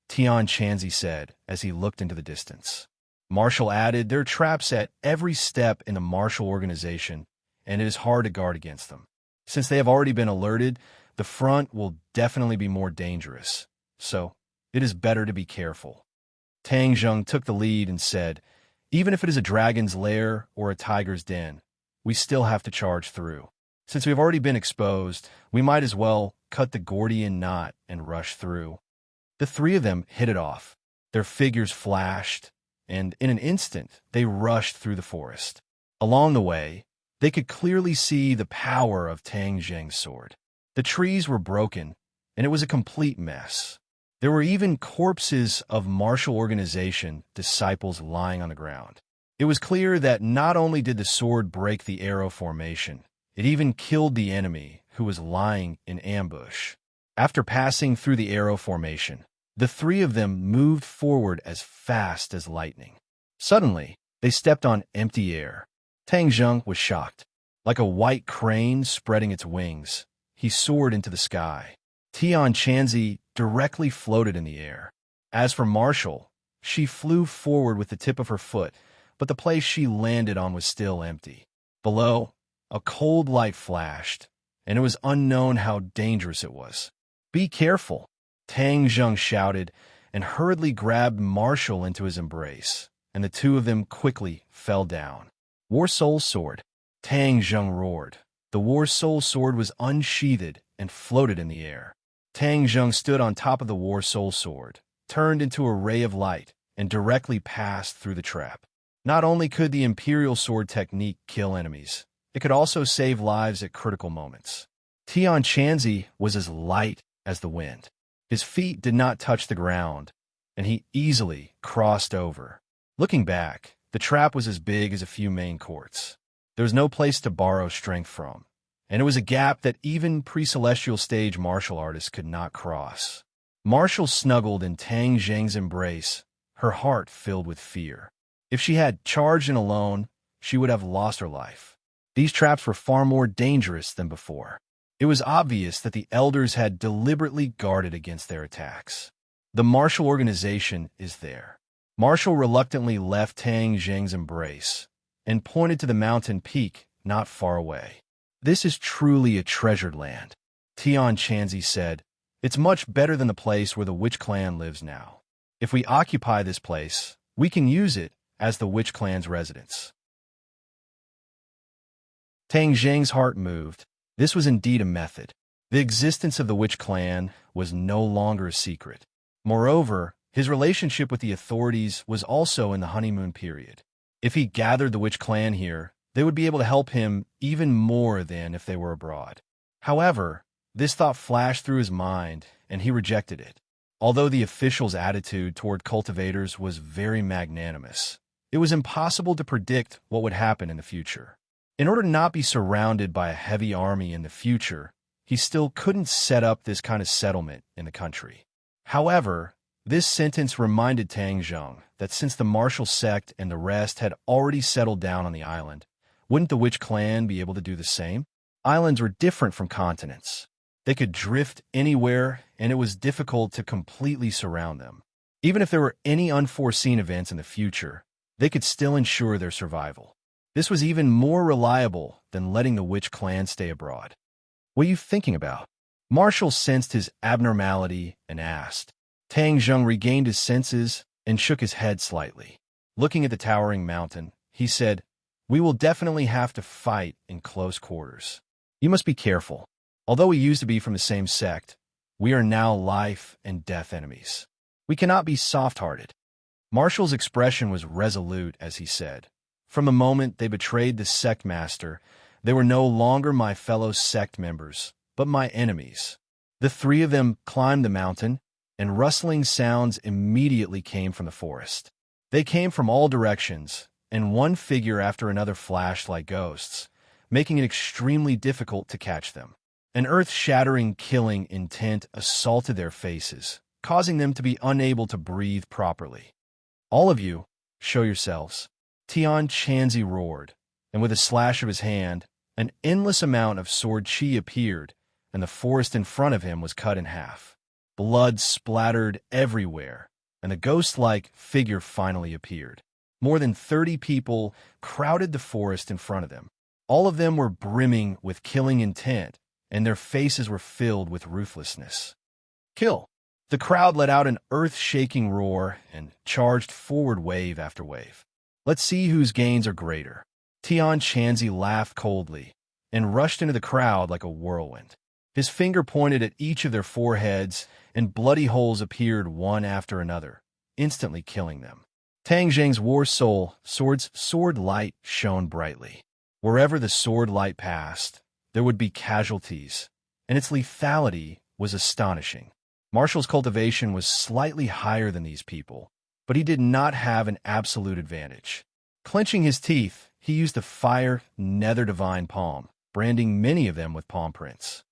Tian Chanzi said as he looked into the distance. Marshall added, "There are traps at every step in the martial organization, and it is hard to guard against them. Since they have already been alerted, the front will definitely be more dangerous, so it is better to be careful." Tang Zheng took the lead and said, "Even if it is a dragon's lair or a tiger's den, we still have to charge through. Since we have already been exposed, we might as well cut the Gordian knot and rush through." The three of them hit it off. Their figures flashed, and in an instant, they rushed through the forest. Along the way, they could clearly see the power of Tang Zheng's sword. The trees were broken, and it was a complete mess. There were even corpses of martial organization disciples lying on the ground. It was clear that not only did the sword break the arrow formation, it even killed the enemy who was lying in ambush. After passing through the arrow formation, the three of them moved forward as fast as lightning. Suddenly, they stepped on empty air. Tang Zheng was shocked. Like a white crane spreading its wings, he soared into the sky. Tian Chanzi directly floated in the air. As for Marshall, she flew forward with the tip of her foot, but the place she landed on was still empty. Below, a cold light flashed, and it was unknown how dangerous it was. "Be careful," Tang Zheng shouted, and hurriedly grabbed Marshall into his embrace, and the two of them quickly fell down. "War Soul Sword," Tang Zheng roared. The War Soul Sword was unsheathed and floated in the air. Tang Zheng stood on top of the War Soul Sword, turned into a ray of light, and directly passed through the trap. Not only could the Imperial Sword technique kill enemies, it could also save lives at critical moments. Tian Chanzi was as light as the wind. His feet did not touch the ground, and he easily crossed over. Looking back, the trap was as big as a few main courts. There was no place to borrow strength from, and it was a gap that even pre-celestial stage martial artists could not cross. Marshall snuggled in Tang Zheng's embrace, her heart filled with fear. If she had charged in alone, she would have lost her life. These traps were far more dangerous than before. It was obvious that the elders had deliberately guarded against their attacks. The martial organization is there. Marshall reluctantly left Tang Zheng's embrace and pointed to the mountain peak not far away. "This is truly a treasured land," Tian Chanzi said. "It's much better than the place where the Witch Clan lives now. If we occupy this place, we can use it as the Witch Clan's residence." Tang Zheng's heart moved. This was indeed a method. The existence of the Witch Clan was no longer a secret. Moreover, his relationship with the authorities was also in the honeymoon period. If he gathered the Witch Clan here, they would be able to help him even more than if they were abroad. However, this thought flashed through his mind, and he rejected it. Although the official's attitude toward cultivators was very magnanimous, it was impossible to predict what would happen in the future. In order to not be surrounded by a heavy army in the future, he still couldn't set up this kind of settlement in the country. However, this sentence reminded Tang Zheng that since the martial sect and the rest had already settled down on the island, wouldn't the Witch Clan be able to do the same? Islands were different from continents. They could drift anywhere, and it was difficult to completely surround them. Even if there were any unforeseen events in the future, they could still ensure their survival. This was even more reliable than letting the Witch Clan stay abroad. "What are you thinking about?" Marshall sensed his abnormality and asked. Tang Zheng regained his senses and shook his head slightly. Looking at the towering mountain, he said, "We will definitely have to fight in close quarters. You must be careful. Although we used to be from the same sect, we are now life and death enemies. We cannot be soft-hearted." Marshall's expression was resolute as he said, "From the moment they betrayed the sect master, they were no longer my fellow sect members, but my enemies." The three of them climbed the mountain, and rustling sounds immediately came from the forest. They came from all directions, and one figure after another flashed like ghosts, making it extremely difficult to catch them. An earth-shattering killing intent assaulted their faces, causing them to be unable to breathe properly. "All of you, show yourselves," Tian Chanzi roared, and with a slash of his hand, an endless amount of sword chi appeared, and the forest in front of him was cut in half. Blood splattered everywhere, and the ghost-like figure finally appeared. More than 30 people crowded the forest in front of them. All of them were brimming with killing intent, and their faces were filled with ruthlessness. "Kill!" The crowd let out an earth-shaking roar and charged forward wave after wave. "Let's see whose gains are greater." Tian Chanzi laughed coldly and rushed into the crowd like a whirlwind. His finger pointed at each of their foreheads, and bloody holes appeared one after another, instantly killing them. Tang Zheng's war soul sword's sword light shone brightly. Wherever the sword light passed, there would be casualties, and its lethality was astonishing. Marshall's cultivation was slightly higher than these people, but he did not have an absolute advantage. Clenching his teeth, he used the fire nether divine palm, branding many of them with palm prints.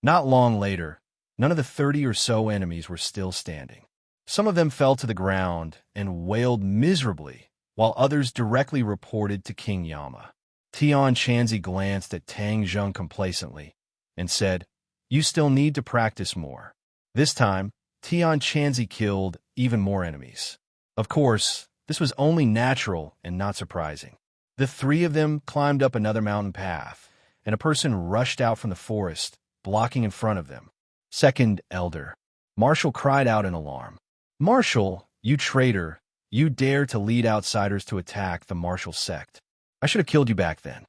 Not long later, none of the 30 or so enemies were still standing. Some of them fell to the ground and wailed miserably, while others directly reported to King Yama. Tian Chanzi glanced at Tang Zheng complacently and said, "You still need to practice more." This time, Tian Chanzi killed even more enemies. Of course, this was only natural and not surprising. The three of them climbed up another mountain path, and a person rushed out from the forest, blocking in front of them. "Second Elder." Marshall cried out in alarm. "Marshall, you traitor, you dare to lead outsiders to attack the Marshall sect. I should have killed you back then."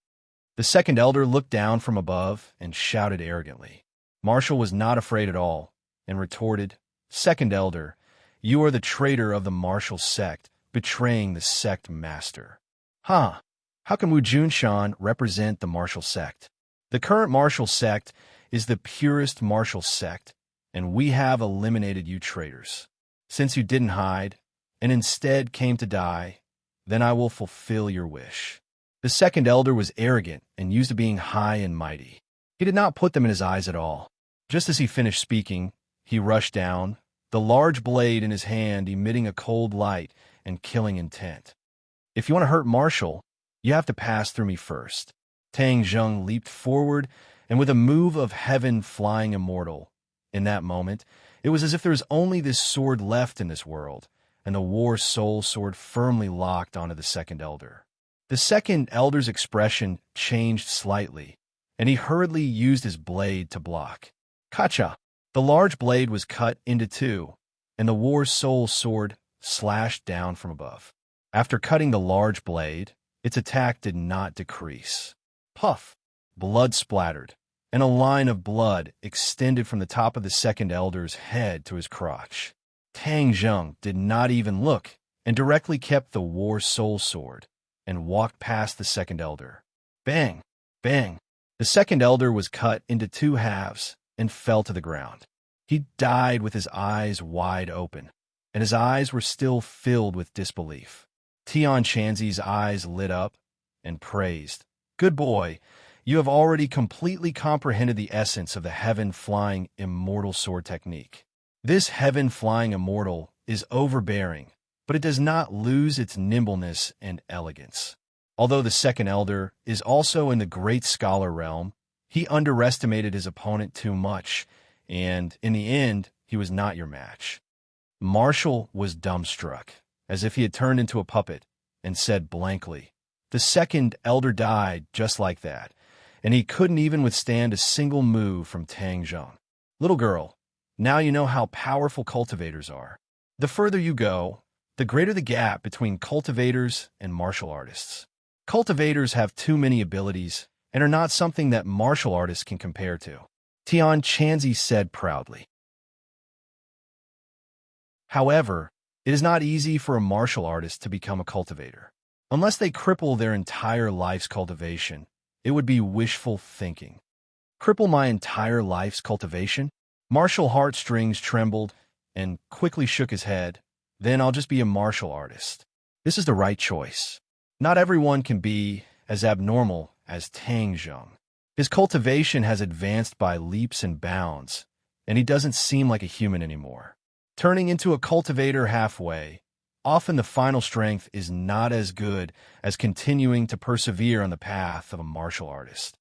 The second elder looked down from above and shouted arrogantly. Marshall was not afraid at all and retorted, "Second elder, you are the traitor of the Marshall sect, betraying the sect master." "Huh? How can Wu Junshan represent the Marshall sect? The current Marshall sect is the purest Marshall sect, and we have eliminated you traitors. Since you didn't hide, and instead came to die, then I will fulfill your wish." The second elder was arrogant and used to being high and mighty. He did not put them in his eyes at all. Just as he finished speaking, he rushed down, the large blade in his hand emitting a cold light and killing intent. "If you want to hurt Marshall, you have to pass through me first." Tang Zheng leaped forward, and with a move of heaven flying immortal, in that moment, it was as if there was only this sword left in this world, and the war soul sword firmly locked onto the second elder. The second elder's expression changed slightly, and he hurriedly used his blade to block. Kacha! The large blade was cut into two, and the war soul sword slashed down from above. After cutting the large blade, its attack did not decrease. Puff! Blood splattered, and a line of blood extended from the top of the second elder's head to his crotch. Tang Zheng did not even look, and directly kept the war soul sword, and walked past the second elder. Bang! Bang! The second elder was cut into two halves and fell to the ground. He died with his eyes wide open, and his eyes were still filled with disbelief. Tian Chanzi's eyes lit up and praised, "Good boy, you have already completely comprehended the essence of the heaven-flying immortal sword technique. This heaven-flying immortal is overbearing, but it does not lose its nimbleness and elegance." Although the second elder is also in the great scholar realm, he underestimated his opponent too much, and in the end, he was not your match. Marshall was dumbstruck, as if he had turned into a puppet, and said blankly, "The second elder died just like that, and he couldn't even withstand a single move from Tang Zheng. Little girl, now you know how powerful cultivators are. The further you go, the greater the gap between cultivators and martial artists. Cultivators have too many abilities and are not something that martial artists can compare to," Tian Chanzi said proudly. However, it is not easy for a martial artist to become a cultivator. Unless they cripple their entire life's cultivation, it would be wishful thinking. Cripple my entire life's cultivation? Martial heartstrings trembled and quickly shook his head. Then I'll just be a martial artist. This is the right choice. Not everyone can be as abnormal as Tang Zheng. His cultivation has advanced by leaps and bounds, and he doesn't seem like a human anymore. Turning into a cultivator halfway, often the final strength is not as good as continuing to persevere on the path of a martial artist.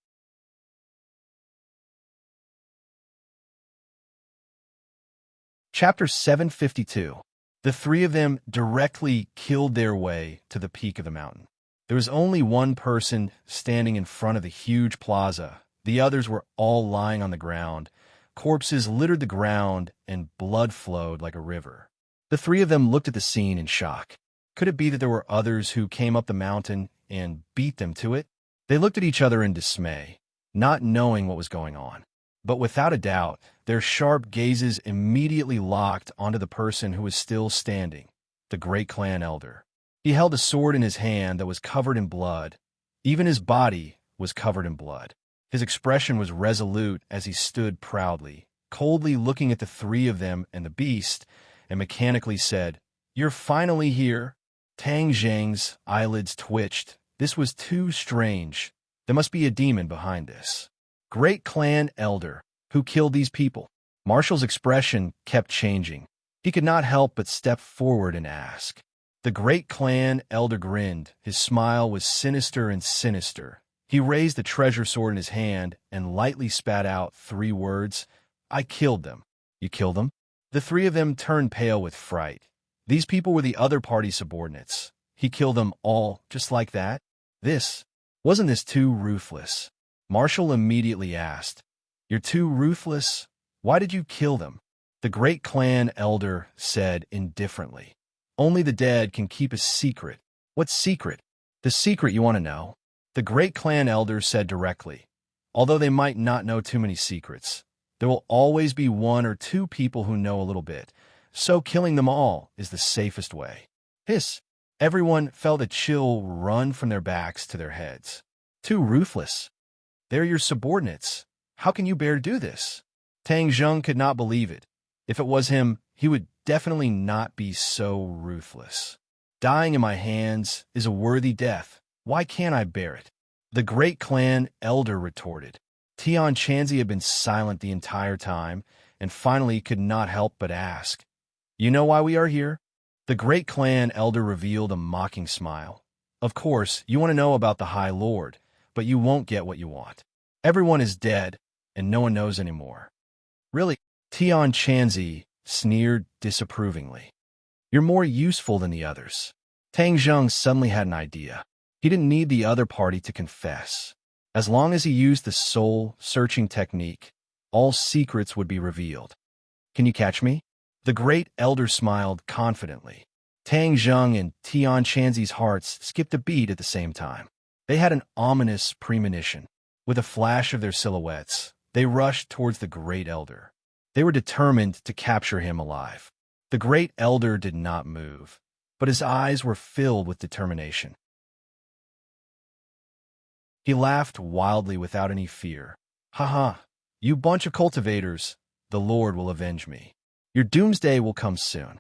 Chapter 752. The three of them directly killed their way to the peak of the mountain. There was only one person standing in front of the huge plaza. The others were all lying on the ground. Corpses littered the ground, and blood flowed like a river. The three of them looked at the scene in shock. Could it be that there were others who came up the mountain and beat them to it? They looked at each other in dismay, not knowing what was going on. But without a doubt, their sharp gazes immediately locked onto the person who was still standing, the great clan elder. He held a sword in his hand that was covered in blood. Even his body was covered in blood. His expression was resolute as he stood proudly, coldly looking at the three of them and the beast, and mechanically said, "You're finally here." Tang Zheng's eyelids twitched. This was too strange. There must be a demon behind this. Great clan elder, who killed these people? Marshall's expression kept changing. He could not help but step forward and ask. The great clan elder grinned. His smile was sinister and sinister. He raised the treasure sword in his hand and lightly spat out 3 words. "I killed them." "You killed them?" The three of them turned pale with fright. These people were the other party's subordinates. He killed them all just like that? Wasn't this too ruthless? Marshall immediately asked. "You're too ruthless? Why did you kill them?" The great clan elder said indifferently. "Only the dead can keep a secret." "What secret?" "The secret you want to know." The great clan elder said directly. "Although they might not know too many secrets, there will always be 1 or 2 people who know a little bit, so killing them all is the safest way." Hiss! Everyone felt a chill run from their backs to their heads. "Too ruthless? They're your subordinates. How can you bear to do this?" Tang Zheng could not believe it. If it was him, he would definitely not be so ruthless. "Dying in my hands is a worthy death. Why can't I bear it?" The great clan elder retorted. Tian Chanzi had been silent the entire time, and finally could not help but ask, "You know why we are here?" The great clan elder revealed a mocking smile. "Of course, you want to know about the High Lord, but you won't get what you want. Everyone is dead, and no one knows anymore." "Really?" Tian Chanzi sneered disapprovingly. "You're more useful than the others." Tang Zheng suddenly had an idea. He didn't need the other party to confess. As long as he used the soul-searching technique, all secrets would be revealed. "Can you catch me?" The great elder smiled confidently. Tang Zheng and Tian Chanzi's hearts skipped a beat at the same time. They had an ominous premonition. With a flash of their silhouettes, they rushed towards the great elder. They were determined to capture him alive. The great elder did not move, but his eyes were filled with determination. He laughed wildly without any fear. "Ha ha! You bunch of cultivators, the Lord will avenge me. Your doomsday will come soon."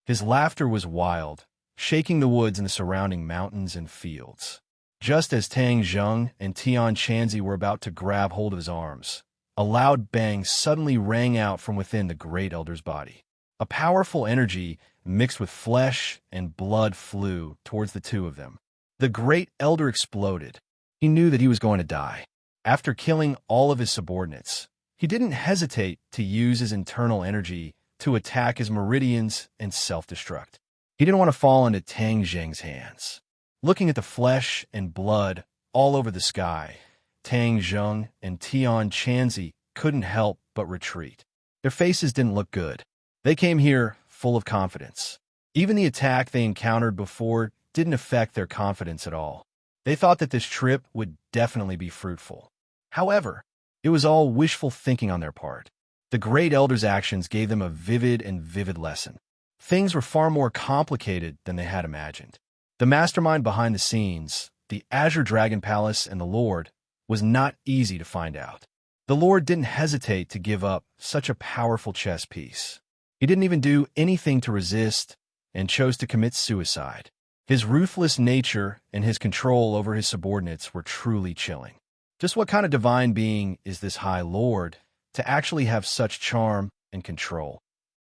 His laughter was wild, shaking the woods in the surrounding mountains and fields. Just as Tang Zheng and Tian Chanzi were about to grab hold of his arms, a loud bang suddenly rang out from within the great elder's body. A powerful energy mixed with flesh and blood flew towards the two of them. The great elder exploded. He knew that he was going to die. After killing all of his subordinates, he didn't hesitate to use his internal energy to attack his meridians and self-destruct. He didn't want to fall into Tang Zheng's hands. Looking at the flesh and blood all over the sky, Tang Zheng and Tian Chanzi couldn't help but retreat. Their faces didn't look good. They came here full of confidence. Even the attack they encountered before didn't affect their confidence at all. They thought that this trip would definitely be fruitful. However, it was all wishful thinking on their part. The great elder's actions gave them a vivid lesson. Things were far more complicated than they had imagined. The mastermind behind the scenes, the Azure Dragon Palace and the Lord, was not easy to find out. The The Lord didn't hesitate to give up such a powerful chess piece. He didn't even do anything to resist and chose to commit suicide. His ruthless nature and his control over his subordinates were truly chilling. Just what kind of divine being is this High Lord to actually have such charm and control?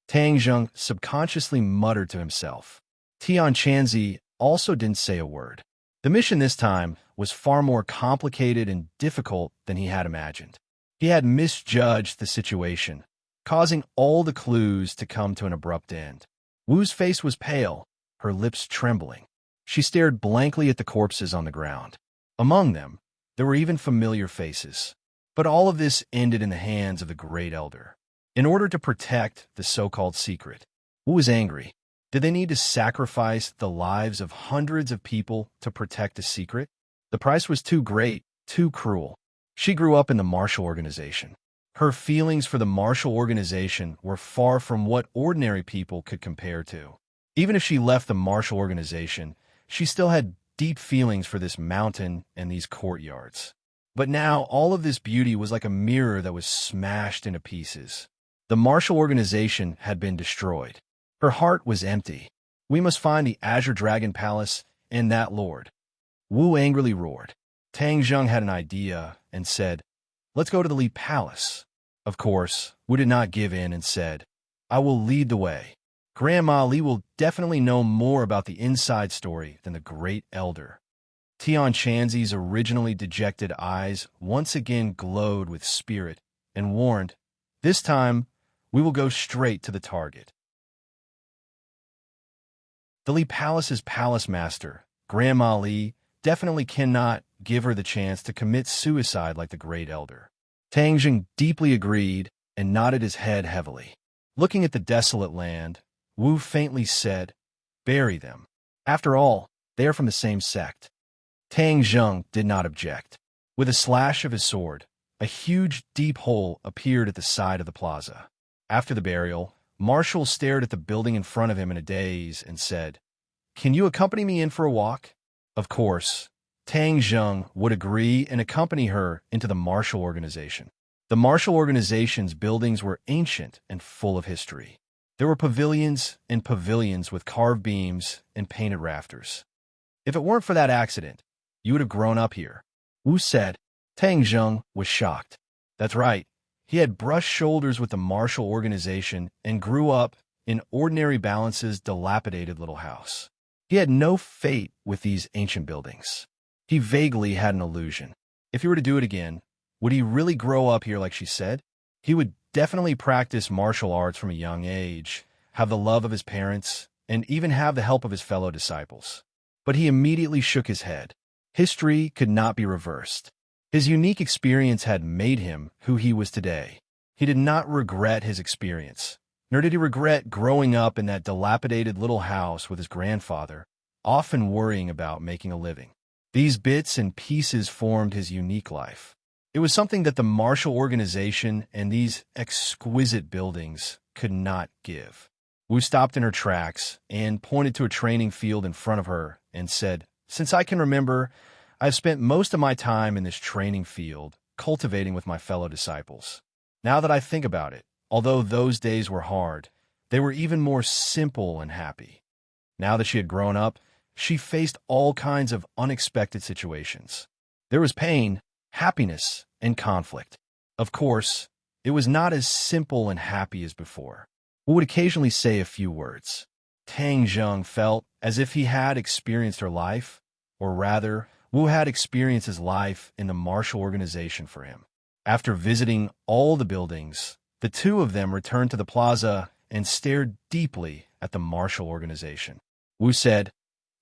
Tang Zheng subconsciously muttered to himself. Tian Chanzi also didn't say a word. The mission this time was far more complicated and difficult than he had imagined. He had misjudged the situation, causing all the clues to come to an abrupt end. Wu's face was pale, her lips trembling. She stared blankly at the corpses on the ground. Among them, there were even familiar faces. But all of this ended in the hands of the Great Elder. In order to protect the so-called secret, Wu was angry. Did they need to sacrifice the lives of hundreds of people to protect a secret? The price was too great, too cruel. She grew up in the martial organization. Her feelings for the martial organization were far from what ordinary people could compare to. Even if she left the martial organization, she still had deep feelings for this mountain and these courtyards. But now all of this beauty was like a mirror that was smashed into pieces. The martial organization had been destroyed. Her heart was empty. We must find the Azure Dragon Palace and that lord. Wu angrily roared. Tang Zheng had an idea and said, "Let's go to the Li Palace." Of course, Wu did not give in and said, "I will lead the way. Grandma Li will definitely know more about the inside story than the Great Elder." Tian Chanzi's originally dejected eyes once again glowed with spirit and warned, "This time, we will go straight to the target." The Li Palace's palace master, Grandma Li, definitely cannot give her the chance to commit suicide like the Great Elder. Tang Zheng deeply agreed and nodded his head heavily. Looking at the desolate land, Wu faintly said, "Bury them. After all, they are from the same sect." Tang Zheng did not object. With a slash of his sword, a huge, deep hole appeared at the side of the plaza. After the burial, Marshall stared at the building in front of him in a daze and said, "Can you accompany me in for a walk?" Of course, Tang Zheng would agree and accompany her into the martial organization. The martial organization's buildings were ancient and full of history. There were pavilions and pavilions with carved beams and painted rafters. "If it weren't for that accident, you would have grown up here," Wu said. Tang Zheng was shocked. That's right. He had brushed shoulders with the martial organization and grew up in Ordinary Balance's dilapidated little house. He had no fate with these ancient buildings. He vaguely had an illusion. If he were to do it again, would he really grow up here like she said? He would definitely practice martial arts from a young age, have the love of his parents, and even have the help of his fellow disciples. But he immediately shook his head. History could not be reversed. His unique experience had made him who he was today. He did not regret his experience, nor did he regret growing up in that dilapidated little house with his grandfather, often worrying about making a living. These bits and pieces formed his unique life. It was something that the martial organization and these exquisite buildings could not give. Wu stopped in her tracks and pointed to a training field in front of her and said, "Since I can remember, I've spent most of my time in this training field, cultivating with my fellow disciples. Now that I think about it, although those days were hard, they were even more simple and happy." Now that she had grown up, she faced all kinds of unexpected situations. There was pain, happiness, and conflict. Of course, it was not as simple and happy as before. Wu would occasionally say a few words. Tang Zheng felt as if he had experienced her life, or rather, Wu had experienced his life in the martial organization for him. After visiting all the buildings, the two of them returned to the plaza and stared deeply at the martial organization. Wu said,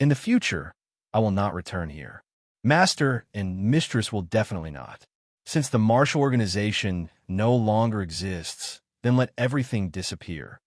"In the future, I will not return here. Master and mistress will definitely not. Since the martial organization no longer exists, then let everything disappear."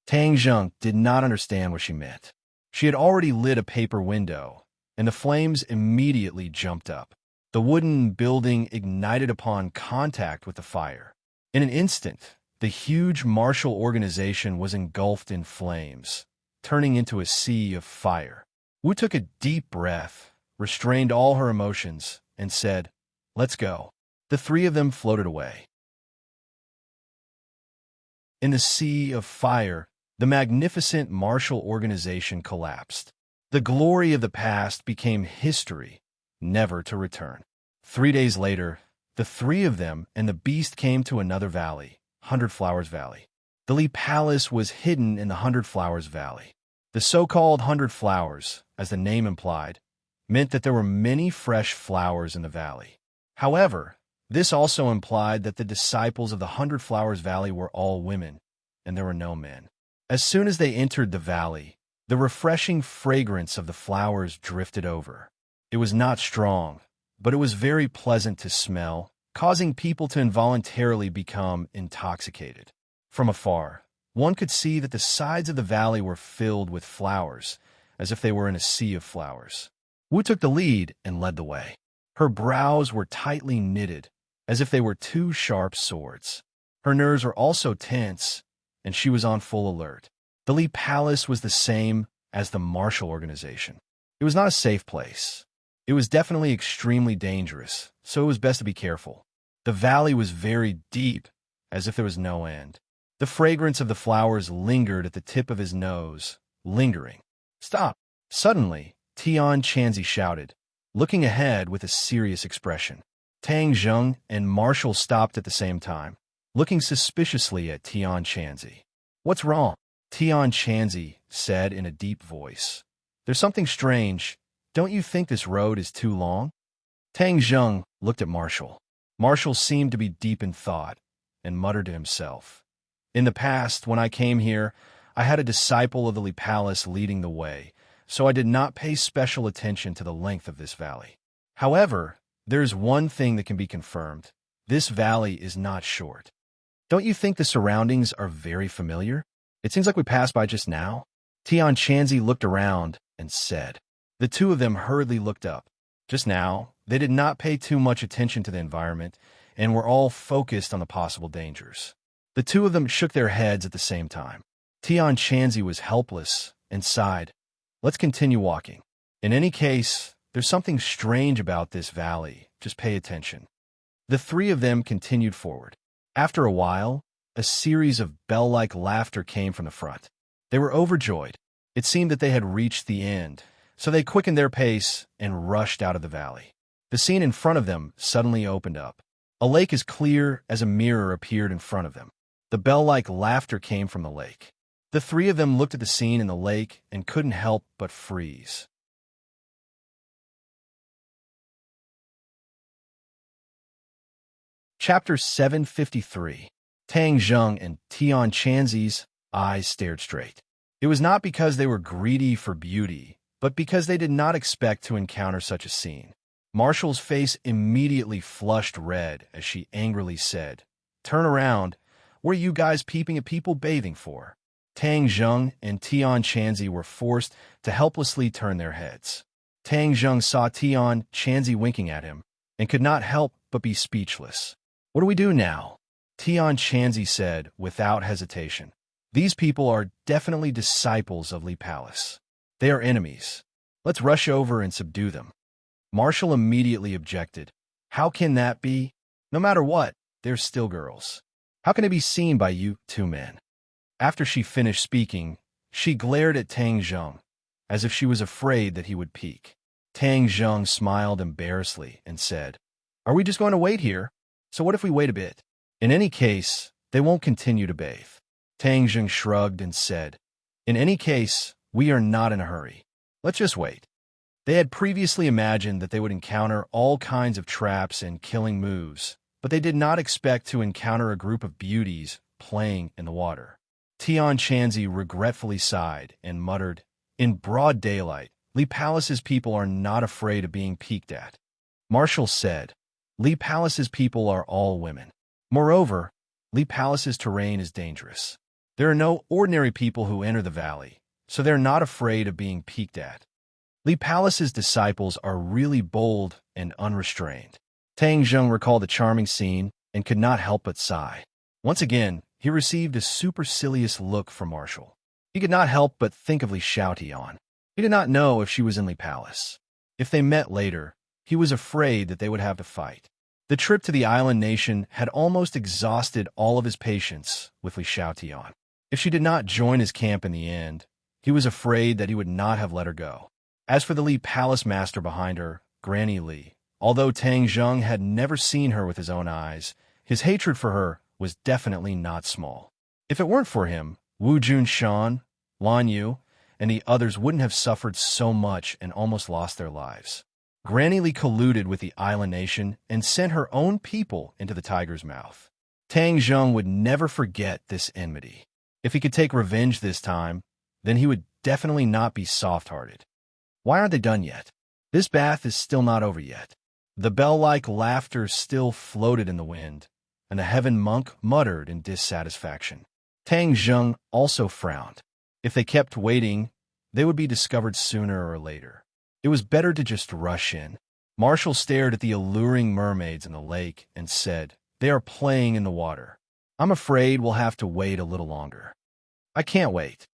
Tang Zheng did not understand what she meant. She had already lit a paper window, and the flames immediately jumped up. The wooden building ignited upon contact with the fire. In an instant, the huge martial organization was engulfed in flames, turning into a sea of fire. Wu took a deep breath, restrained all her emotions, and said, "Let's go." The three of them floated away. In the sea of fire, the magnificent martial organization collapsed. The glory of the past became history, never to return. 3 days later, the three of them and the beast came to another valley, Hundred Flowers Valley. The Lee Palace was hidden in the Hundred Flowers Valley. The so-called Hundred Flowers, as the name implied, meant that there were many fresh flowers in the valley. However, this also implied that the disciples of the Hundred Flowers Valley were all women, and there were no men. As soon as they entered the valley, the refreshing fragrance of the flowers drifted over. It was not strong, but it was very pleasant to smell, causing people to involuntarily become intoxicated. From afar, one could see that the sides of the valley were filled with flowers, as if they were in a sea of flowers. Wu took the lead and led the way. Her brows were tightly knitted, as if they were two sharp swords. Her nerves were also tense, and she was on full alert. The Lee Palace was the same as the martial organization. It was not a safe place. It was definitely extremely dangerous, so it was best to be careful. The valley was very deep, as if there was no end. The fragrance of the flowers lingered at the tip of his nose, lingering. "Stop!" Suddenly, Tian Chanzi shouted, looking ahead with a serious expression. Tang Zheng and Marshall stopped at the same time, looking suspiciously at Tian Chanzi. "What's wrong?" Tian Chanzi said in a deep voice. "There's something strange. Don't you think this road is too long?" Tang Zheng looked at Marshall. Marshall seemed to be deep in thought and muttered to himself. "In the past, when I came here, I had a disciple of the Lee Palace leading the way, so I did not pay special attention to the length of this valley. However, there is one thing that can be confirmed. This valley is not short. Don't you think the surroundings are very familiar? It seems like we passed by just now." Tian Chanzi looked around and said. The two of them hurriedly looked up. Just now, they did not pay too much attention to the environment and were all focused on the possible dangers. The two of them shook their heads at the same time. Tian Chanzi was helpless and sighed. "Let's continue walking. In any case, there's something strange about this valley. Just pay attention." The three of them continued forward. After a while, a series of bell-like laughter came from the front. They were overjoyed. It seemed that they had reached the end, so they quickened their pace and rushed out of the valley. The scene in front of them suddenly opened up. A lake as clear as a mirror appeared in front of them. The bell-like laughter came from the lake. The three of them looked at the scene in the lake and couldn't help but freeze. Chapter 753. Tang Zheng and Tian Chanzi's eyes stared straight. It was not because they were greedy for beauty, but because they did not expect to encounter such a scene. Marshall's face immediately flushed red as she angrily said, "Turn around. What are you guys peeping at people bathing for?" Tang Zheng and Tian Chanzi were forced to helplessly turn their heads. Tang Zheng saw Tian Chanzi winking at him and could not help but be speechless. "What do we do now?" Tian Chanzi said without hesitation. "These people are definitely disciples of Lee Palace. They are enemies. Let's rush over and subdue them." Marshall immediately objected. "How can that be? No matter what, they're still girls. How can it be seen by you two men?" After she finished speaking, she glared at Tang Zheng, as if she was afraid that he would peek. Tang Zheng smiled embarrassedly and said, "Are we just going to wait here? So what if we wait a bit? In any case, they won't continue to bathe." Tang Zheng shrugged and said, "In any case, we are not in a hurry. Let's just wait." They had previously imagined that they would encounter all kinds of traps and killing moves, but they did not expect to encounter a group of beauties playing in the water. Tian Chanzi regretfully sighed and muttered, "In broad daylight, Lee Palace's people are not afraid of being peeked at." Marshall said, "Lee Palace's people are all women. Moreover, Lee Palace's terrain is dangerous. There are no ordinary people who enter the valley, so they're not afraid of being peeked at. Lee Palace's disciples are really bold and unrestrained." Tang Zheng recalled the charming scene and could not help but sigh. Once again, he received a supercilious look from Marshall. He could not help but think of Li Xiaotian. He did not know if she was in Lee Palace. If they met later, he was afraid that they would have to fight. The trip to the island nation had almost exhausted all of his patience with Li Xiaotian. If she did not join his camp in the end, he was afraid that he would not have let her go. As for the Li palace master behind her, Granny Li, although Tang Zheng had never seen her with his own eyes, his hatred for her was definitely not small. If it weren't for him, Wu Junshan, Lan Yu, and the others wouldn't have suffered so much and almost lost their lives. Granny Li colluded with the island nation and sent her own people into the tiger's mouth. Tang Zheng would never forget this enmity. If he could take revenge this time, then he would definitely not be soft-hearted. Why aren't they done yet? This bath is still not over yet. The bell-like laughter still floated in the wind, and the heaven monk muttered in dissatisfaction. Tang Zheng also frowned. If they kept waiting, they would be discovered sooner or later. It was better to just rush in. Marshall stared at the alluring mermaids in the lake and said, "They are playing in the water. I'm afraid we'll have to wait a little longer." "I can't wait."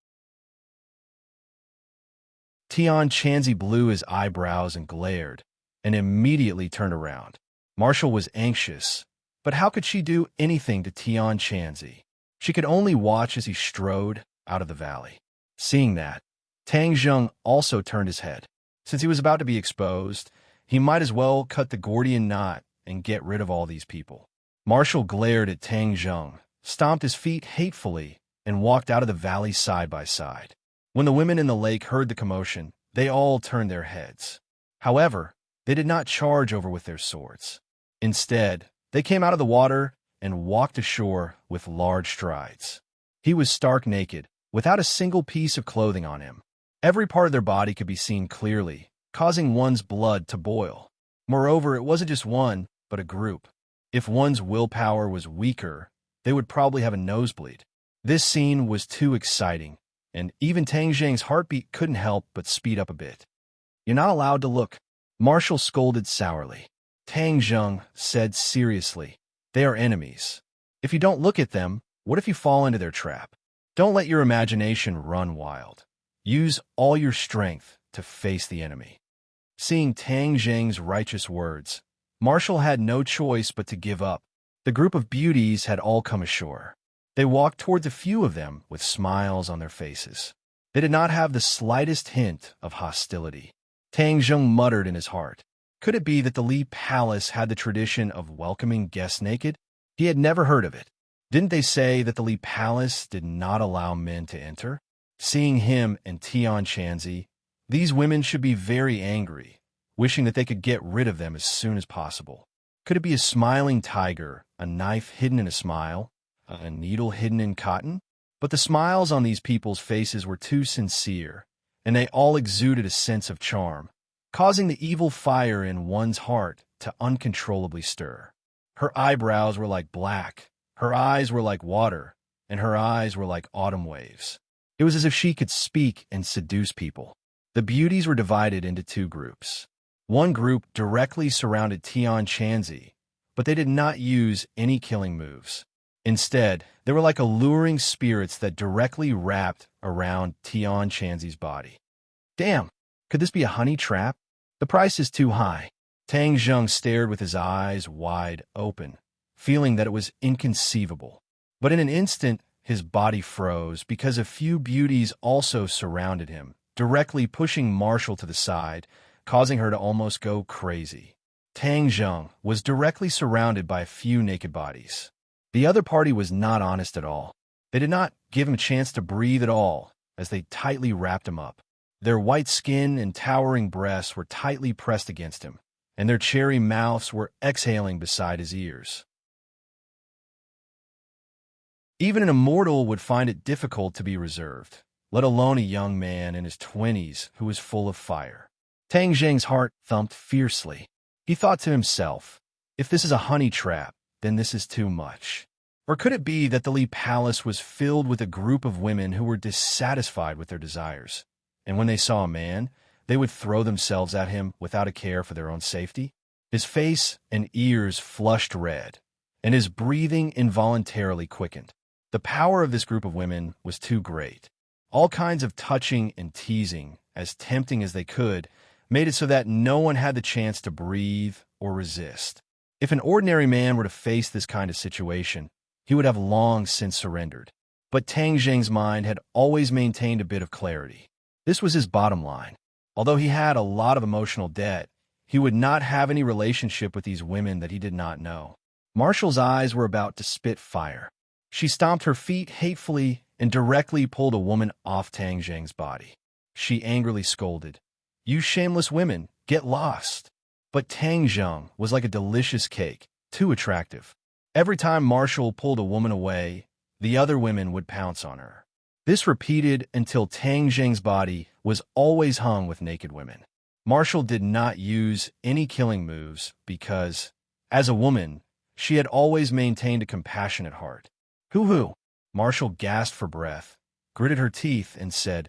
Tian Chanzi blew his eyebrows and glared, and immediately turned around. Marshall was anxious, but how could she do anything to Tian Chanzi? She could only watch as he strode out of the valley. Seeing that, Tang Zheng also turned his head. Since he was about to be exposed, he might as well cut the Gordian knot and get rid of all these people. Marshall glared at Tang Zheng, stomped his feet hatefully, and walked out of the valley side by side. When the women in the lake heard the commotion, they all turned their heads. However, they did not charge over with their swords. Instead, they came out of the water and walked ashore with large strides. He was stark naked, without a single piece of clothing on him. Every part of their body could be seen clearly, causing one's blood to boil. Moreover, it wasn't just one, but a group. If one's willpower was weaker, they would probably have a nosebleed. This scene was too exciting, and even Tang Zheng's heartbeat couldn't help but speed up a bit. "You're not allowed to look," Marshall scolded sourly. Tang Zheng said seriously, "They are enemies. If you don't look at them, what if you fall into their trap? Don't let your imagination run wild. Use all your strength to face the enemy." Seeing Tang Zheng's righteous words, Marshall had no choice but to give up. The group of beauties had all come ashore. They walked toward a few of them with smiles on their faces. They did not have the slightest hint of hostility. Tang Zheng muttered in his heart. Could it be that the Li Palace had the tradition of welcoming guests naked? He had never heard of it. Didn't they say that the Li Palace did not allow men to enter? Seeing him and Tian Chanzi, these women should be very angry, wishing that they could get rid of them as soon as possible. Could it be a smiling tiger, a knife hidden in a smile, a needle hidden in cotton? But the smiles on these people's faces were too sincere, and they all exuded a sense of charm, causing the evil fire in one's heart to uncontrollably stir. Her eyebrows were like black, her eyes were like water, and her eyes were like autumn waves. It was as if she could speak and seduce people. The beauties were divided into two groups. One group directly surrounded Tian Chanzi, but they did not use any killing moves. Instead, they were like alluring spirits that directly wrapped around Tian Chanzi's body. Damn, could this be a honey trap? The price is too high. Tang Zheng stared with his eyes wide open, feeling that it was inconceivable. But in an instant, his body froze because a few beauties also surrounded him, directly pushing Marshall to the side, causing her to almost go crazy. Tang Zheng was directly surrounded by a few naked bodies. The other party was not honest at all. They did not give him a chance to breathe at all, as they tightly wrapped him up. Their white skin and towering breasts were tightly pressed against him, and their cherry mouths were exhaling beside his ears. Even an immortal would find it difficult to be reserved, let alone a young man in his 20s who was full of fire. Tang Zheng's heart thumped fiercely. He thought to himself, if this is a honey trap, then this is too much. Or could it be that the Li Palace was filled with a group of women who were dissatisfied with their desires, and when they saw a man, they would throw themselves at him without a care for their own safety? His face and ears flushed red, and his breathing involuntarily quickened. The power of this group of women was too great. All kinds of touching and teasing, as tempting as they could, made it so that no one had the chance to breathe or resist. If an ordinary man were to face this kind of situation, he would have long since surrendered. But Tang Zheng's mind had always maintained a bit of clarity. This was his bottom line. Although he had a lot of emotional debt, he would not have any relationship with these women that he did not know. Marshall's eyes were about to spit fire. She stomped her feet hatefully and directly pulled a woman off Tang Zheng's body. She angrily scolded, "You shameless women, get lost." But Tang Zheng was like a delicious cake, too attractive. Every time Marshall pulled a woman away, the other women would pounce on her. This repeated until Tang Zheng's body was always hung with naked women. Marshall did not use any killing moves because, as a woman, she had always maintained a compassionate heart. Hoo-hoo! Marshall gasped for breath, gritted her teeth, and said,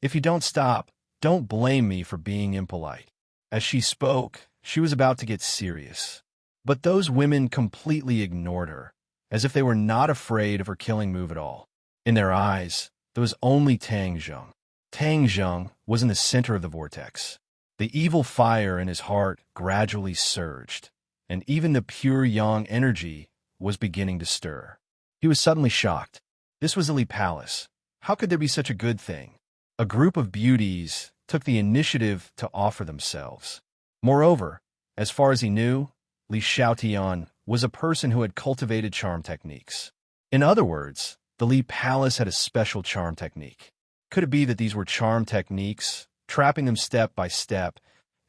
"If you don't stop, don't blame me for being impolite." As she spoke, she was about to get serious. But those women completely ignored her, as if they were not afraid of her killing move at all. In their eyes, there was only Tang Zheng. Tang Zheng was in the center of the vortex. The evil fire in his heart gradually surged, and even the pure yang energy was beginning to stir. He was suddenly shocked. This was Li Palace. How could there be such a good thing? A group of beauties took the initiative to offer themselves. Moreover, as far as he knew, Li Xiaotian was a person who had cultivated charm techniques. In other words, the Li Palace had a special charm technique. Could it be that these were charm techniques, trapping them step by step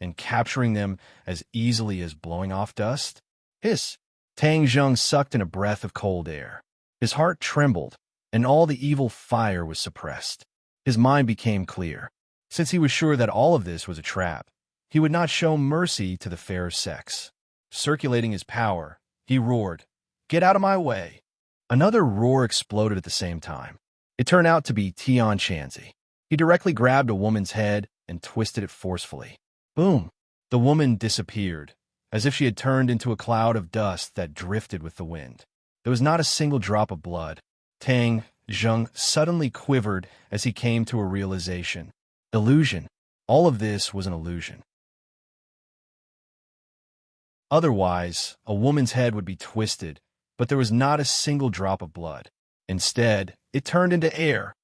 and capturing them as easily as blowing off dust? Hiss! Tang Zheng sucked in a breath of cold air. His heart trembled, and all the evil fire was suppressed. His mind became clear. Since he was sure that all of this was a trap, he would not show mercy to the fairer sex. Circulating his power, he roared, "Get out of my way!" Another roar exploded at the same time. It turned out to be Tian Chanzi. He directly grabbed a woman's head and twisted it forcefully. Boom! The woman disappeared, as if she had turned into a cloud of dust that drifted with the wind. There was not a single drop of blood. Tang Zheng suddenly quivered as he came to a realization. Illusion. All of this was an illusion. Otherwise, a woman's head would be twisted, but there was not a single drop of blood. Instead, it turned into air,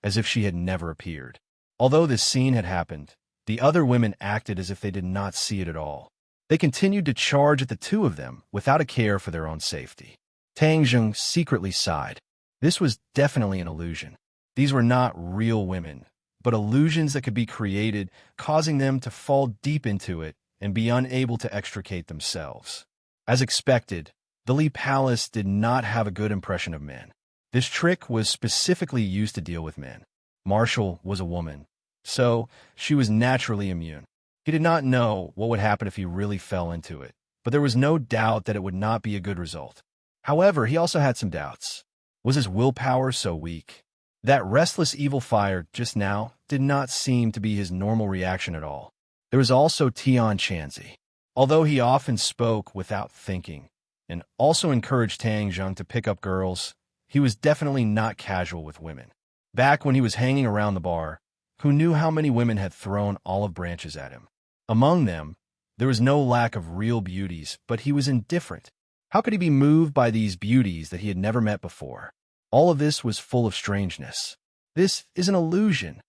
as if she had never appeared. Although this scene had happened, the other women acted as if they did not see it at all. They continued to charge at the two of them without a care for their own safety. Tang Zheng secretly sighed. This was definitely an illusion. These were not real women, but illusions that could be created, causing them to fall deep into it and be unable to extricate themselves. As expected, the Li Palace did not have a good impression of men. This trick was specifically used to deal with men. Marshall was a woman, so she was naturally immune. He did not know what would happen if he really fell into it, but there was no doubt that it would not be a good result. However, he also had some doubts. Was his willpower so weak? That restless evil fire just now did not seem to be his normal reaction at all. There was also Tian Chanzi. Although he often spoke without thinking, and also encouraged Tang Zheng to pick up girls, he was definitely not casual with women. Back when he was hanging around the bar, who knew how many women had thrown olive branches at him? Among them, there was no lack of real beauties, but he was indifferent. How could he be moved by these beauties that he had never met before? All of this was full of strangeness. This is an illusion.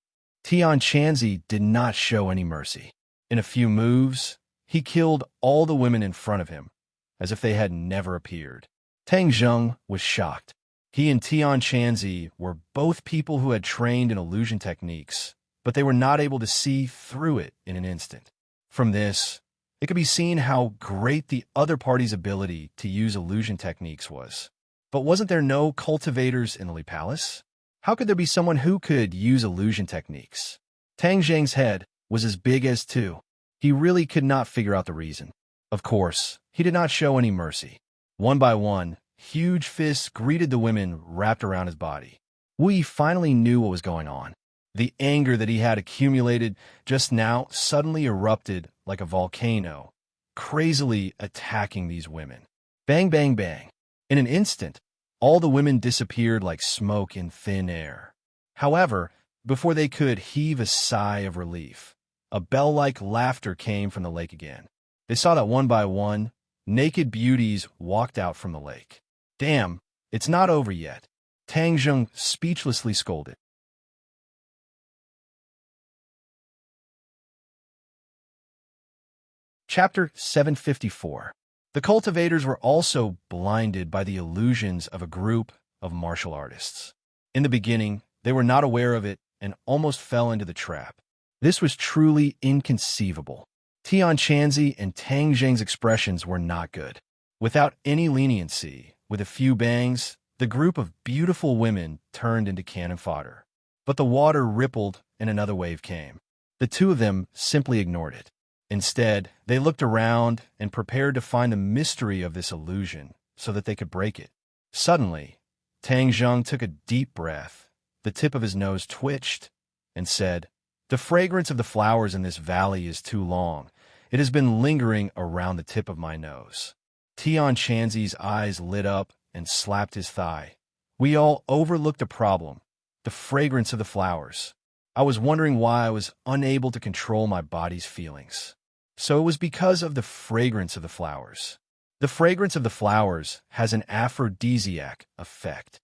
Tian Chanzi did not show any mercy. In a few moves, he killed all the women in front of him, as if they had never appeared. Tang Zheng was shocked. He and Tian Chanzi were both people who had trained in illusion techniques, but they were not able to see through it in an instant. From this, it could be seen how great the other party's ability to use illusion techniques was. But wasn't there no cultivators in the Li Palace? How could there be someone who could use illusion techniques? Tang Zheng's head was as big as two. He really could not figure out the reason. Of course, he did not show any mercy. One by one, huge fists greeted the women wrapped around his body. Wu Yi finally knew what was going on. The anger that he had accumulated just now suddenly erupted like a volcano, crazily attacking these women. Bang, bang, bang. In an instant, all the women disappeared like smoke in thin air. However, before they could heave a sigh of relief, a bell-like laughter came from the lake again. They saw that one by one, naked beauties walked out from the lake. Damn, it's not over yet, Tang Zheng speechlessly scolded. Chapter 754. The cultivators were also blinded by the illusions of a group of martial artists. In the beginning, they were not aware of it and almost fell into the trap. This was truly inconceivable. Tian Chanzi and Tang Zheng's expressions were not good. Without any leniency, with a few bangs, the group of beautiful women turned into cannon fodder. But the water rippled and another wave came. The two of them simply ignored it. Instead, they looked around and prepared to find the mystery of this illusion so that they could break it. Suddenly, Tang Zheng took a deep breath. The tip of his nose twitched and said, "The fragrance of the flowers in this valley is too long. It has been lingering around the tip of my nose." Tian Chanzi's eyes lit up and slapped his thigh. "We all overlooked a problem, the fragrance of the flowers. I was wondering why I was unable to control my body's feelings. So it was because of the fragrance of the flowers. The fragrance of the flowers has an aphrodisiac effect."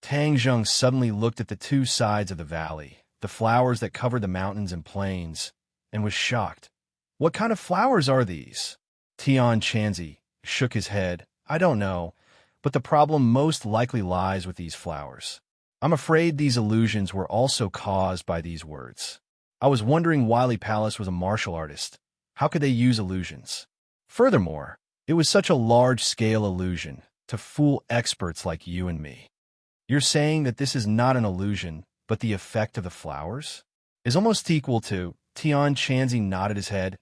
Tang Zheng suddenly looked at the two sides of the valley, the flowers that covered the mountains and plains, and was shocked. "What kind of flowers are these?" Tian Chanzi shook his head. "I don't know, but the problem most likely lies with these flowers. I'm afraid these illusions were also caused by these words. I was wondering why Li Palace was a martial artist. How could they use illusions? Furthermore, it was such a large-scale illusion to fool experts like you and me. You're saying that this is not an illusion, but the effect of the flowers is almost equal to..." Tian Chanzi nodded his head.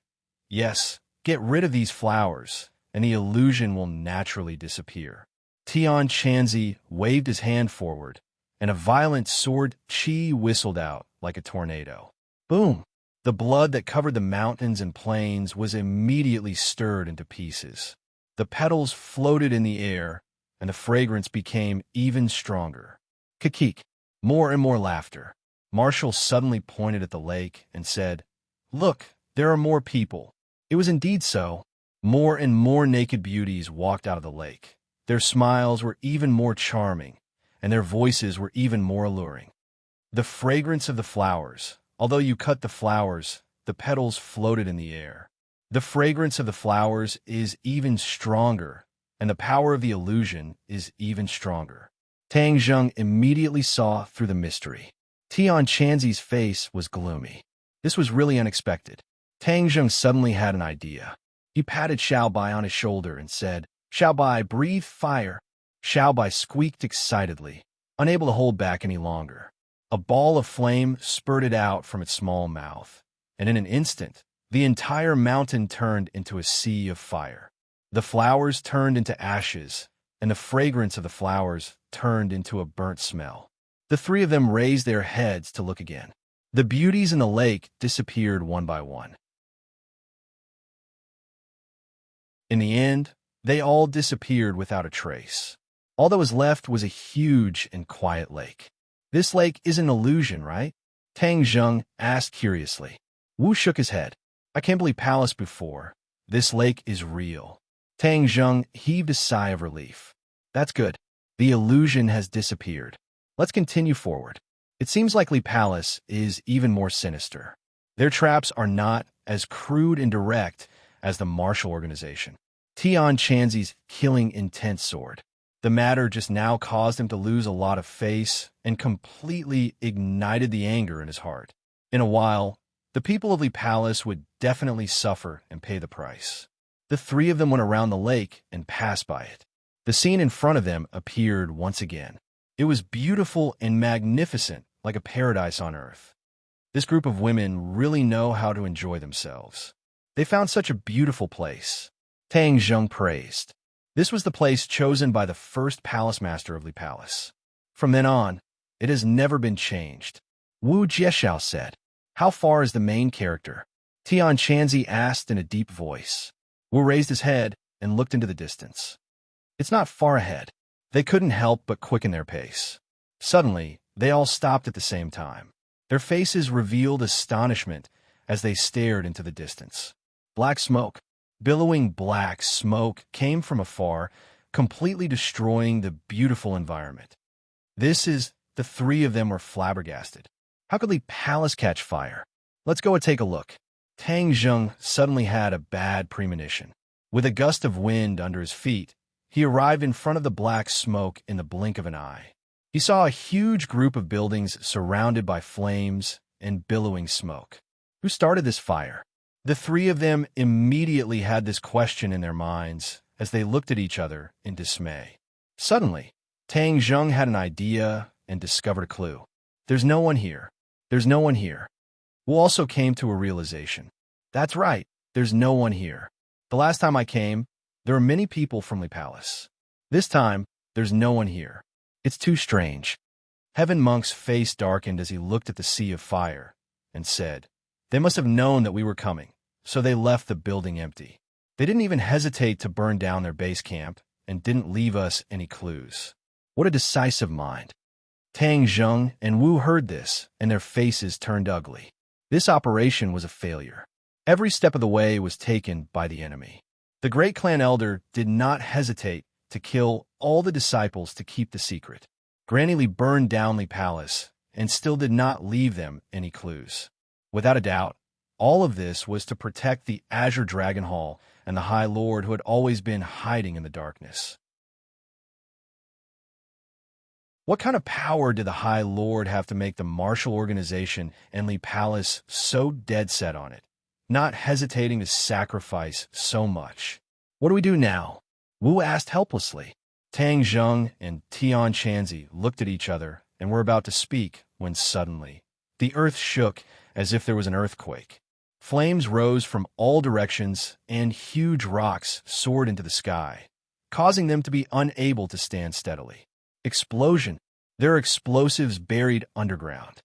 "Yes, get rid of these flowers, and the illusion will naturally disappear." Tian Chanzi waved his hand forward, and a violent sword chi whistled out like a tornado. Boom! The blood that covered the mountains and plains was immediately stirred into pieces. The petals floated in the air, and the fragrance became even stronger. Kikik! More and more laughter. Marshall suddenly pointed at the lake and said, "Look, there are more people." It was indeed so. More and more naked beauties walked out of the lake. Their smiles were even more charming, and their voices were even more alluring. The fragrance of the flowers. Although you cut the flowers, the petals floated in the air. The fragrance of the flowers is even stronger, and the power of the illusion is even stronger. Tang Zheng immediately saw through the mystery. Tian Chanzi's face was gloomy. This was really unexpected. Tang Zheng suddenly had an idea. He patted Xiaobai on his shoulder and said, "Xiaobai, breathe fire." Xiaobai squeaked excitedly, unable to hold back any longer. A ball of flame spurted out from its small mouth, and in an instant, the entire mountain turned into a sea of fire. The flowers turned into ashes, and the fragrance of the flowers turned into a burnt smell. The three of them raised their heads to look again. The beauties in the lake disappeared one by one. In the end, they all disappeared without a trace. All that was left was a huge and quiet lake. "This lake is an illusion, right?" Tang Zheng asked curiously. Wu shook his head. "I can't believe Palace before. This lake is real." Tang Zheng heaved a sigh of relief. "That's good. The illusion has disappeared. Let's continue forward. It seems like Li Palace is even more sinister. Their traps are not as crude and direct as the martial organization." Tian Chanzi's killing intense sword. The matter just now caused him to lose a lot of face and completely ignited the anger in his heart. In a while, the people of Li Palace would definitely suffer and pay the price. The three of them went around the lake and passed by it. The scene in front of them appeared once again. It was beautiful and magnificent, like a paradise on earth. This group of women really know how to enjoy themselves. They found such a beautiful place. Tang Zheng praised. This was the place chosen by the first palace master of Li Palace. From then on, it has never been changed. Wu Jiexiao said. "How far is the main character?" Tian Chanzi asked in a deep voice. Wu raised his head and looked into the distance. "It's not far ahead." They couldn't help but quicken their pace. Suddenly, they all stopped at the same time. Their faces revealed astonishment as they stared into the distance. Black smoke. Billowing black smoke came from afar, completely destroying the beautiful environment. The three of them were flabbergasted. How could the palace catch fire? Let's go and take a look. Tang Zheng suddenly had a bad premonition. With a gust of wind under his feet, he arrived in front of the black smoke in the blink of an eye. He saw a huge group of buildings surrounded by flames and billowing smoke. Who started this fire? The three of them immediately had this question in their minds as they looked at each other in dismay. Suddenly, Tang Zheng had an idea and discovered a clue. There's no one here. There's no one here. Wu also came to a realization. That's right, there's no one here. The last time I came, there were many people from the palace. This time, there's no one here. It's too strange. Heaven Monk's face darkened as he looked at the sea of fire and said, They must have known that we were coming, so they left the building empty. They didn't even hesitate to burn down their base camp and didn't leave us any clues. What a decisive mind. Tang Zheng and Wu heard this, and their faces turned ugly. This operation was a failure. Every step of the way was taken by the enemy. The great clan elder did not hesitate to kill all the disciples to keep the secret. Granny Li burned down the palace and still did not leave them any clues. Without a doubt, all of this was to protect the Azure Dragon Hall and the High Lord who had always been hiding in the darkness. What kind of power did the High Lord have to make the martial organization and Li Palace so dead set on it, not hesitating to sacrifice so much? What do we do now? Wu asked helplessly. Tang Zheng and Tian Chanzi looked at each other and were about to speak when suddenly the earth shook as if there was an earthquake. Flames rose from all directions and huge rocks soared into the sky, causing them to be unable to stand steadily. Explosion! There are explosives buried underground.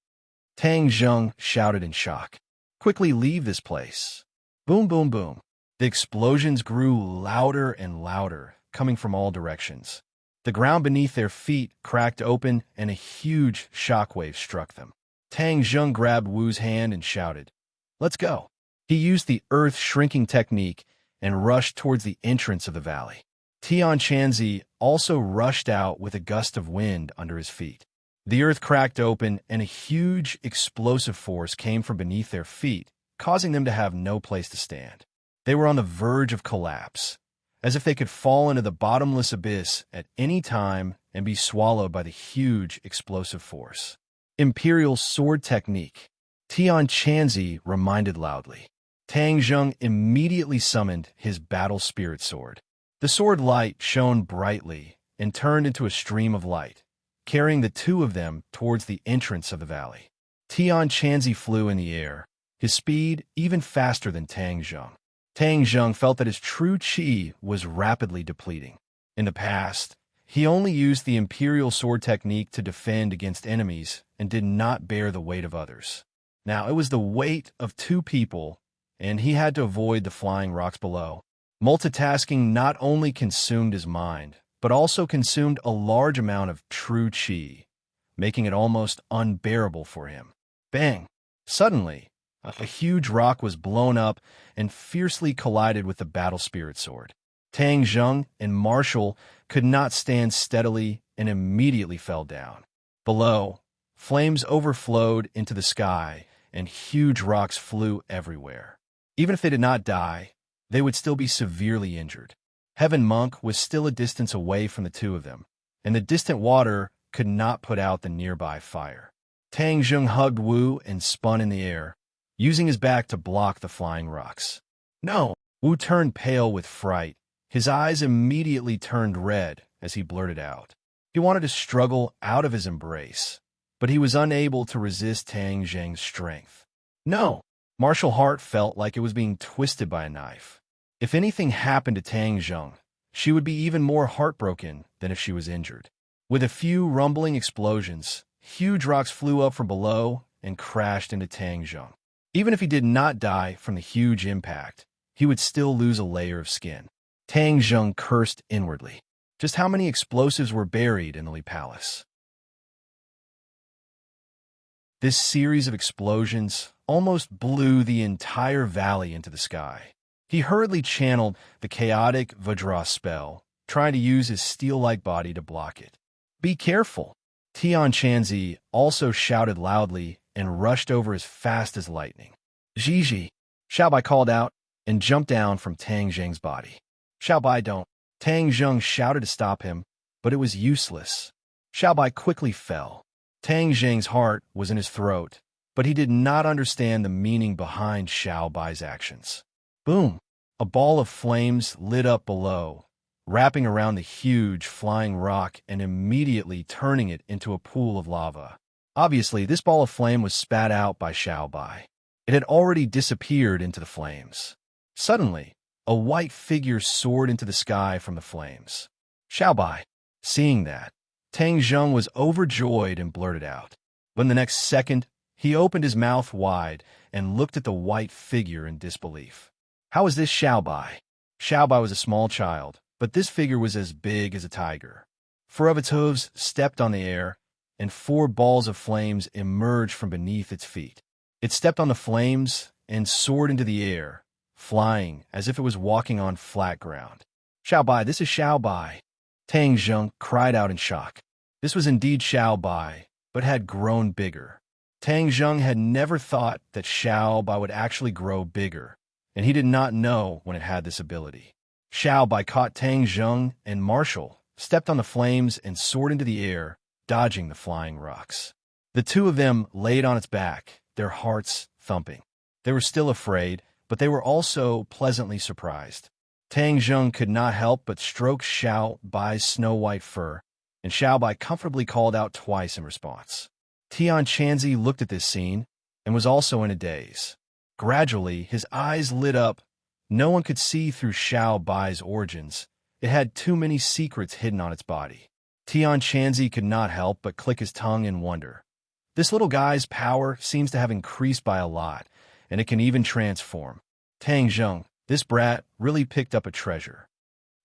Tang Zheng shouted in shock. Quickly leave this place. Boom, boom, boom. The explosions grew louder and louder, coming from all directions. The ground beneath their feet cracked open and a huge shockwave struck them. Tang Zheng grabbed Wu's hand and shouted, Let's go. He used the earth-shrinking technique and rushed towards the entrance of the valley. Tian Chanzi also rushed out with a gust of wind under his feet. The earth cracked open and a huge explosive force came from beneath their feet, causing them to have no place to stand. They were on the verge of collapse, as if they could fall into the bottomless abyss at any time and be swallowed by the huge explosive force. Imperial sword technique. Tian Chanzi reminded loudly. Tang Zheng immediately summoned his battle spirit sword. The sword light shone brightly and turned into a stream of light, carrying the two of them towards the entrance of the valley. Tian Chanzi flew in the air, his speed even faster than Tang Zheng. Tang Zheng felt that his true qi was rapidly depleting. In the past, he only used the Imperial sword technique to defend against enemies and did not bear the weight of others. Now it was the weight of two people, and he had to avoid the flying rocks below. Multitasking not only consumed his mind, but also consumed a large amount of true qi, making it almost unbearable for him. Bang! Suddenly, a huge rock was blown up and fiercely collided with the battle spirit sword. Tang Zheng and Marshall could not stand steadily and immediately fell down. Below, flames overflowed into the sky and huge rocks flew everywhere. Even if they did not die, they would still be severely injured. Heaven Monk was still a distance away from the two of them, and the distant water could not put out the nearby fire. Tang Zheng hugged Wu and spun in the air, using his back to block the flying rocks. No! Wu turned pale with fright. His eyes immediately turned red as he blurted out. He wanted to struggle out of his embrace, but he was unable to resist Tang Zheng's strength. No! Martial Heart felt like it was being twisted by a knife. If anything happened to Tang Zheng, she would be even more heartbroken than if she was injured. With a few rumbling explosions, huge rocks flew up from below and crashed into Tang Zheng. Even if he did not die from the huge impact, he would still lose a layer of skin. Tang Zheng cursed inwardly. Just how many explosives were buried in the Li Palace? This series of explosions almost blew the entire valley into the sky. He hurriedly channeled the chaotic Vajra spell, trying to use his steel-like body to block it. "Be careful!" Tian Chanzi also shouted loudly and rushed over as fast as lightning. "Gigi!" Xiaobai called out and jumped down from Tang Zheng's body. "Xiaobai, don't!" Tang Zheng shouted to stop him, but it was useless. Xiaobai quickly fell. Tang Zheng's heart was in his throat, but he did not understand the meaning behind Xiaobai's actions. Boom! A ball of flames lit up below, wrapping around the huge flying rock and immediately turning it into a pool of lava. Obviously, this ball of flame was spat out by Xiaobai. It had already disappeared into the flames. Suddenly, a white figure soared into the sky from the flames. "Xiaobai!" Seeing that, Tang Zheng was overjoyed and blurted out. But in the next second, he opened his mouth wide and looked at the white figure in disbelief. How is this Xiaobai? Xiaobai was a small child, but this figure was as big as a tiger. 4 of its hooves stepped on the air, and 4 balls of flames emerged from beneath its feet. It stepped on the flames and soared into the air, flying as if it was walking on flat ground. "Xiaobai, this is Xiaobai!" Tang Zheng cried out in shock. This was indeed Xiaobai, but had grown bigger. Tang Zheng had never thought that Xiaobai would actually grow bigger, and he did not know when it had this ability. Xiaobai caught Tang Zheng and Marshall, stepped on the flames and soared into the air, dodging the flying rocks. The 2 of them laid on its back, their hearts thumping. They were still afraid, but they were also pleasantly surprised. Tang Zheng could not help but stroke Xiaobai's snow-white fur, and Xiaobai comfortably called out twice in response. Tian Chanzi looked at this scene and was also in a daze. Gradually, his eyes lit up. No one could see through Xiaobai's origins. It had too many secrets hidden on its body. Tian Chanzi could not help but click his tongue in wonder. This little guy's power seems to have increased by a lot, and it can even transform. Tang Zheng, this brat, really picked up a treasure.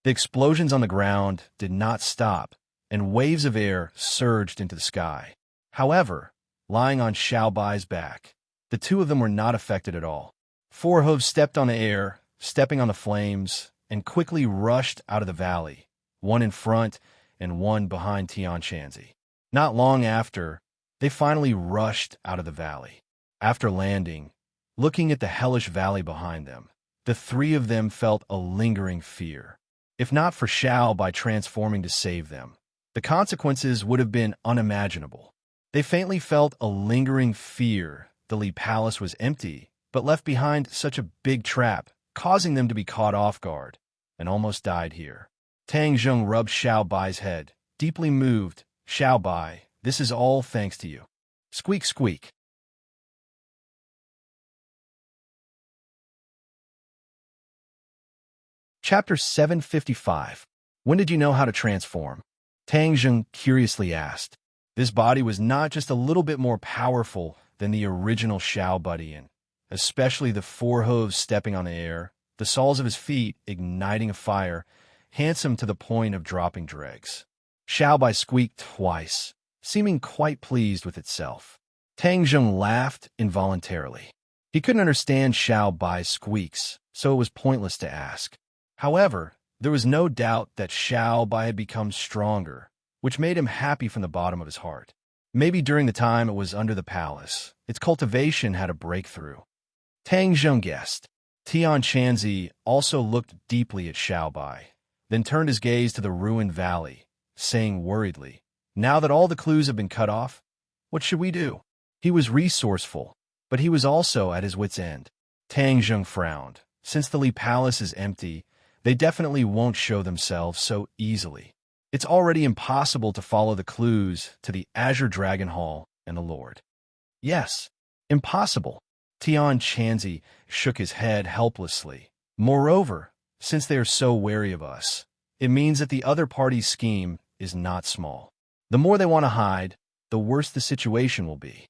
The explosions on the ground did not stop, and waves of air surged into the sky. However, lying on Xiaobai's back, the 2 of them were not affected at all. 4 hooves stepped on the air, stepping on the flames, and quickly rushed out of the valley, 1 in front and 1 behind Tian Chanzi. Not long after, they finally rushed out of the valley. After landing, looking at the hellish valley behind them, the 3 of them felt a lingering fear. If not for Xiaobai transforming to save them, the consequences would have been unimaginable. They faintly felt a lingering fear. The Li Palace was empty, but left behind such a big trap, causing them to be caught off guard, and almost died here. Tang Zheng rubbed Xiaobai's head, deeply moved. "Xiaobai, this is all thanks to you." Squeak, squeak. Chapter 755. When did you know how to transform? Tang Zheng curiously asked. This body was not just a little bit more powerful than the original Xiaobudian, especially the 4 hooves stepping on the air, the soles of his feet igniting a fire, handsome to the point of dropping dregs. Xiaobai squeaked twice, seeming quite pleased with itself. Tang Zheng laughed involuntarily. He couldn't understand Xiaobai's squeaks, so it was pointless to ask. However, there was no doubt that Xiaobai had become stronger, which made him happy from the bottom of his heart. Maybe during the time it was under the palace, its cultivation had a breakthrough. Tang Zheng guessed. Tian Chanzi also looked deeply at Xiaobai, then turned his gaze to the ruined valley, saying worriedly, "Now that all the clues have been cut off, what should we do?" He was resourceful, but he was also at his wit's end. Tang Zheng frowned. Since the Li Palace is empty, they definitely won't show themselves so easily. It's already impossible to follow the clues to the Azure Dragon Hall and the Lord. Yes, impossible. Tian Chanzi shook his head helplessly. Moreover, since they are so wary of us, it means that the other party's scheme is not small. The more they want to hide, the worse the situation will be.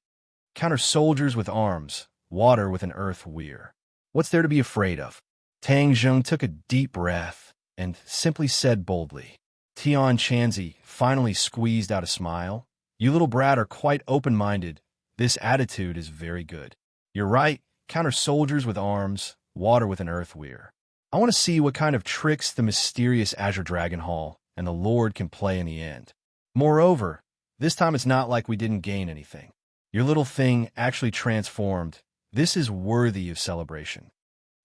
Counter soldiers with arms, water with an earth weir. What's there to be afraid of? Tang Zheng took a deep breath and simply said boldly. Tian Chanzi finally squeezed out a smile. You little brat are quite open-minded. This attitude is very good. You're right, counter soldiers with arms, water with an earth weir. I want to see what kind of tricks the mysterious Azure Dragon Hall and the Lord can play in the end. Moreover, this time it's not like we didn't gain anything. Your little thing actually transformed. This is worthy of celebration.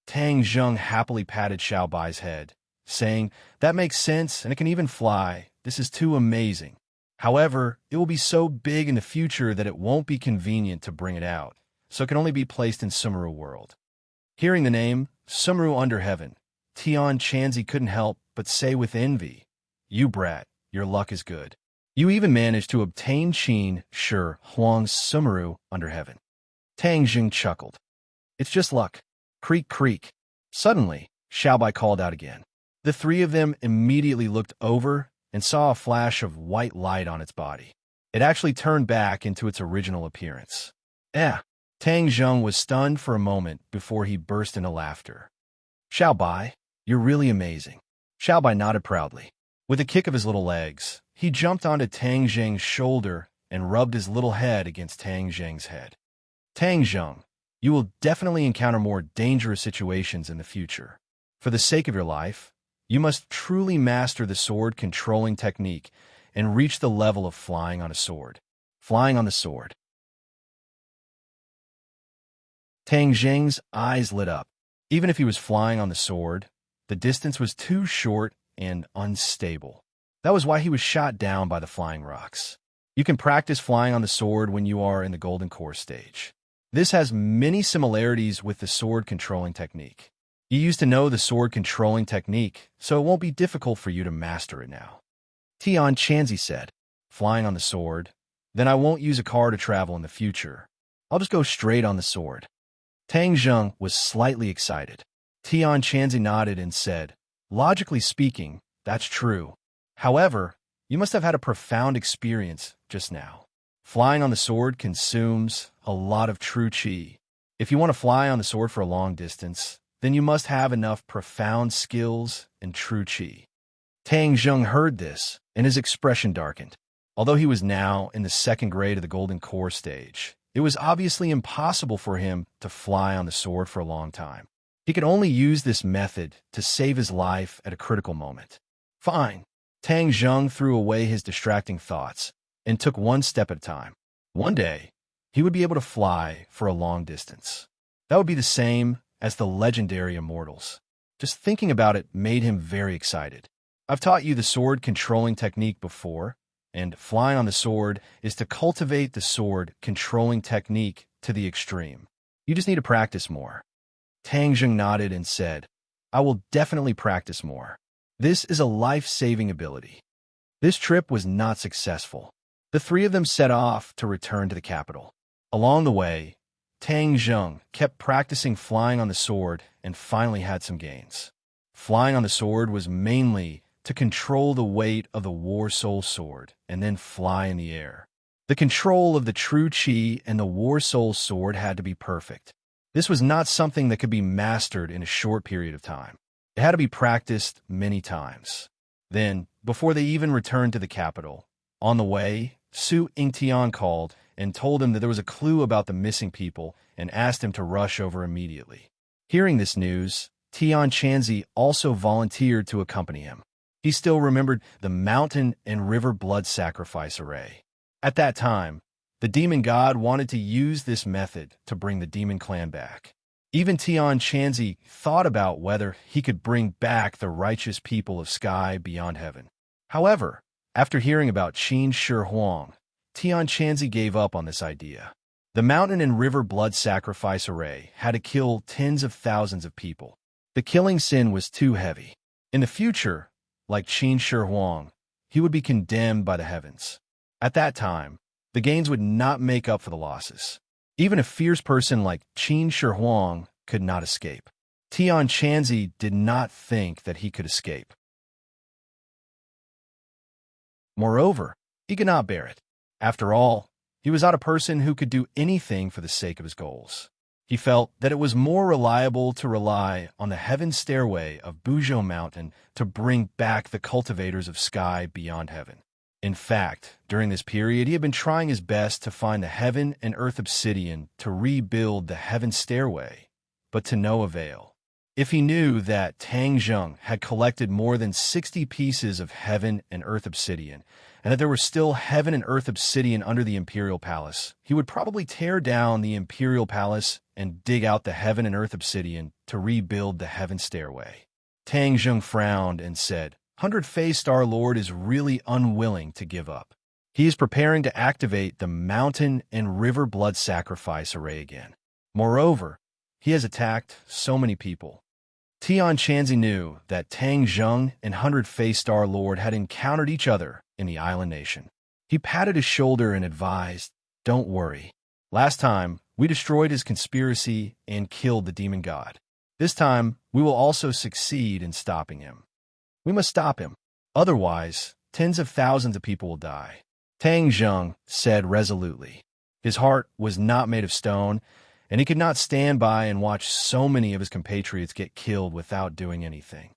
Tang Zheng happily patted Xiao Bai's head, saying, "That makes sense, and it can even fly. This is too amazing. However, it will be so big in the future that it won't be convenient to bring it out, so it can only be placed in Sumeru World." Hearing the name, Sumeru Under Heaven, Tian Chanzi couldn't help but say with envy, "You brat, your luck is good. You even managed to obtain Qin Shi Huang's Sumeru Under Heaven." Tang Jing chuckled. "It's just luck. Creak, creak." Suddenly, Xiaobai called out again. The three of them immediately looked over and saw a flash of white light on its body. It actually turned back into its original appearance. Tang Zheng was stunned for a moment before he burst into laughter. "Xiaobai, you're really amazing." Xiaobai nodded proudly. With a kick of his little legs, he jumped onto Tang Zheng's shoulder and rubbed his little head against Tang Zheng's head. "Tang Zheng, you will definitely encounter more dangerous situations in the future. For the sake of your life, you must truly master the sword controlling technique and reach the level of flying on a sword." Flying on the sword. Tang Zheng's eyes lit up. Even if he was flying on the sword, the distance was too short and unstable. That was why he was shot down by the flying rocks. You can practice flying on the sword when you are in the Golden Core stage. This has many similarities with the sword controlling technique. You used to know the sword controlling technique, so it won't be difficult for you to master it now. Tian Chanzi said, "Flying on the sword? Then I won't use a car to travel in the future. I'll just go straight on the sword." Tang Zheng was slightly excited. Tian Chanzi nodded and said, "Logically speaking, that's true. However, you must have had a profound experience just now. Flying on the sword consumes a lot of true qi. If you want to fly on the sword for a long distance, then you must have enough profound skills and true qi." Tang Zheng heard this, and his expression darkened. Although he was now in the second grade of the Golden Core stage, it was obviously impossible for him to fly on the sword for a long time. He could only use this method to save his life at a critical moment. Fine. Tang Zheng threw away his distracting thoughts and took one step at a time. One day, he would be able to fly for a long distance. That would be the same as the legendary immortals. Just thinking about it made him very excited. I've taught you the sword controlling technique before, and flying on the sword is to cultivate the sword controlling technique to the extreme. You just need to practice more. Tang Zheng nodded and said, "I will definitely practice more. This is a life-saving ability." This trip was not successful. The three of them set off to return to the capital. Along the way, Tang Zheng kept practicing flying on the sword and finally had some gains. Flying on the sword was mainly to control the weight of the War Soul sword and then fly in the air. The control of the true qi and the War Soul sword had to be perfect. This was not something that could be mastered in a short period of time. It had to be practiced many times. Then, before they even returned to the capital, on the way, Su Yingtian called and told him that there was a clue about the missing people and asked him to rush over immediately. Hearing this news, Tian Chanzi also volunteered to accompany him. He still remembered the mountain and river blood sacrifice array. At that time, the demon god wanted to use this method to bring the demon clan back. Even Tian Chanzi thought about whether he could bring back the righteous people of sky beyond heaven. However, after hearing about Qin Shi Huang, Tian Chanzi gave up on this idea. The mountain and river blood sacrifice array had to kill tens of thousands of people. The killing sin was too heavy. In the future, like Qin Shi Huang, he would be condemned by the heavens. At that time, the gains would not make up for the losses. Even a fierce person like Qin Shi Huang could not escape. Tian Chanzi did not think that he could escape. Moreover, he could not bear it. After all, he was not a person who could do anything for the sake of his goals. He felt that it was more reliable to rely on the heaven stairway of Buzhou Mountain to bring back the cultivators of sky beyond heaven. In fact, during this period, he had been trying his best to find the heaven and earth obsidian to rebuild the heaven stairway, but to no avail. If he knew that Tang Zheng had collected more than 60 pieces of heaven and earth obsidian, and that there was still heaven and earth obsidian under the Imperial Palace, he would probably tear down the Imperial Palace and dig out the heaven and earth obsidian to rebuild the heaven stairway. Tang Zheng frowned and said, "Hundred-Faced Star Lord is really unwilling to give up. He is preparing to activate the mountain and river blood sacrifice array again. Moreover, he has attacked so many people." Tian Chanzi knew that Tang Zheng and Hundred-Faced Star Lord had encountered each other in the island nation. He patted his shoulder and advised, "Don't worry. Last time, we destroyed his conspiracy and killed the demon god. This time, we will also succeed in stopping him. We must stop him. Otherwise, tens of thousands of people will die." Tang Zheng said resolutely. His heart was not made of stone, and he could not stand by and watch so many of his compatriots get killed without doing anything.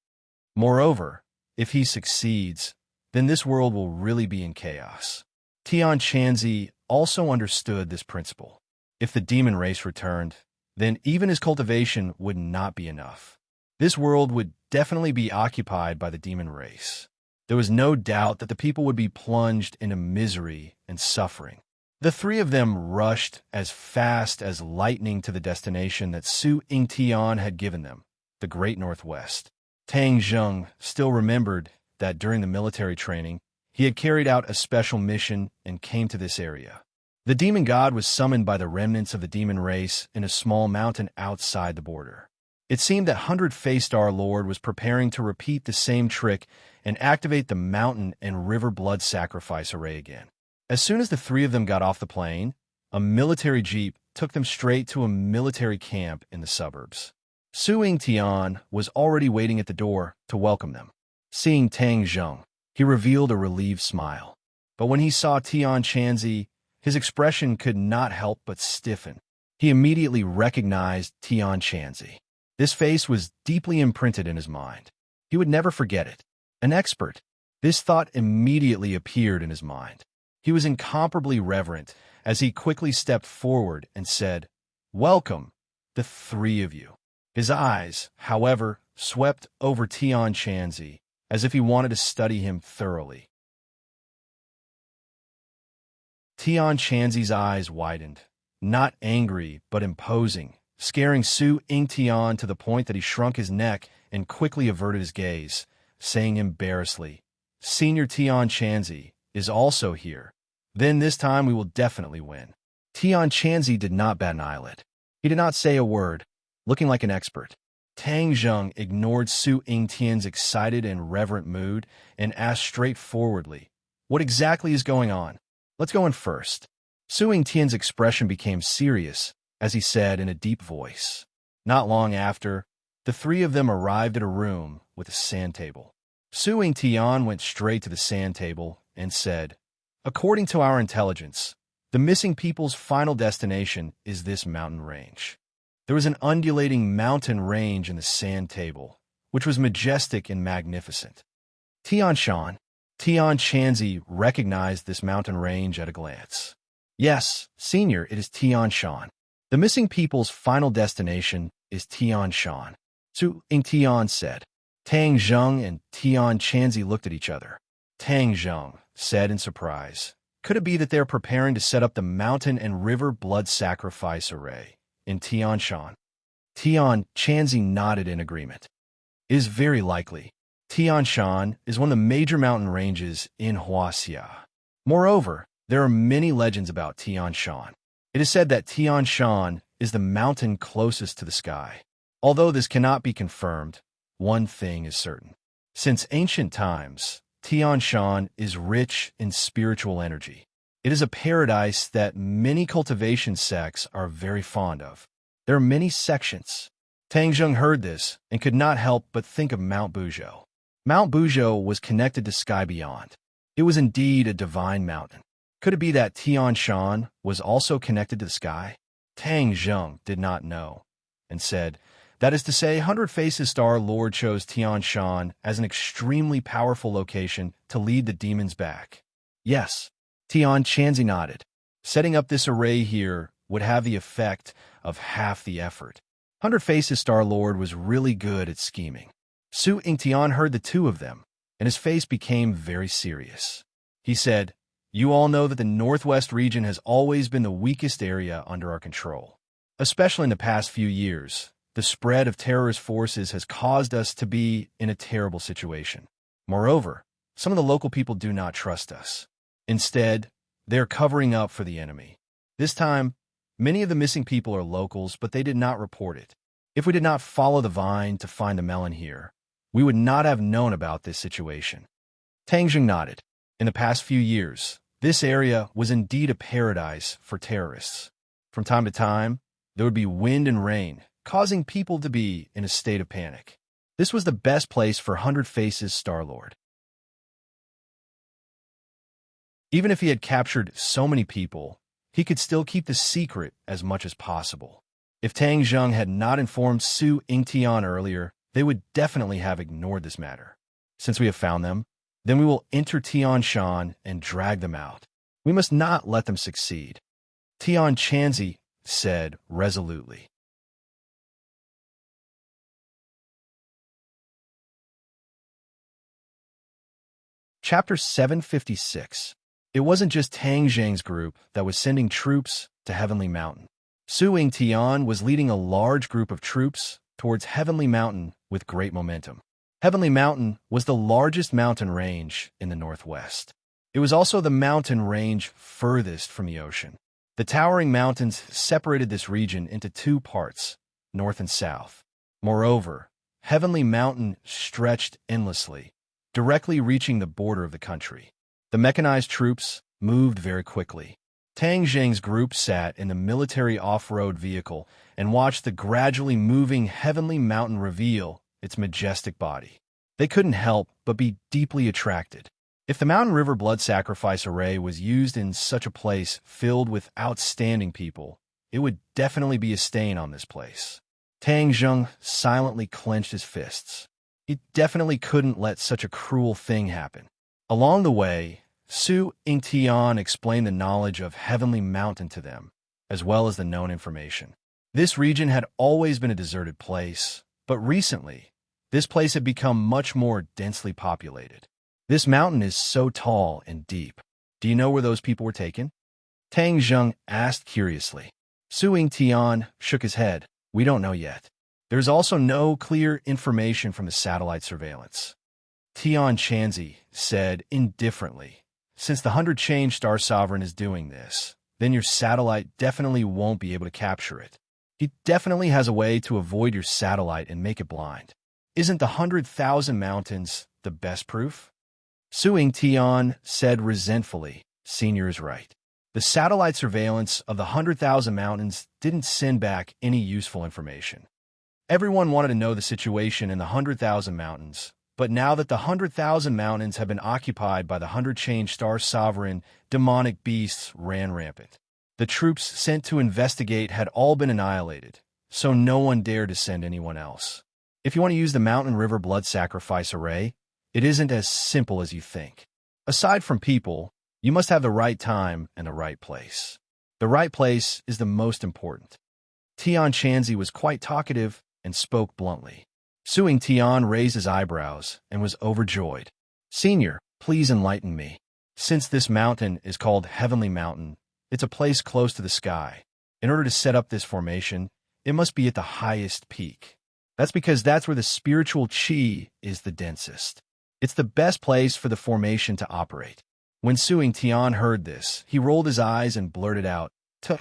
Moreover, if he succeeds, then this world will really be in chaos. Tian Chanzi also understood this principle. If the demon race returned, then even his cultivation would not be enough. This world would definitely be occupied by the demon race. There was no doubt that the people would be plunged into misery and suffering. The three of them rushed as fast as lightning to the destination that Su Yingtian had given them, the Great Northwest. Tang Zheng still remembered that during the military training, he had carried out a special mission and came to this area. The demon god was summoned by the remnants of the demon race in a small mountain outside the border. It seemed that Hundred-Faced Star Lord was preparing to repeat the same trick and activate the mountain and river blood sacrifice array again. As soon as the three of them got off the plane, a military jeep took them straight to a military camp in the suburbs. Su Yingtian was already waiting at the door to welcome them. Seeing Tang Zheng, he revealed a relieved smile. But when he saw Tian Chanzi, his expression could not help but stiffen. He immediately recognized Tian Chanzi. This face was deeply imprinted in his mind. He would never forget it. An expert. This thought immediately appeared in his mind. He was incomparably reverent as he quickly stepped forward and said, "Welcome, the three of you." His eyes, however, swept over Tian Chanzi as if he wanted to study him thoroughly. Tian Chanzi's eyes widened, not angry but imposing, scaring Su Yingtian to the point that he shrunk his neck and quickly averted his gaze, saying embarrassedly, "Senior Tian Chanzi is also here. Then this time we will definitely win." Tian Chanzi did not bat an eyelid. He did not say a word, looking like an expert. Tang Zheng ignored Su Yingtian's excited and reverent mood and asked straightforwardly, "What exactly is going on? Let's go in first." Su Yingtian's expression became serious as he said in a deep voice. Not long after, the three of them arrived at a room with a sand table. Su Yingtian went straight to the sand table and said, "According to our intelligence, the missing people's final destination is this mountain range." There was an undulating mountain range in the sand table, which was majestic and magnificent. Tian Chanzi recognized this mountain range at a glance. "Yes, Senior, it is Tian Shan. The missing people's final destination is Tian Shan," Su Yingtian said. Tang Zheng and Tian Chanzi looked at each other. Tang Zheng said in surprise, "Could it be that they're preparing to set up the mountain and river blood sacrifice array in Tian Shan?" Tian Chanzi nodded in agreement. "It is very likely. Tian Shan is one of the major mountain ranges in Huaxia. Moreover, there are many legends about Tian Shan. It is said that Tian Shan is the mountain closest to the sky. Although this cannot be confirmed, one thing is certain. Since ancient times, Tian Shan is rich in spiritual energy. It is a paradise that many cultivation sects are very fond of. There are many sections." Tang Zheng heard this and could not help but think of Mount Buzhou. Mount Buzhou was connected to Sky Beyond. It was indeed a divine mountain. Could it be that Tian Shan was also connected to the sky? Tang Zheng did not know, and said, "That is to say, Hundred-Faced Star Lord chose Tian Shan as an extremely powerful location to lead the demons back." "Yes." Tian Chanzi nodded. "Setting up this array here would have the effect of half the effort. Hundred Faces Star-Lord was really good at scheming. Su Ingtian heard the two of them, and his face became very serious. He said, "You all know that the Northwest region has always been the weakest area under our control. Especially in the past few years, the spread of terrorist forces has caused us to be in a terrible situation. Moreover, some of the local people do not trust us. Instead, they are covering up for the enemy. This time, many of the missing people are locals, but they did not report it. If we did not follow the vine to find the melon here, we would not have known about this situation." Tang Jing nodded. In the past few years, this area was indeed a paradise for terrorists. From time to time, there would be wind and rain, causing people to be in a state of panic. This was the best place for Hundred Faces Star-Lord. Even if he had captured so many people, he could still keep the secret as much as possible. If Tang Zheng had not informed Su Ingtian earlier, they would definitely have ignored this matter. Since we have found them, then we will enter Tian Shan and drag them out. We must not let them succeed, Tian Chanzi said resolutely. Chapter 756. It wasn't just Tang Zheng's group that was sending troops to Heavenly Mountain. Su Ingtian was leading a large group of troops towards Heavenly Mountain with great momentum. Heavenly Mountain was the largest mountain range in the Northwest. It was also the mountain range furthest from the ocean. The towering mountains separated this region into two parts, north and south. Moreover, Heavenly Mountain stretched endlessly, directly reaching the border of the country. The mechanized troops moved very quickly. Tang Zheng's group sat in the military off-road vehicle and watched the gradually moving Heavenly Mountain reveal its majestic body. They couldn't help but be deeply attracted. If the Mountain River blood sacrifice array was used in such a place filled with outstanding people, it would definitely be a stain on this place. Tang Zheng silently clenched his fists. He definitely couldn't let such a cruel thing happen. Along the way, Su Ingtian explained the knowledge of Heavenly Mountain to them, as well as the known information. This region had always been a deserted place, but recently, this place had become much more densely populated. This mountain is so tall and deep. Do you know where those people were taken? Tang Zheng asked curiously. Su Ingtian shook his head. We don't know yet. There's also no clear information from the satellite surveillance. Tian Chanzi said indifferently, since the 100 Change Star Sovereign is doing this, then your satellite definitely won't be able to capture it. He definitely has a way to avoid your satellite and make it blind. Isn't the 100,000 mountains the best proof? Su Ingtian said resentfully, Senior is right. The satellite surveillance of the 100,000 mountains didn't send back any useful information. Everyone wanted to know the situation in the 100,000 mountains, but now that the 100,000 mountains have been occupied by the 100 Change Star Sovereign, demonic beasts ran rampant. The troops sent to investigate had all been annihilated, so no one dared to send anyone else. If you want to use the Mountain River blood sacrifice array, it isn't as simple as you think. Aside from people, you must have the right time and the right place. The right place is the most important. Tian Chanzi was quite talkative and spoke bluntly. Su Ingtian raised his eyebrows and was overjoyed. Senior, please enlighten me. Since this mountain is called Heavenly Mountain, it's a place close to the sky. In order to set up this formation, it must be at the highest peak. That's because that's where the spiritual qi is the densest. It's the best place for the formation to operate. When Su Ingtian heard this, he rolled his eyes and blurted out, "To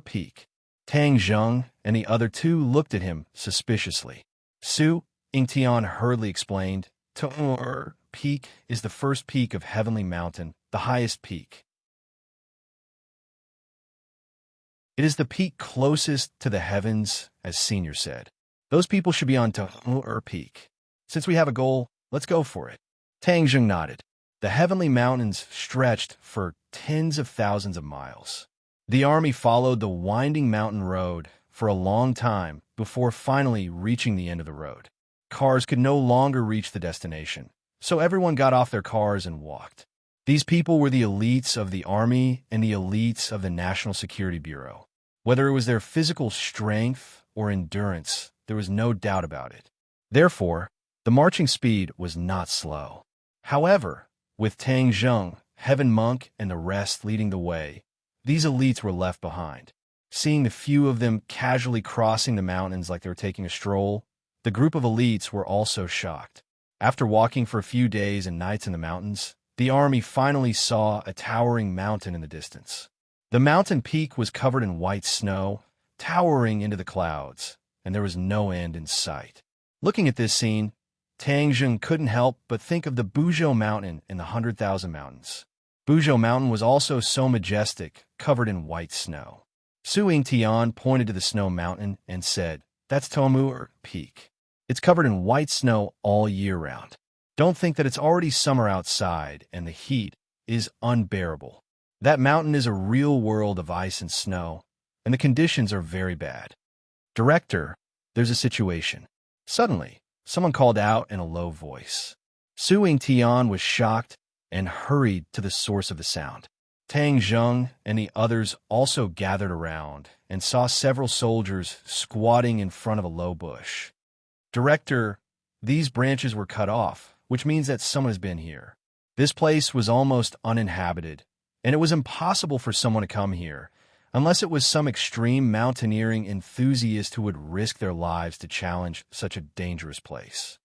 peak." Tang Zheng and the other two looked at him suspiciously. Su Ingtian hurriedly explained, To peak is the first peak of Heavenly Mountain, the highest peak. It is the peak closest to the heavens, as Senior said. Those people should be on To peak. Since we have a goal, let's go for it. Tang Zheng nodded. The Heavenly Mountains stretched for tens of thousands of miles. The army followed the winding mountain road for a long time before finally reaching the end of the road. Cars could no longer reach the destination, so everyone got off their cars and walked. These people were the elites of the army and the elites of the National Security Bureau. Whether it was their physical strength or endurance, there was no doubt about it. Therefore, the marching speed was not slow. However, with Tang Zheng, Heaven Monk, and the rest leading the way, these elites were left behind. Seeing the few of them casually crossing the mountains like they were taking a stroll, the group of elites were also shocked. After walking for a few days and nights in the mountains, the army finally saw a towering mountain in the distance. The mountain peak was covered in white snow, towering into the clouds, and there was no end in sight. Looking at this scene, Tang Zheng couldn't help but think of the Buzhou Mountain in the 100,000 Mountains. Buzhou Mountain was also so majestic, covered in white snow. Su Yingtian pointed to the snow mountain and said, "That's Tomu'er Peak. It's covered in white snow all year round. Don't think that it's already summer outside and the heat is unbearable. That mountain is a real world of ice and snow, and the conditions are very bad. Director, there's a situation." Suddenly, someone called out in a low voice. Su Yingtian was shocked and hurried to the source of the sound. Tang Zheng and the others also gathered around and saw several soldiers squatting in front of a low bush. "Director, these branches were cut off, which means that someone has been here. This place was almost uninhabited, and it was impossible for someone to come here, unless it was some extreme mountaineering enthusiast who would risk their lives to challenge such a dangerous place.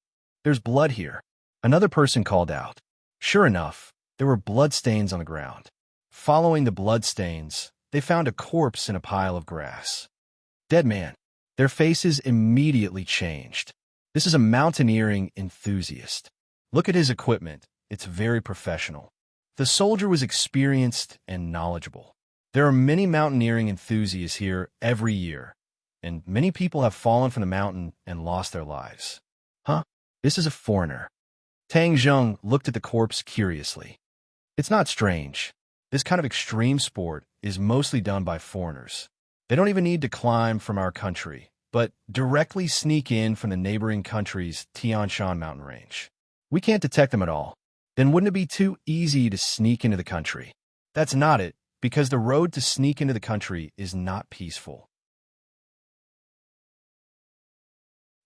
There's blood here," another person called out. Sure enough, there were bloodstains on the ground. Following the bloodstains, they found a corpse in a pile of grass. Dead man. Their faces immediately changed. This is a mountaineering enthusiast. Look at his equipment. It's very professional. The soldier was experienced and knowledgeable. There are many mountaineering enthusiasts here every year, and many people have fallen from the mountain and lost their lives. Huh? This is a foreigner. Tang Zheng looked at the corpse curiously. It's not strange. This kind of extreme sport is mostly done by foreigners. They don't even need to climb from our country, but directly sneak in from the neighboring country's Tian Shan mountain range. We can't detect them at all. Then wouldn't it be too easy to sneak into the country? That's not it, because the road to sneak into the country is not peaceful.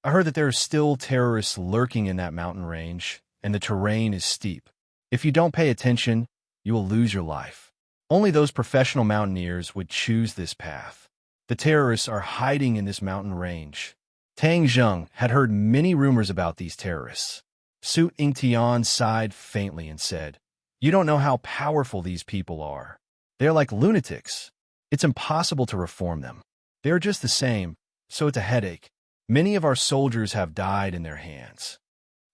I heard that there are still terrorists lurking in that mountain range, and the terrain is steep. If you don't pay attention, you will lose your life. Only those professional mountaineers would choose this path. The terrorists are hiding in this mountain range. Tang Zheng had heard many rumors about these terrorists. Su Yingtian sighed faintly and said, "You don't know how powerful these people are. They're like lunatics. It's impossible to reform them. They're just the same, so it's a headache. Many of our soldiers have died in their hands."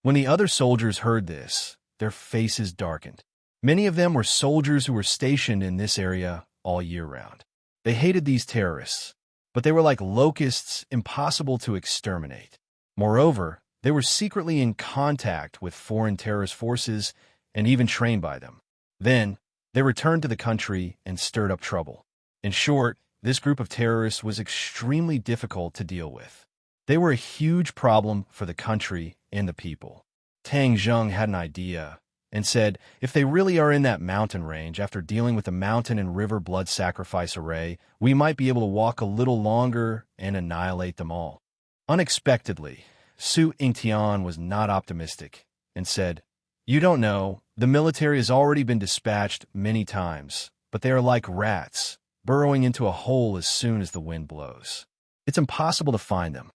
When the other soldiers heard this, their faces darkened. Many of them were soldiers who were stationed in this area all year round. They hated these terrorists, but they were like locusts, impossible to exterminate. Moreover, they were secretly in contact with foreign terrorist forces and even trained by them. Then, they returned to the country and stirred up trouble. In short, this group of terrorists was extremely difficult to deal with. They were a huge problem for the country and the people. Tang Zheng had an idea and said, "If they really are in that mountain range after dealing with the mountain and river blood sacrifice array, we might be able to walk a little longer and annihilate them all." Unexpectedly, Su Yingtian was not optimistic and said, "You don't know, the military has already been dispatched many times, but they are like rats, burrowing into a hole as soon as the wind blows. It's impossible to find them."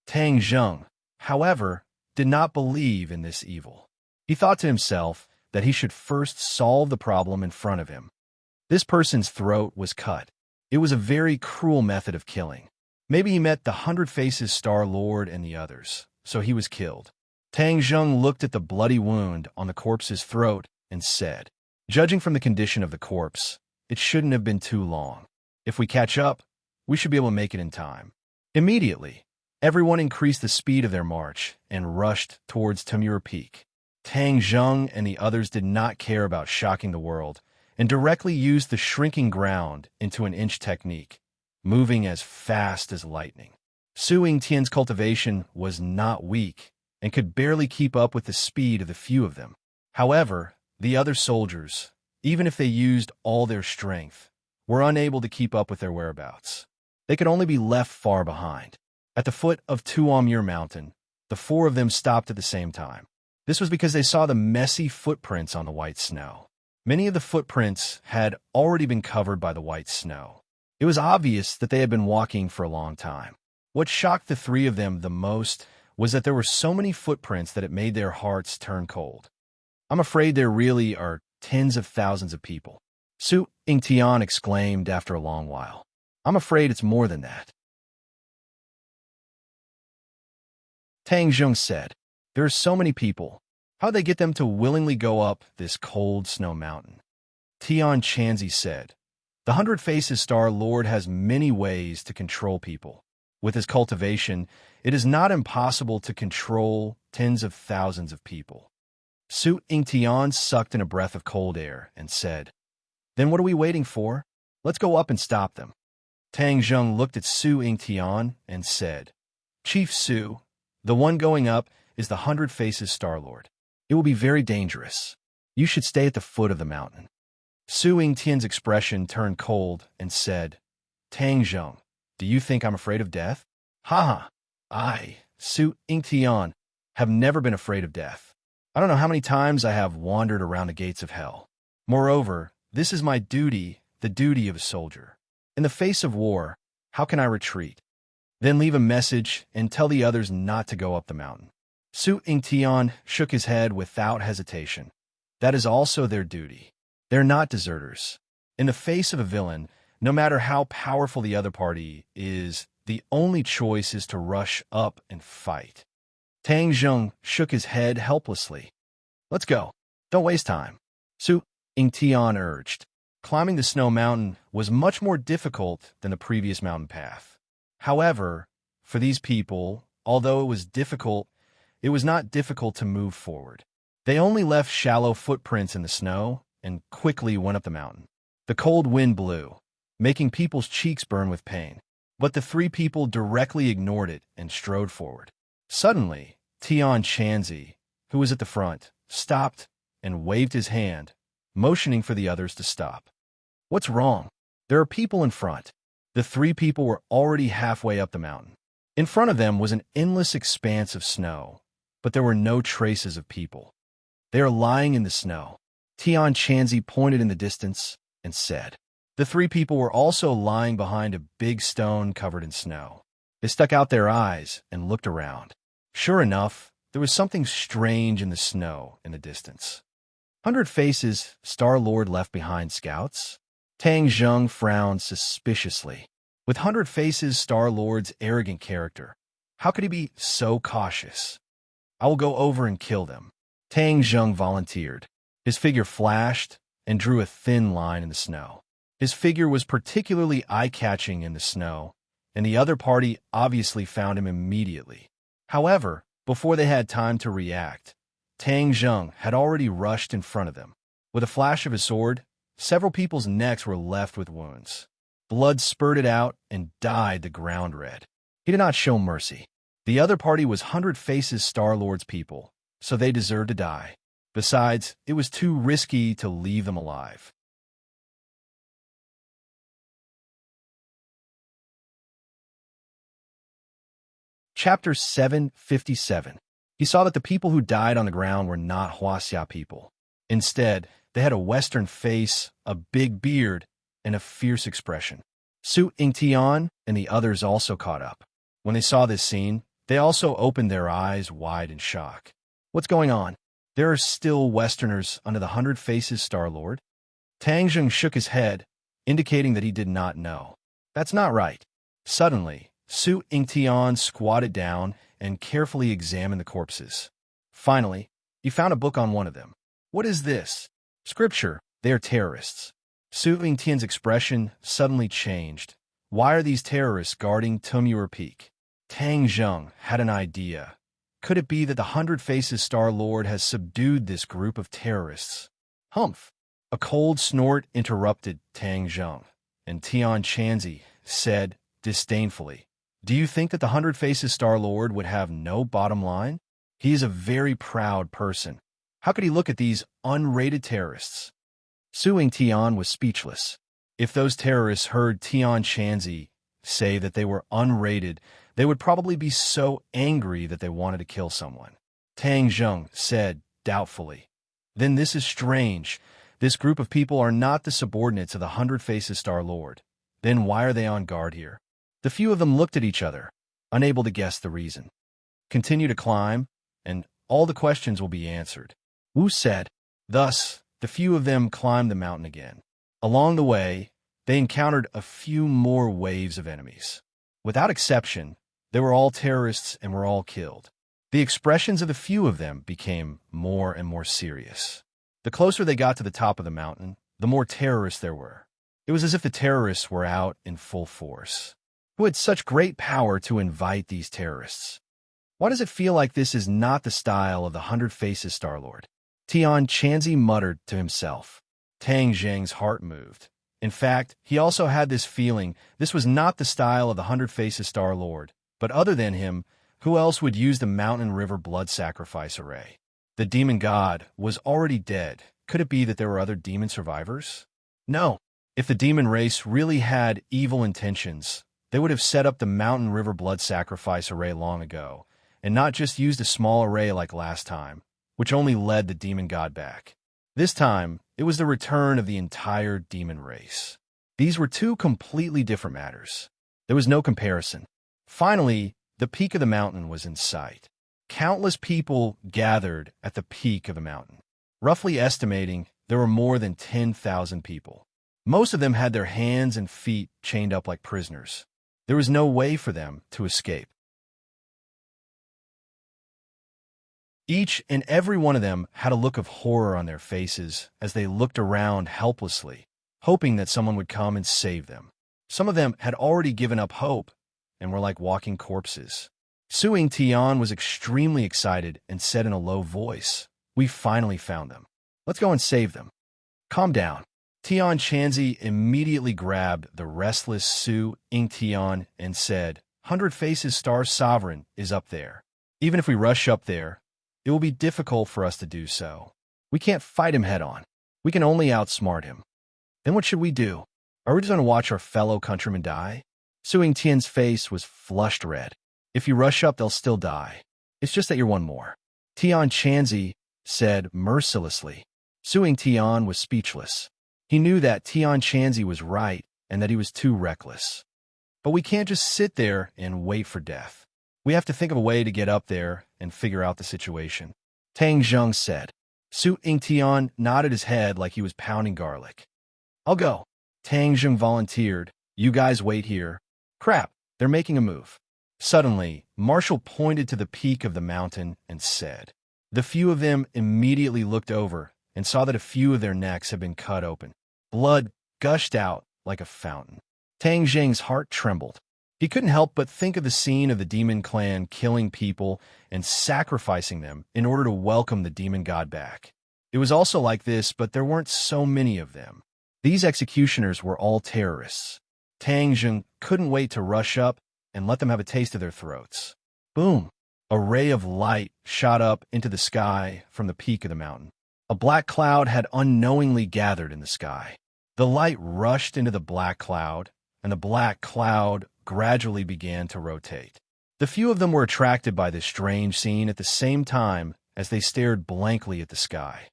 Tang Zheng, however, did not believe in this evil. He thought to himself that he should first solve the problem in front of him. This person's throat was cut. It was a very cruel method of killing. Maybe he met the 100 Faces Star Lord and the others, so he was killed. Tang Zheng looked at the bloody wound on the corpse's throat and said, "Judging from the condition of the corpse, it shouldn't have been too long. If we catch up, we should be able to make it in time." Immediately, everyone increased the speed of their march and rushed towards Tomu'er Peak. Tang Zheng and the others did not care about shocking the world and directly used the shrinking ground into an inch technique, moving as fast as lightning. Su Yingtian's cultivation was not weak and could barely keep up with the speed of the few of them. However, the other soldiers, even if they used all their strength, were unable to keep up with their whereabouts. They could only be left far behind. At the foot of Tuamur Mountain, the four of them stopped at the same time. This was because they saw the messy footprints on the white snow. Many of the footprints had already been covered by the white snow. It was obvious that they had been walking for a long time. What shocked the three of them the most was that there were so many footprints that it made their hearts turn cold. I'm afraid there really are tens of thousands of people, Su Ingtian exclaimed after a long while. I'm afraid it's more than that. Tang Zheng said, there are so many people. How'd they get them to willingly go up this cold snow mountain? Tian Chanzi said, the Hundred Faces Star Lord has many ways to control people. With his cultivation, it is not impossible to control tens of thousands of people. Su Ingtian sucked in a breath of cold air and said, then what are we waiting for? Let's go up and stop them. Tang Zheng looked at Su Ingtian and said, Chief Su, the one going up is the Hundred Faces Star Lord. It will be very dangerous. You should stay at the foot of the mountain. Su Ingtian's expression turned cold and said, Tang Zheng, do you think I'm afraid of death? Ha ha! Su Ingtian, have never been afraid of death. I don't know how many times I have wandered around the gates of hell. Moreover, this is my duty, the duty of a soldier. In the face of war, how can I retreat? Then leave a message and tell the others not to go up the mountain. Su Ingtian shook his head without hesitation. That is also their duty. They're not deserters. In the face of a villain, no matter how powerful the other party is, the only choice is to rush up and fight. Tang Zheng shook his head helplessly. Let's go. Don't waste time. Su Ingtian urged. Climbing the snow mountain was much more difficult than the previous mountain path. However, for these people, although it was difficult, it was not difficult to move forward. They only left shallow footprints in the snow and quickly went up the mountain. The cold wind blew, making people's cheeks burn with pain. But the three people directly ignored it and strode forward. Suddenly, Tian Chanzi, who was at the front, stopped and waved his hand, motioning for the others to stop. What's wrong? There are people in front. The three people were already halfway up the mountain. In front of them was an endless expanse of snow, but there were no traces of people. They are lying in the snow. Tian Chanzi pointed in the distance and said. The three people were also lying behind a big stone covered in snow. They stuck out their eyes and looked around. Sure enough, there was something strange in the snow in the distance. 100 Faces, Star Lord left behind scouts? Tang Zheng frowned suspiciously. With 100 Faces Star Lord's arrogant character, how could he be so cautious? I will go over and kill them. Tang Zheng volunteered. His figure flashed and drew a thin line in the snow. His figure was particularly eye-catching in the snow, and the other party obviously found him immediately. However, before they had time to react, Tang Zheng had already rushed in front of them. With a flash of his sword, several people's necks were left with wounds. Blood spurted out and dyed the ground red. He did not show mercy. The other party was 100 Faces Star Lord's people, so they deserved to die. Besides, it was too risky to leave them alive. Chapter 757. He saw that the people who died on the ground were not Huaxia people. Instead, they had a Western face, a big beard, and a fierce expression. Su Ingtian and the others also caught up. When they saw this scene, they also opened their eyes wide in shock. What's going on? There are still Westerners under the 100 Faces Star Lord? Tang Zheng shook his head, indicating that he did not know. That's not right. Suddenly, Su Ingtian squatted down and carefully examined the corpses. Finally, he found a book on one of them. What is this? Scripture. They are terrorists. Su Ingtian's expression suddenly changed. Why are these terrorists guarding Tumur Peak? Tang Zheng had an idea. Could it be that the 100 Faces Star Lord has subdued this group of terrorists? Humph! A cold snort interrupted Tang Zheng, and Tian Chanzi said disdainfully, do you think that the 100 Faces Star Lord would have no bottom line? He is a very proud person. How could he look at these unrated terrorists? Su Ingtian was speechless. If those terrorists heard Tian Chanzi say that they were unrated, they would probably be so angry that they wanted to kill someone. Tang Zheng said doubtfully. Then this is strange. This group of people are not the subordinates of the Hundred Faces Star Lord. Then why are they on guard here? The few of them looked at each other, unable to guess the reason. Continue to climb, and all the questions will be answered, Wu said. Thus, the few of them climbed the mountain again. Along the way, they encountered a few more waves of enemies. Without exception, they were all terrorists and were all killed. The expressions of the few of them became more and more serious. The closer they got to the top of the mountain, the more terrorists there were. It was as if the terrorists were out in full force. Who had such great power to invite these terrorists? Why does it feel like this is not the style of the Hundred Faces Star Lord? Tian Chanzi muttered to himself. Tang Zheng's heart moved. In fact, he also had this feeling this was not the style of the Hundred Faces Star Lord, but other than him, who else would use the Mountain River blood sacrifice array? The demon god was already dead. Could it be that there were other demon survivors? No. If the demon race really had evil intentions, they would have set up the Mountain River blood sacrifice array long ago, and not just used a small array like last time, which only led the demon god back. This time, it was the return of the entire demon race. These were two completely different matters. There was no comparison. Finally, the peak of the mountain was in sight. Countless people gathered at the peak of the mountain. Roughly estimating, there were more than 10,000 people. Most of them had their hands and feet chained up like prisoners. There was no way for them to escape. Each and every one of them had a look of horror on their faces as they looked around helplessly, hoping that someone would come and save them. Some of them had already given up hope and were like walking corpses. Suing Tian was extremely excited and said in a low voice, "We finally found them. Let's go and save them." "Calm down." Tian Chanzi immediately grabbed the restless Su Tian and said, "Hundred Faces Star Sovereign is up there. Even if we rush up there, it will be difficult for us to do so. We can't fight him head-on. We can only outsmart him. Then what should we do? Are we just going to watch our fellow countrymen die?" Suing Tian's face was flushed red. "If you rush up, they'll still die. It's just that you're one more," Tian Chanzi said mercilessly. Suing Tian was speechless. He knew that Tian Chanzi was right and that he was too reckless. But we can't just sit there and wait for death. We have to think of a way to get up there and figure out the situation, Tang Zheng said. Su Tian nodded his head like he was pounding garlic. "I'll go." Tang Zheng volunteered. "You guys wait here." "Crap, they're making a move." Suddenly, Marshall pointed to the peak of the mountain and said. The few of them immediately looked over and saw that a few of their necks had been cut open. Blood gushed out like a fountain. Tang Zheng's heart trembled. He couldn't help but think of the scene of the demon clan killing people and sacrificing them in order to welcome the demon god back. It was also like this, but there weren't so many of them. These executioners were all terrorists. Tang Zheng couldn't wait to rush up and let them have a taste of their throats. Boom! A ray of light shot up into the sky from the peak of the mountain. A black cloud had unknowingly gathered in the sky. The light rushed into the black cloud, and the black cloud gradually began to rotate. The few of them were attracted by this strange scene at the same time as they stared blankly at the sky.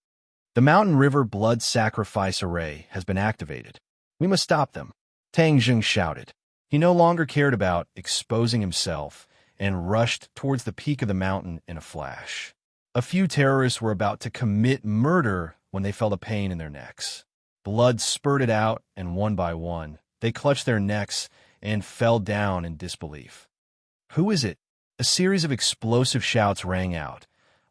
The Mountain River Blood Sacrifice Array has been activated. We must stop them, Tang Zheng shouted. He no longer cared about exposing himself and rushed towards the peak of the mountain in a flash. A few terrorists were about to commit murder when they felt a pain in their necks. Blood spurted out, and one by one, they clutched their necks and fell down in disbelief. "Who is it?" A series of explosive shouts rang out,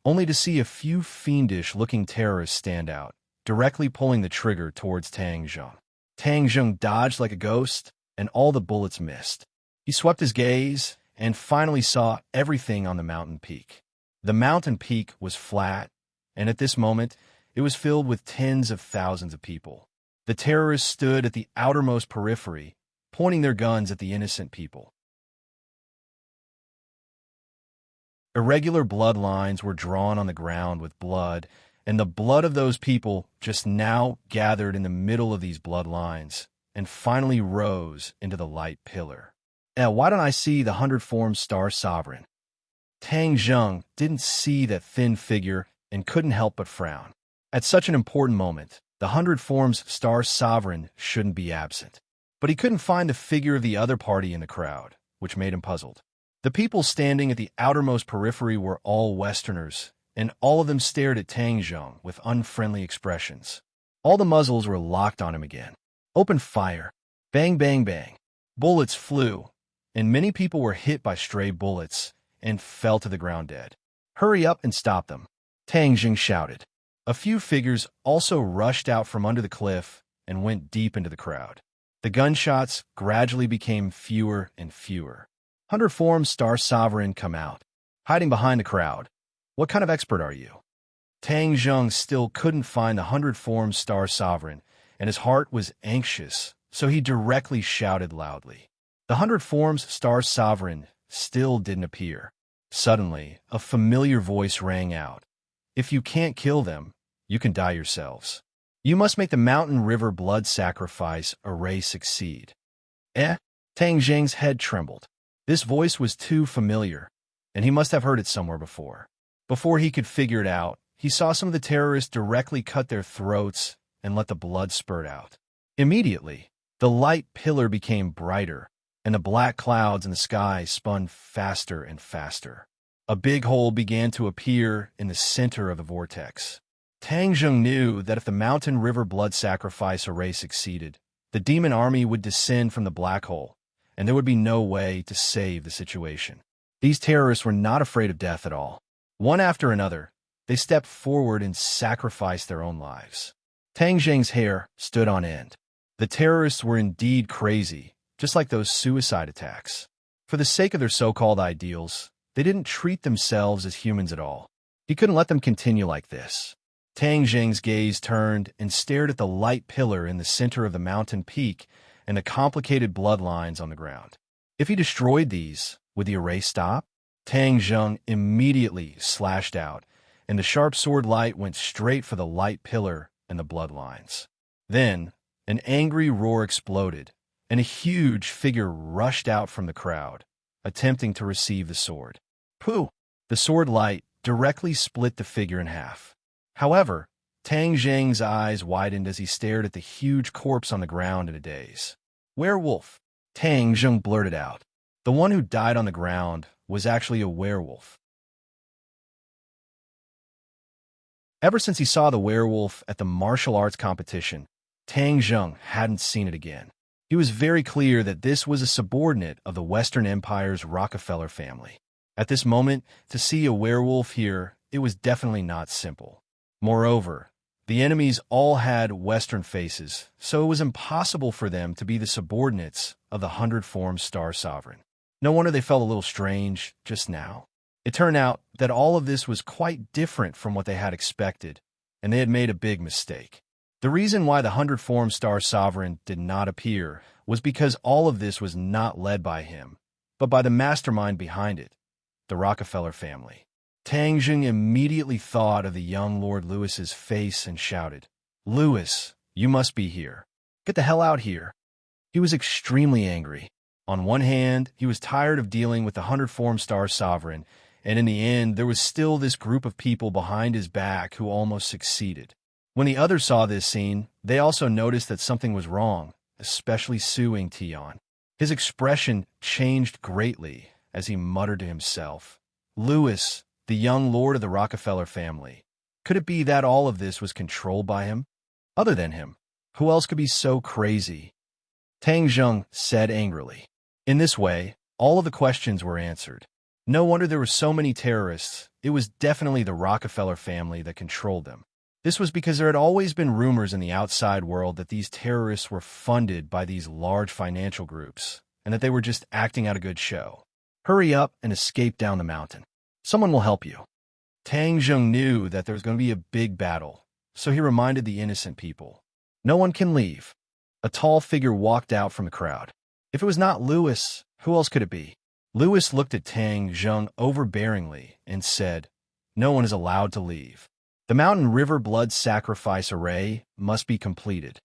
only to see a few fiendish-looking terrorists stand out, directly pulling the trigger towards Tang Zheng. Tang Zheng dodged like a ghost, and all the bullets missed. He swept his gaze and finally saw everything on the mountain peak. The mountain peak was flat, and at this moment, it was filled with tens of thousands of people. The terrorists stood at the outermost periphery, pointing their guns at the innocent people. Irregular blood lines were drawn on the ground with blood, and the blood of those people just now gathered in the middle of these blood lines and finally rose into the light pillar. Why don't I see the 100-form star sovereign? Tang Zheng didn't see that thin figure and couldn't help but frown. At such an important moment, the 100 forms star sovereign shouldn't be absent. But he couldn't find the figure of the other party in the crowd, which made him puzzled. The people standing at the outermost periphery were all Westerners, and all of them stared at Tang Zheng with unfriendly expressions. All the muzzles were locked on him again. Open fire. Bang, bang, bang. Bullets flew, and many people were hit by stray bullets and fell to the ground dead. Hurry up and stop them, Tang Zheng shouted. A few figures also rushed out from under the cliff and went deep into the crowd. The gunshots gradually became fewer and fewer. 100 forms star sovereign come out, hiding behind the crowd. What kind of expert are you? Tang Zheng still couldn't find the 100 forms star sovereign, and his heart was anxious, so he directly shouted loudly. The 100 forms star sovereign still didn't appear. Suddenly, a familiar voice rang out. If you can't kill them, you can die yourselves. You must make the mountain river blood sacrifice array succeed. Tang Zheng's head trembled. This voice was too familiar, and he must have heard it somewhere before. Before he could figure it out, he saw some of the terrorists directly cut their throats and let the blood spurt out. Immediately, the light pillar became brighter, and the black clouds in the sky spun faster and faster. A big hole began to appear in the center of the vortex. Tang Zheng knew that if the mountain river blood sacrifice array succeeded, the demon army would descend from the black hole, and there would be no way to save the situation. These terrorists were not afraid of death at all. One after another, they stepped forward and sacrificed their own lives. Tang Zheng's hair stood on end. The terrorists were indeed crazy, just like those suicide attacks. For the sake of their so-called ideals, they didn't treat themselves as humans at all. He couldn't let them continue like this. Tang Zheng's gaze turned and stared at the light pillar in the center of the mountain peak and the complicated bloodlines on the ground. If he destroyed these, would the array stop? Tang Zheng immediately slashed out, and the sharp sword light went straight for the light pillar and the bloodlines. Then, an angry roar exploded, and a huge figure rushed out from the crowd, attempting to receive the sword. Pooh! The sword light directly split the figure in half. However, Tang Zheng's eyes widened as he stared at the huge corpse on the ground in a daze. Werewolf! Tang Zheng blurted out. The one who died on the ground was actually a werewolf. Ever since he saw the werewolf at the martial arts competition, Tang Zheng hadn't seen it again. He was very clear that this was a subordinate of the Western Empire's Rockefeller family. At this moment, to see a werewolf here, it was definitely not simple. Moreover, the enemies all had Western faces, so it was impossible for them to be the subordinates of the 100-form star sovereign. No wonder they felt a little strange just now. It turned out that all of this was quite different from what they had expected, and they had made a big mistake. The reason why the 100-form star sovereign did not appear was because all of this was not led by him, but by the mastermind behind it, the Rockefeller family. Tang Zheng immediately thought of the young Lord Lewis's face and shouted, "Lewis, you must be here. Get the hell out here." He was extremely angry. On one hand, he was tired of dealing with the 100-form star sovereign, and in the end, there was still this group of people behind his back who almost succeeded. When the others saw this scene, they also noticed that something was wrong, especially Suing Tian. His expression changed greatly as he muttered to himself, "Lewis, the young lord of the Rockefeller family. Could it be that all of this was controlled by him? Other than him, who else could be so crazy?" Tang Zheng said angrily. In this way, all of the questions were answered. No wonder there were so many terrorists. It was definitely the Rockefeller family that controlled them. This was because there had always been rumors in the outside world that these terrorists were funded by these large financial groups, and that they were just acting out a good show. Hurry up and escape down the mountain. Someone will help you. Tang Zheng knew that there was going to be a big battle, so he reminded the innocent people. No one can leave. A tall figure walked out from the crowd. If it was not Lewis, who else could it be? Lewis looked at Tang Zheng overbearingly and said, "No one is allowed to leave. The mountain river blood sacrifice array must be completed.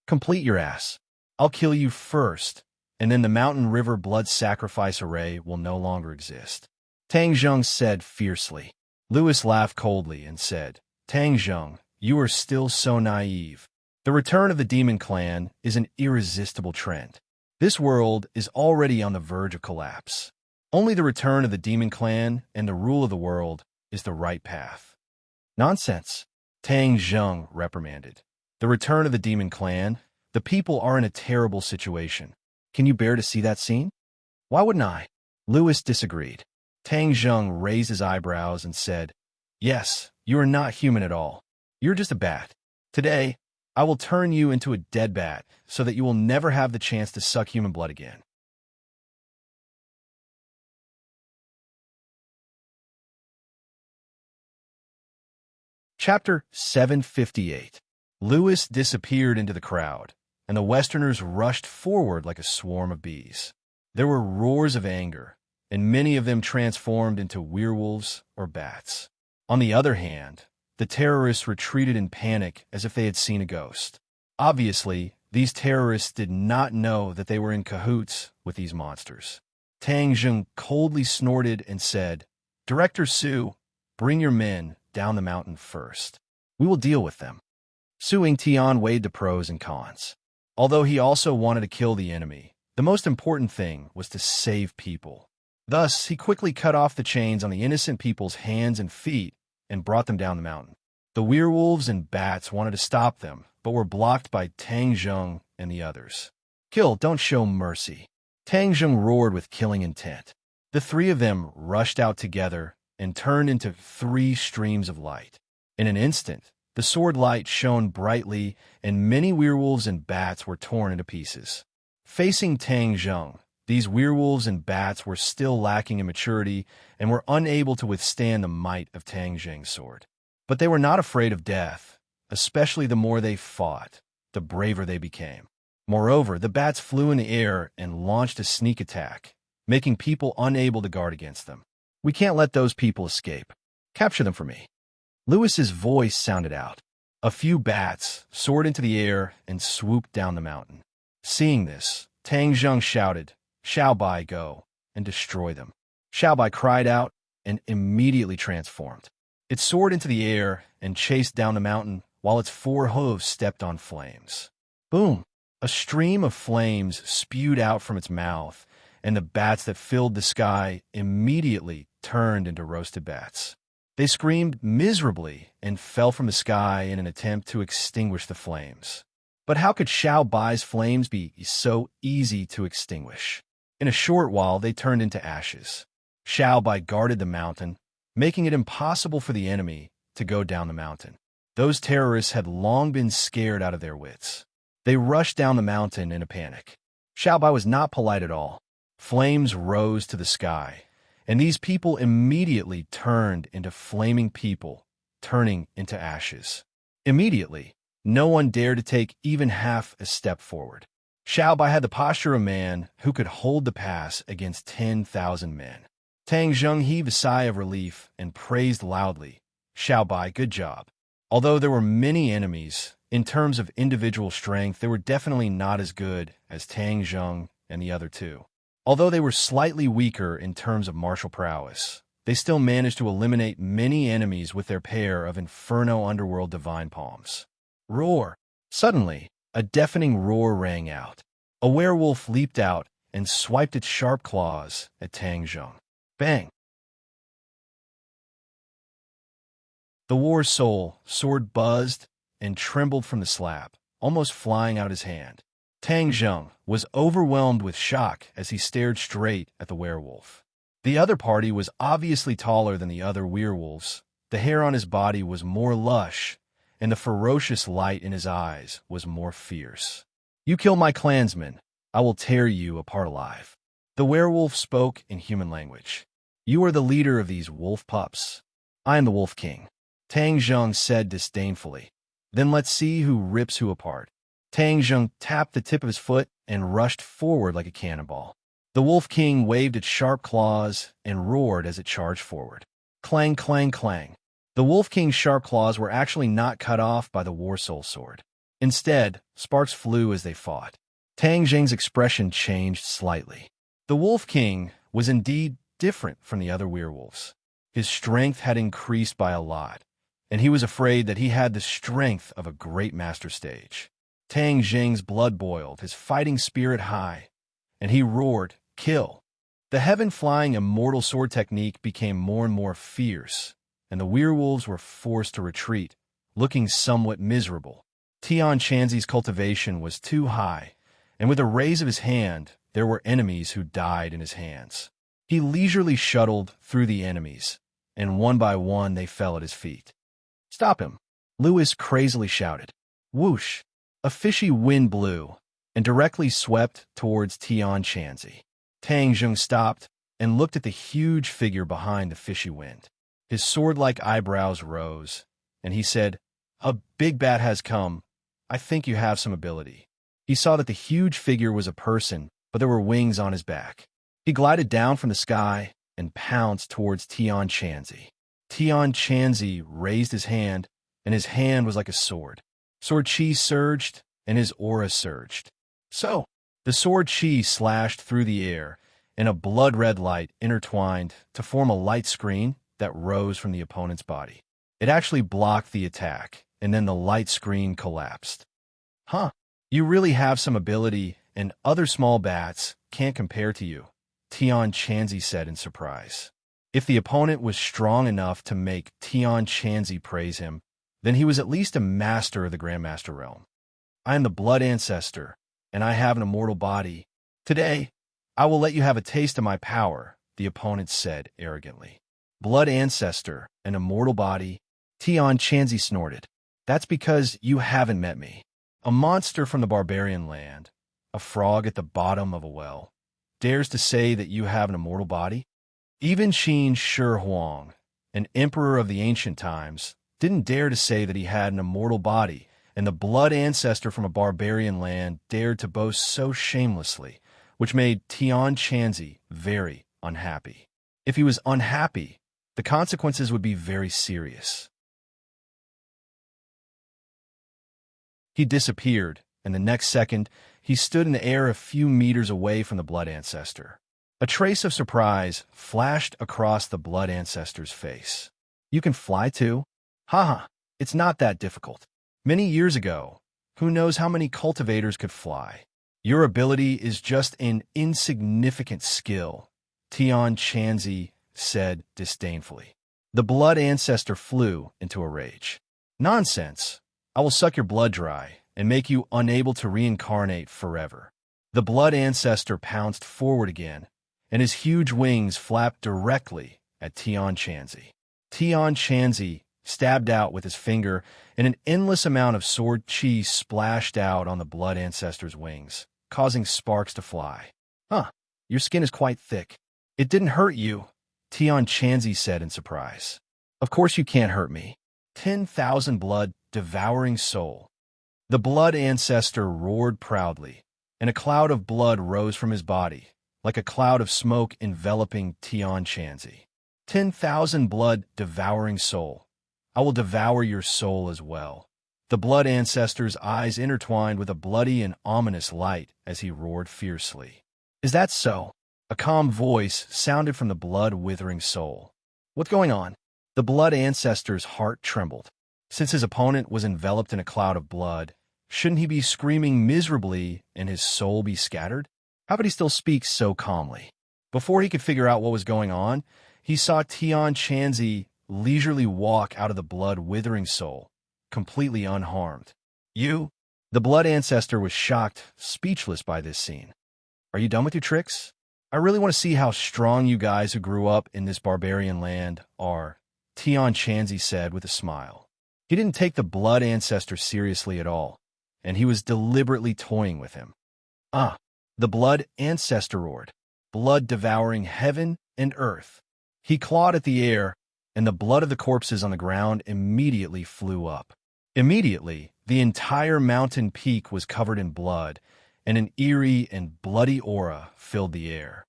Complete your ass. I'll kill you first, and then the mountain river blood sacrifice array will no longer exist. Tang Zheng said fiercely. Lewis laughed coldly and said, Tang Zheng, you are still so naive. The return of the demon clan is an irresistible trend. This world is already on the verge of collapse. Only the return of the demon clan and the rule of the world is the right path. Nonsense, Tang Zheng reprimanded. The return of the demon clan? The people are in a terrible situation. Can you bear to see that scene? Why wouldn't I? Lewis disagreed. Tang Zheng raised his eyebrows and said, Yes, you are not human at all. You're just a bat. Today, I will turn you into a dead bat so that you will never have the chance to suck human blood again. Chapter 758. Lewis disappeared into the crowd, and the Westerners rushed forward like a swarm of bees. There were roars of anger, and many of them transformed into werewolves or bats. On the other hand, the terrorists retreated in panic as if they had seen a ghost. Obviously, these terrorists did not know that they were in cahoots with these monsters. Tang Zheng coldly snorted and said, Director Su, bring your men down the mountain first. We will deal with them. Su Yingtian weighed the pros and cons. Although he also wanted to kill the enemy, the most important thing was to save people. Thus, he quickly cut off the chains on the innocent people's hands and feet and brought them down the mountain. The werewolves and bats wanted to stop them, but were blocked by Tang Zheng and the others. Kill, don't show mercy. Tang Zheng roared with killing intent. The three of them rushed out together and turned into 3 streams of light. In an instant, the sword light shone brightly, and many werewolves and bats were torn into pieces. Facing Tang Zheng, these werewolves and bats were still lacking in maturity and were unable to withstand the might of Tang Zheng's sword. But they were not afraid of death, especially the more they fought, the braver they became. Moreover, the bats flew in the air and launched a sneak attack, making people unable to guard against them. We can't let those people escape. Capture them for me. Lewis's voice sounded out. A few bats soared into the air and swooped down the mountain. Seeing this, Tang Zheng shouted, Xiao Bai, go, and destroy them. Xiao Bai cried out and immediately transformed. It soared into the air and chased down the mountain while its 4 hooves stepped on flames. Boom! A stream of flames spewed out from its mouth, and the bats that filled the sky immediately turned into roasted bats. They screamed miserably and fell from the sky in an attempt to extinguish the flames. But how could Xiao Bai's flames be so easy to extinguish? In a short while, they turned into ashes. Xiao Bai guarded the mountain, making it impossible for the enemy to go down the mountain. Those terrorists had long been scared out of their wits. They rushed down the mountain in a panic. Xiao Bai was not polite at all. Flames rose to the sky, and these people immediately turned into flaming people, turning into ashes. Immediately, no one dared to take even half a step forward. Xiao Bai had the posture of a man who could hold the pass against 10,000 men. Tang Zheng heaved a sigh of relief and praised loudly, Xiao Bai, good job. Although there were many enemies, in terms of individual strength, they were definitely not as good as Tang Zheng and the other 2. Although they were slightly weaker in terms of martial prowess, they still managed to eliminate many enemies with their pair of Inferno Underworld Divine Palms. Roar! Suddenly, a deafening roar rang out. A werewolf leaped out and swiped its sharp claws at Tang Zheng. Bang! The war soul sword buzzed and trembled from the slap, almost flying out his hand. Tang Zheng was overwhelmed with shock as he stared straight at the werewolf. The other party was obviously taller than the other werewolves. The hair on his body was more lush, and the ferocious light in his eyes was more fierce. You kill my clansmen, I will tear you apart alive. The werewolf spoke in human language. You are the leader of these wolf pups. I am the Wolf King. Tang Zheng said disdainfully. Then let's see who rips who apart. Tang Zheng tapped the tip of his foot and rushed forward like a cannonball. The Wolf King waved its sharp claws and roared as it charged forward. Clang, clang, clang. The Wolf King's sharp claws were actually not cut off by the War Soul sword. Instead, sparks flew as they fought. Tang Jing's expression changed slightly. The Wolf King was indeed different from the other werewolves. His strength had increased by a lot, and he was afraid that he had the strength of a great master sage. Tang Jing's blood boiled, his fighting spirit high, and he roared, "Kill!" The heaven-flying immortal sword technique became more and more fierce, and the werewolves were forced to retreat, looking somewhat miserable. Tian Chanzi's cultivation was too high, and with a raise of his hand, there were enemies who died in his hands. He leisurely shuttled through the enemies, and one by one they fell at his feet. "Stop him!" Lewis crazily shouted. Whoosh! A fishy wind blew, and directly swept towards Tian Chanzi. Tang Jing stopped and looked at the huge figure behind the fishy wind. His sword-like eyebrows rose, and he said, "A big bat has come. I think you have some ability." He saw that the huge figure was a person, but there were wings on his back. He glided down from the sky and pounced towards Tian Chanzi. Tian Chanzi raised his hand, and his hand was like a sword. Sword chi surged, and his aura surged. So, the sword chi slashed through the air, and a blood-red light intertwined to form a light screen that rose from the opponent's body. It actually blocked the attack, and then the light screen collapsed. "Huh, you really have some ability, and other small bats can't compare to you," Tian Chanzi said in surprise. If the opponent was strong enough to make Tian Chanzi praise him, then he was at least a master of the Grandmaster realm. "I am the Blood Ancestor, and I have an immortal body. Today, I will let you have a taste of my power," the opponent said arrogantly. "Blood Ancestor, an immortal body?" Tian Chanzi snorted. "That's because you haven't met me. A monster from the barbarian land, a frog at the bottom of a well, dares to say that you have an immortal body? Even Qin Shi Huang, an emperor of the ancient times, didn't dare to say that he had an immortal body, and the Blood Ancestor from a barbarian land dared to boast so shamelessly, which made Tian Chanzi very unhappy. If he was unhappy, the consequences would be very serious. He disappeared, and the next second, he stood in the air a few meters away from the Blood Ancestor. A trace of surprise flashed across the Blood Ancestor's face. "You can fly too? Haha, it's not that difficult. Many years ago, who knows how many cultivators could fly? Your ability is just an insignificant skill," Tian Chanzi said disdainfully. The Blood Ancestor flew into a rage. "Nonsense! I will suck your blood dry and make you unable to reincarnate forever." The Blood Ancestor pounced forward again, and his huge wings flapped directly at Tian Chanzi. Tian Chanzi stabbed out with his finger, and an endless amount of sword chi splashed out on the Blood Ancestor's wings, causing sparks to fly. "Huh, your skin is quite thick. It didn't hurt you," Tian Chanzi said in surprise. "Of course you can't hurt me. 10,000 blood, devouring soul." The Blood Ancestor roared proudly, and a cloud of blood rose from his body, like a cloud of smoke enveloping Tian Chanzi. 10,000 blood, devouring soul. I will devour your soul as well." The Blood Ancestor's eyes intertwined with a bloody and ominous light as he roared fiercely. "Is that so?" A calm voice sounded from the blood-withering soul. "What's going on?" The Blood Ancestor's heart trembled. Since his opponent was enveloped in a cloud of blood, shouldn't he be screaming miserably and his soul be scattered? How could he still speak so calmly? Before he could figure out what was going on, he saw Tian Chanzi leisurely walk out of the blood-withering soul, completely unharmed. "You?" The Blood Ancestor was shocked, speechless by this scene. "Are you done with your tricks? I really want to see how strong you guys who grew up in this barbarian land are," Tian Chanzi said with a smile. He didn't take the Blood Ancestor seriously at all, and he was deliberately toying with him. "Ah!" The Blood Ancestor roared, blood devouring heaven and earth. He clawed at the air, and the blood of the corpses on the ground immediately flew up. Immediately, the entire mountain peak was covered in blood, and an eerie and bloody aura filled the air.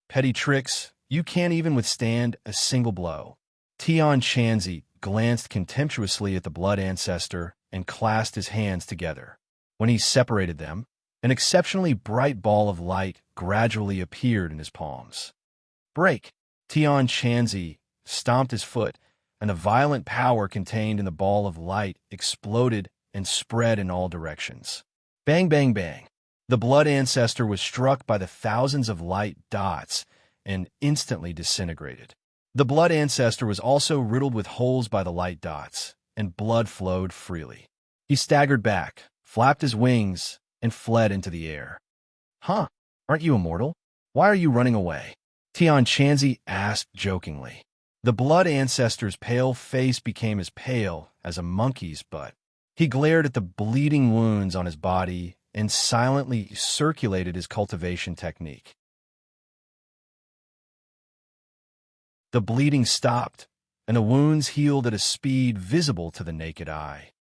"Petty tricks, you can't even withstand a single blow." Tian Chanzi glanced contemptuously at the Blood Ancestor and clasped his hands together. When he separated them, An exceptionally bright ball of light gradually appeared in his palms. Break! Tian Chanzi stomped his foot, and the violent power contained in the ball of light exploded and spread in all directions. Bang, bang, bang. The blood ancestor was struck by the thousands of light dots and instantly disintegrated. The blood ancestor was also riddled with holes by the light dots, and blood flowed freely. He staggered back, flapped his wings, and fled into the air. Huh? Aren't you immortal? Why are you running away? Tian Chanzi asked jokingly. The blood ancestor's pale face became as pale as a monkey's butt. He glared at the bleeding wounds on his body and silently circulated his cultivation technique. The bleeding stopped, and the wounds healed at a speed visible to the naked eye.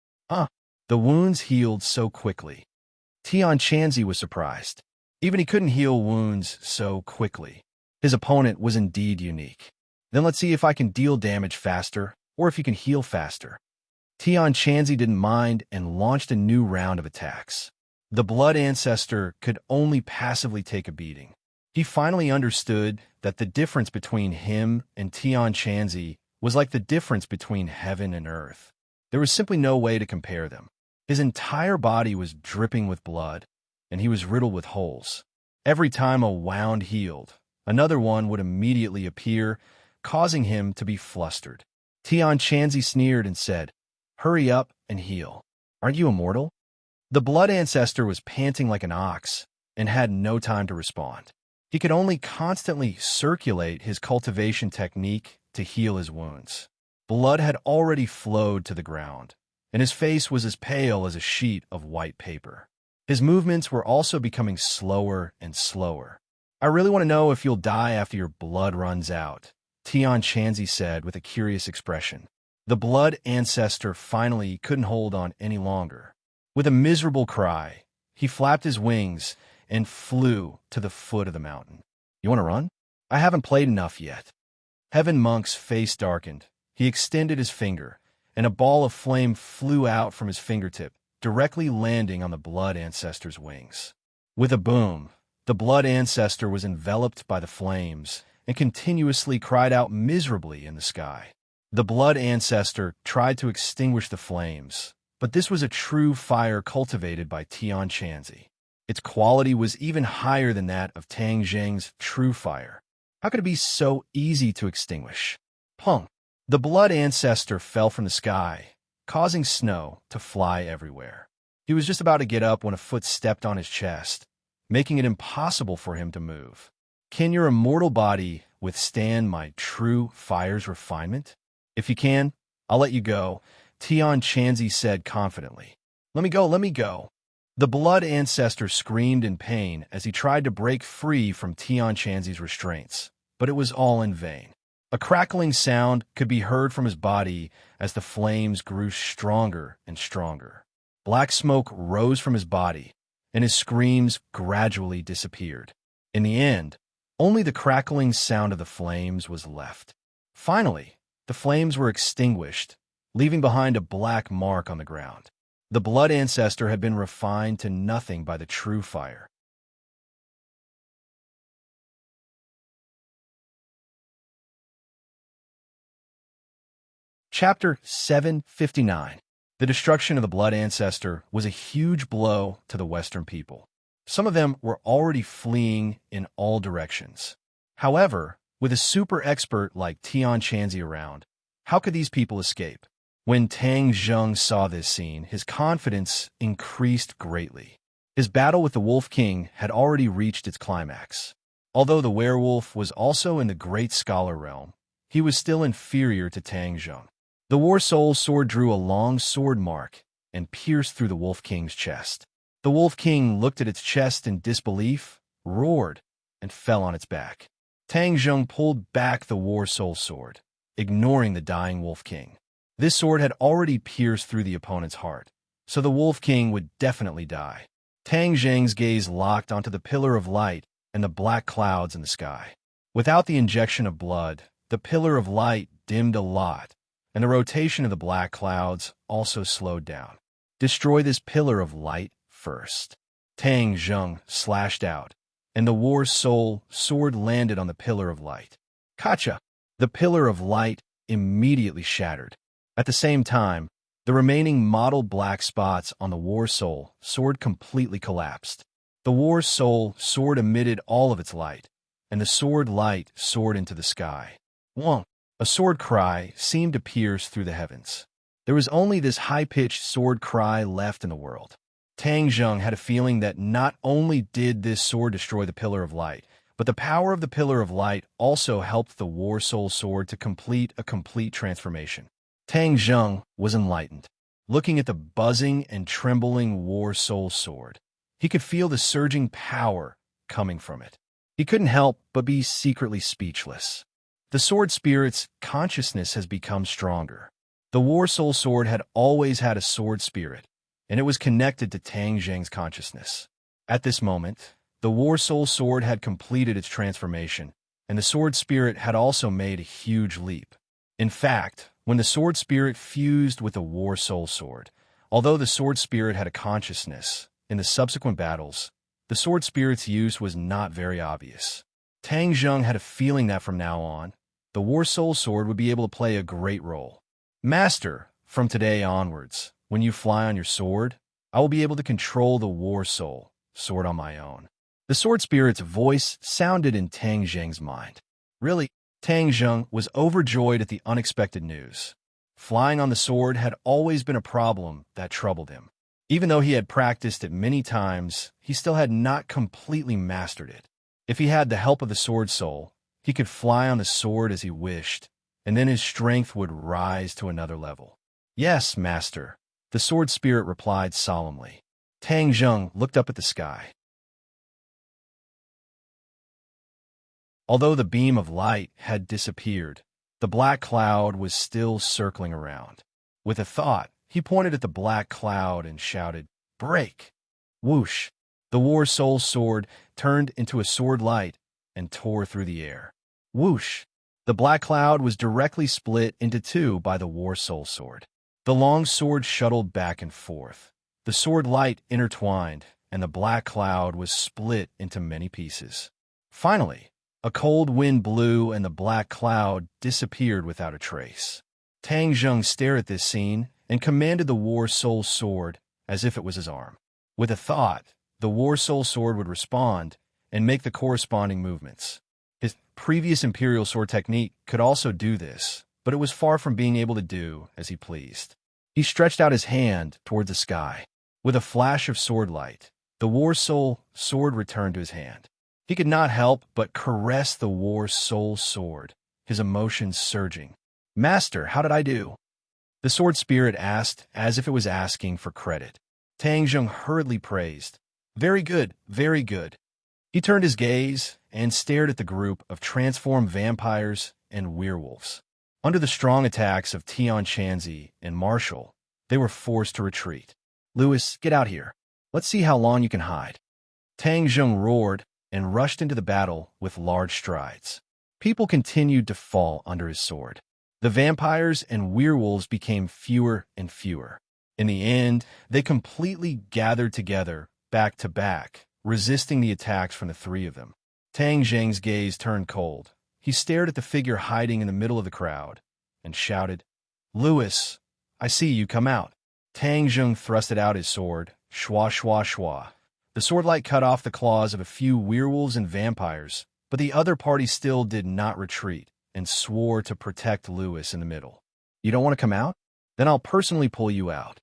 The wounds healed so quickly. Tian Chanzi was surprised. Even he couldn't heal wounds so quickly. His opponent was indeed unique. Then let's see if I can deal damage faster, or if he can heal faster. Tian Chanzi didn't mind and launched a new round of attacks. The blood ancestor could only passively take a beating. He finally understood that the difference between him and Tian Chanzi was like the difference between heaven and earth. There was simply no way to compare them. His entire body was dripping with blood, and he was riddled with holes. Every time a wound healed, another one would immediately appear, causing him to be flustered. Tian Chanzi sneered and said, "Hurry up and heal. Aren't you immortal?" The blood ancestor was panting like an ox and had no time to respond. He could only constantly circulate his cultivation technique to heal his wounds. Blood had already flowed to the ground, and his face was as pale as a sheet of white paper. His movements were also becoming slower and slower. "I really want to know if you'll die after your blood runs out," Tian Chanzi said with a curious expression. The blood ancestor finally couldn't hold on any longer. With a miserable cry, he flapped his wings and flew to the foot of the mountain. "You want to run? I haven't played enough yet." Heaven Monk's face darkened. He extended his finger, and a ball of flame flew out from his fingertip, directly landing on the blood ancestor's wings. With a boom, the blood ancestor was enveloped by the flames and continuously cried out miserably in the sky. The blood ancestor tried to extinguish the flames, but this was a true fire cultivated by Tian Chanzi. Its quality was even higher than that of Tang Zheng's true fire. How could it be so easy to extinguish? Punk! The blood ancestor fell from the sky, causing snow to fly everywhere. He was just about to get up when a foot stepped on his chest, making it impossible for him to move. Can your immortal body withstand my true fire's refinement? If you can, I'll let you go, Tian Chanzi said confidently. Let me go, let me go. The blood ancestor screamed in pain as he tried to break free from Tian Chanzi's restraints, but it was all in vain. A crackling sound could be heard from his body as the flames grew stronger and stronger. Black smoke rose from his body, and his screams gradually disappeared. In the end, only the crackling sound of the flames was left. Finally, the flames were extinguished, leaving behind a black mark on the ground. The blood ancestor had been refined to nothing by the true fire. Chapter 759. The destruction of the blood ancestor was a huge blow to the Western people. Some of them were already fleeing in all directions. However, with a super expert like Tian Chanzi around, how could these people escape? When Tang Zheng saw this scene, his confidence increased greatly. His battle with the Wolf King had already reached its climax. Although the werewolf was also in the Great Scholar realm, he was still inferior to Tang Zheng. The War Soul sword drew a long sword mark and pierced through the Wolf King's chest. The Wolf King looked at its chest in disbelief, roared, and fell on its back. Tang Zheng pulled back the War Soul sword, ignoring the dying Wolf King. This sword had already pierced through the opponent's heart, so the Wolf King would definitely die. Tang Zheng's gaze locked onto the pillar of light and the black clouds in the sky. Without the injection of blood, the pillar of light dimmed a lot, and the rotation of the black clouds also slowed down. Destroy this pillar of light first. Tang Zheng slashed out, and the war soul sword landed on the pillar of light. Kacha! The pillar of light immediately shattered. At the same time, the remaining mottled black spots on the war soul sword completely collapsed. The war soul sword emitted all of its light, and the sword light soared into the sky. Wong! A sword cry seemed to pierce through the heavens. There was only this high-pitched sword cry left in the world. Tang Zheng had a feeling that not only did this sword destroy the Pillar of Light, but the power of the Pillar of Light also helped the War Soul Sword to complete a complete transformation. Tang Zheng was enlightened. Looking at the buzzing and trembling War Soul Sword, he could feel the surging power coming from it. He couldn't help but be secretly speechless. The Sword Spirit's consciousness has become stronger. The War Soul Sword had always had a Sword Spirit, and it was connected to Tang Zheng's consciousness. At this moment, the War Soul Sword had completed its transformation, and the Sword Spirit had also made a huge leap. In fact, when the Sword Spirit fused with the War Soul Sword, although the Sword Spirit had a consciousness, in the subsequent battles, the Sword Spirit's use was not very obvious. Tang Zheng had a feeling that from now on, the War Soul Sword would be able to play a great role. Master, from today onwards, when you fly on your sword, I will be able to control the War Soul Sword on my own. The Sword Spirit's voice sounded in Tang Zheng's mind. Really, Tang Zheng was overjoyed at the unexpected news. Flying on the sword had always been a problem that troubled him. Even though he had practiced it many times, he still had not completely mastered it. If he had the help of the Sword Soul, he could fly on the sword as he wished, and then his strength would rise to another level. Yes, Master, the Sword Spirit replied solemnly. Tang Zheng looked up at the sky. Although the beam of light had disappeared, the black cloud was still circling around. With a thought, he pointed at the black cloud and shouted, "Break!" Whoosh! The War Soul Sword turned into a sword light and tore through the air. Whoosh! The black cloud was directly split into two by the War Soul Sword. The long sword shuttled back and forth. The sword light intertwined, and the black cloud was split into many pieces. Finally, a cold wind blew and the black cloud disappeared without a trace. Tang Zheng stared at this scene and commanded the War Soul Sword as if it was his arm. With a thought, the War Soul Sword would respond and make the corresponding movements. His previous Imperial Sword technique could also do this, but it was far from being able to do as he pleased. He stretched out his hand toward the sky. With a flash of sword light, the War Soul Sword returned to his hand. He could not help but caress the War Soul Sword, his emotions surging. "Master, how did I do?" The Sword Spirit asked as if it was asking for credit. Tang Zheng hurriedly praised. "Very good, very good." He turned his gaze and stared at the group of transformed vampires and werewolves. Under the strong attacks of Tian Chanzi and Marshall, they were forced to retreat. "Lewis, get out here. Let's see how long you can hide." Tang Zheng roared and rushed into the battle with large strides. People continued to fall under his sword. The vampires and werewolves became fewer and fewer. In the end, they completely gathered together, back to back, resisting the attacks from the three of them. Tang Zheng's gaze turned cold. He stared at the figure hiding in the middle of the crowd and shouted, "Lewis, I see you, come out." Tang Zheng thrusted out his sword, shwa shwa shwa. The sword light cut off the claws of a few werewolves and vampires, but the other party still did not retreat and swore to protect Lewis in the middle. "You don't want to come out? Then I'll personally pull you out."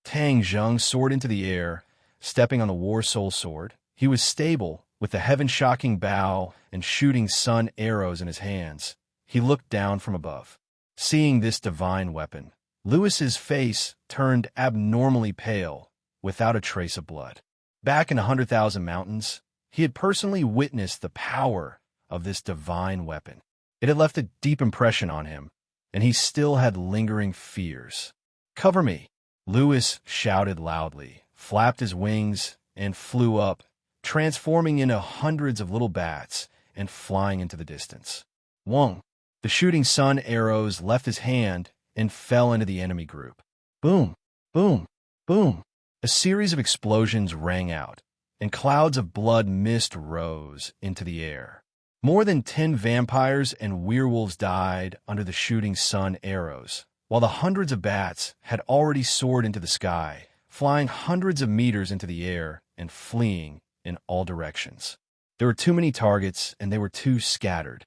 Tang Zheng soared into the air, stepping on the War Soul Sword. He was stable, with the heaven-shocking bow and shooting sun arrows in his hands. He looked down from above. Seeing this divine weapon, Lewis's face turned abnormally pale, without a trace of blood. Back in 100,000 Mountains, he had personally witnessed the power of this divine weapon. It had left a deep impression on him, and he still had lingering fears. "Cover me!" Lewis shouted loudly, flapped his wings, and flew up, transforming into hundreds of little bats and flying into the distance. Wong! The shooting sun arrows left his hand and fell into the enemy group. Boom! Boom! Boom! A series of explosions rang out, and clouds of blood mist rose into the air. More than 10 vampires and werewolves died under the shooting sun arrows, while the hundreds of bats had already soared into the sky, flying hundreds of meters into the air and fleeing in all directions. There were too many targets, and they were too scattered.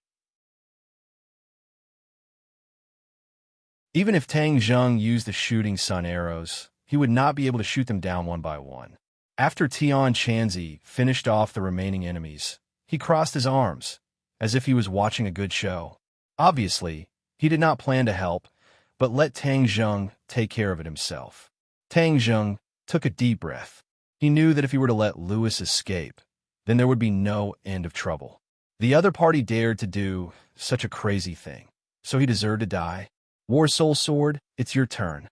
Even if Tang Zheng used the shooting sun arrows, he would not be able to shoot them down one by one. After Tian Chanzi finished off the remaining enemies, he crossed his arms, as if he was watching a good show. Obviously, he did not plan to help, but let Tang Zheng take care of it himself. Tang Zheng took a deep breath. He knew that if he were to let Louis escape, then there would be no end of trouble. The other party dared to do such a crazy thing, so he deserved to die. War Soul Sword, it's your turn.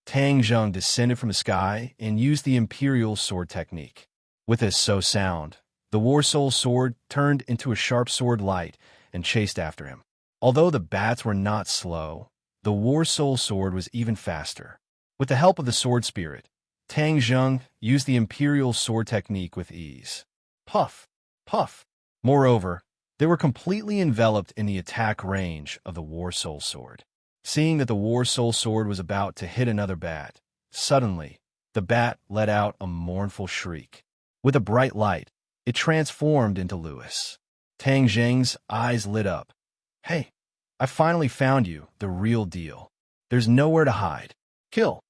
Tang Zheng descended from the sky and used the Imperial Sword technique. With a so sound, the War Soul Sword turned into a sharp sword light and chased after him. Although the bats were not slow, the War Soul Sword was even faster. With the help of the Sword Spirit, Tang Zheng used the Imperial Sword technique with ease. Puff, puff. Moreover, they were completely enveloped in the attack range of the War Soul Sword. Seeing that the War Soul Sword was about to hit another bat, suddenly, the bat let out a mournful shriek. With a bright light, it transformed into Louis. Tang Zheng's eyes lit up. Hey, I finally found you, the real deal. There's nowhere to hide. Kill.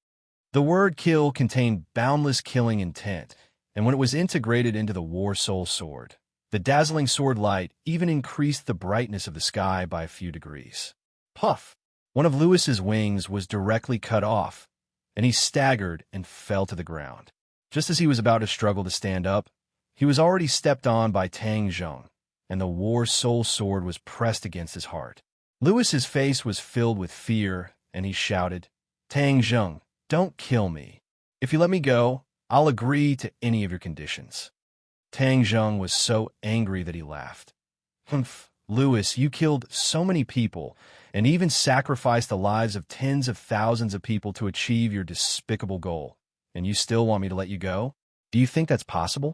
The word kill contained boundless killing intent, and when it was integrated into the War Soul Sword, the dazzling sword light even increased the brightness of the sky by a few degrees. Puff! One of Louis's wings was directly cut off, and he staggered and fell to the ground. Just as he was about to struggle to stand up, he was already stepped on by Tang Zheng, and the War Soul Sword was pressed against his heart. Louis's face was filled with fear, and he shouted, Tang Zheng, don't kill me. If you let me go, I'll agree to any of your conditions. Tang Zheng was so angry that he laughed. Humph, Louis, you killed so many people, and even sacrificed the lives of tens of thousands of people to achieve your despicable goal, and you still want me to let you go? Do you think that's possible?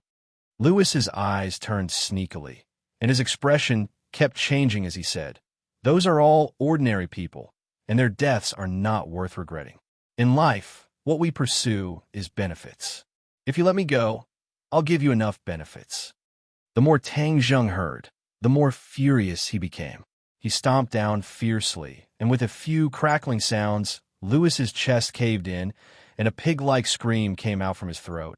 Louis's eyes turned sneakily, and his expression kept changing as he said, Those are all ordinary people, and their deaths are not worth regretting. In life, what we pursue is benefits. If you let me go, I'll give you enough benefits. The more Tang Zheng heard, the more furious he became. He stomped down fiercely, and with a few crackling sounds, Louis's chest caved in, and a pig-like scream came out from his throat.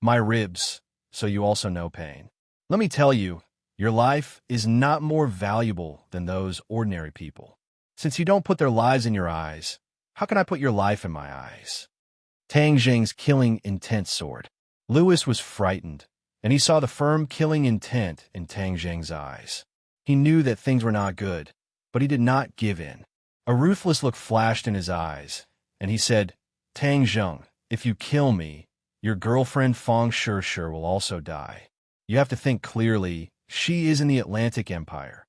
My ribs, so you also know pain. Let me tell you, your life is not more valuable than those ordinary people. Since you don't put their lives in your eyes, how can I put your life in my eyes? Tang Zheng's killing intent sword. Louis was frightened, and he saw the firm killing intent in Tang Zheng's eyes. He knew that things were not good, but he did not give in. A ruthless look flashed in his eyes, and he said, Tang Zheng, if you kill me, your girlfriend Feng Shishir will also die. You have to think clearly. She is in the Atlantic Empire.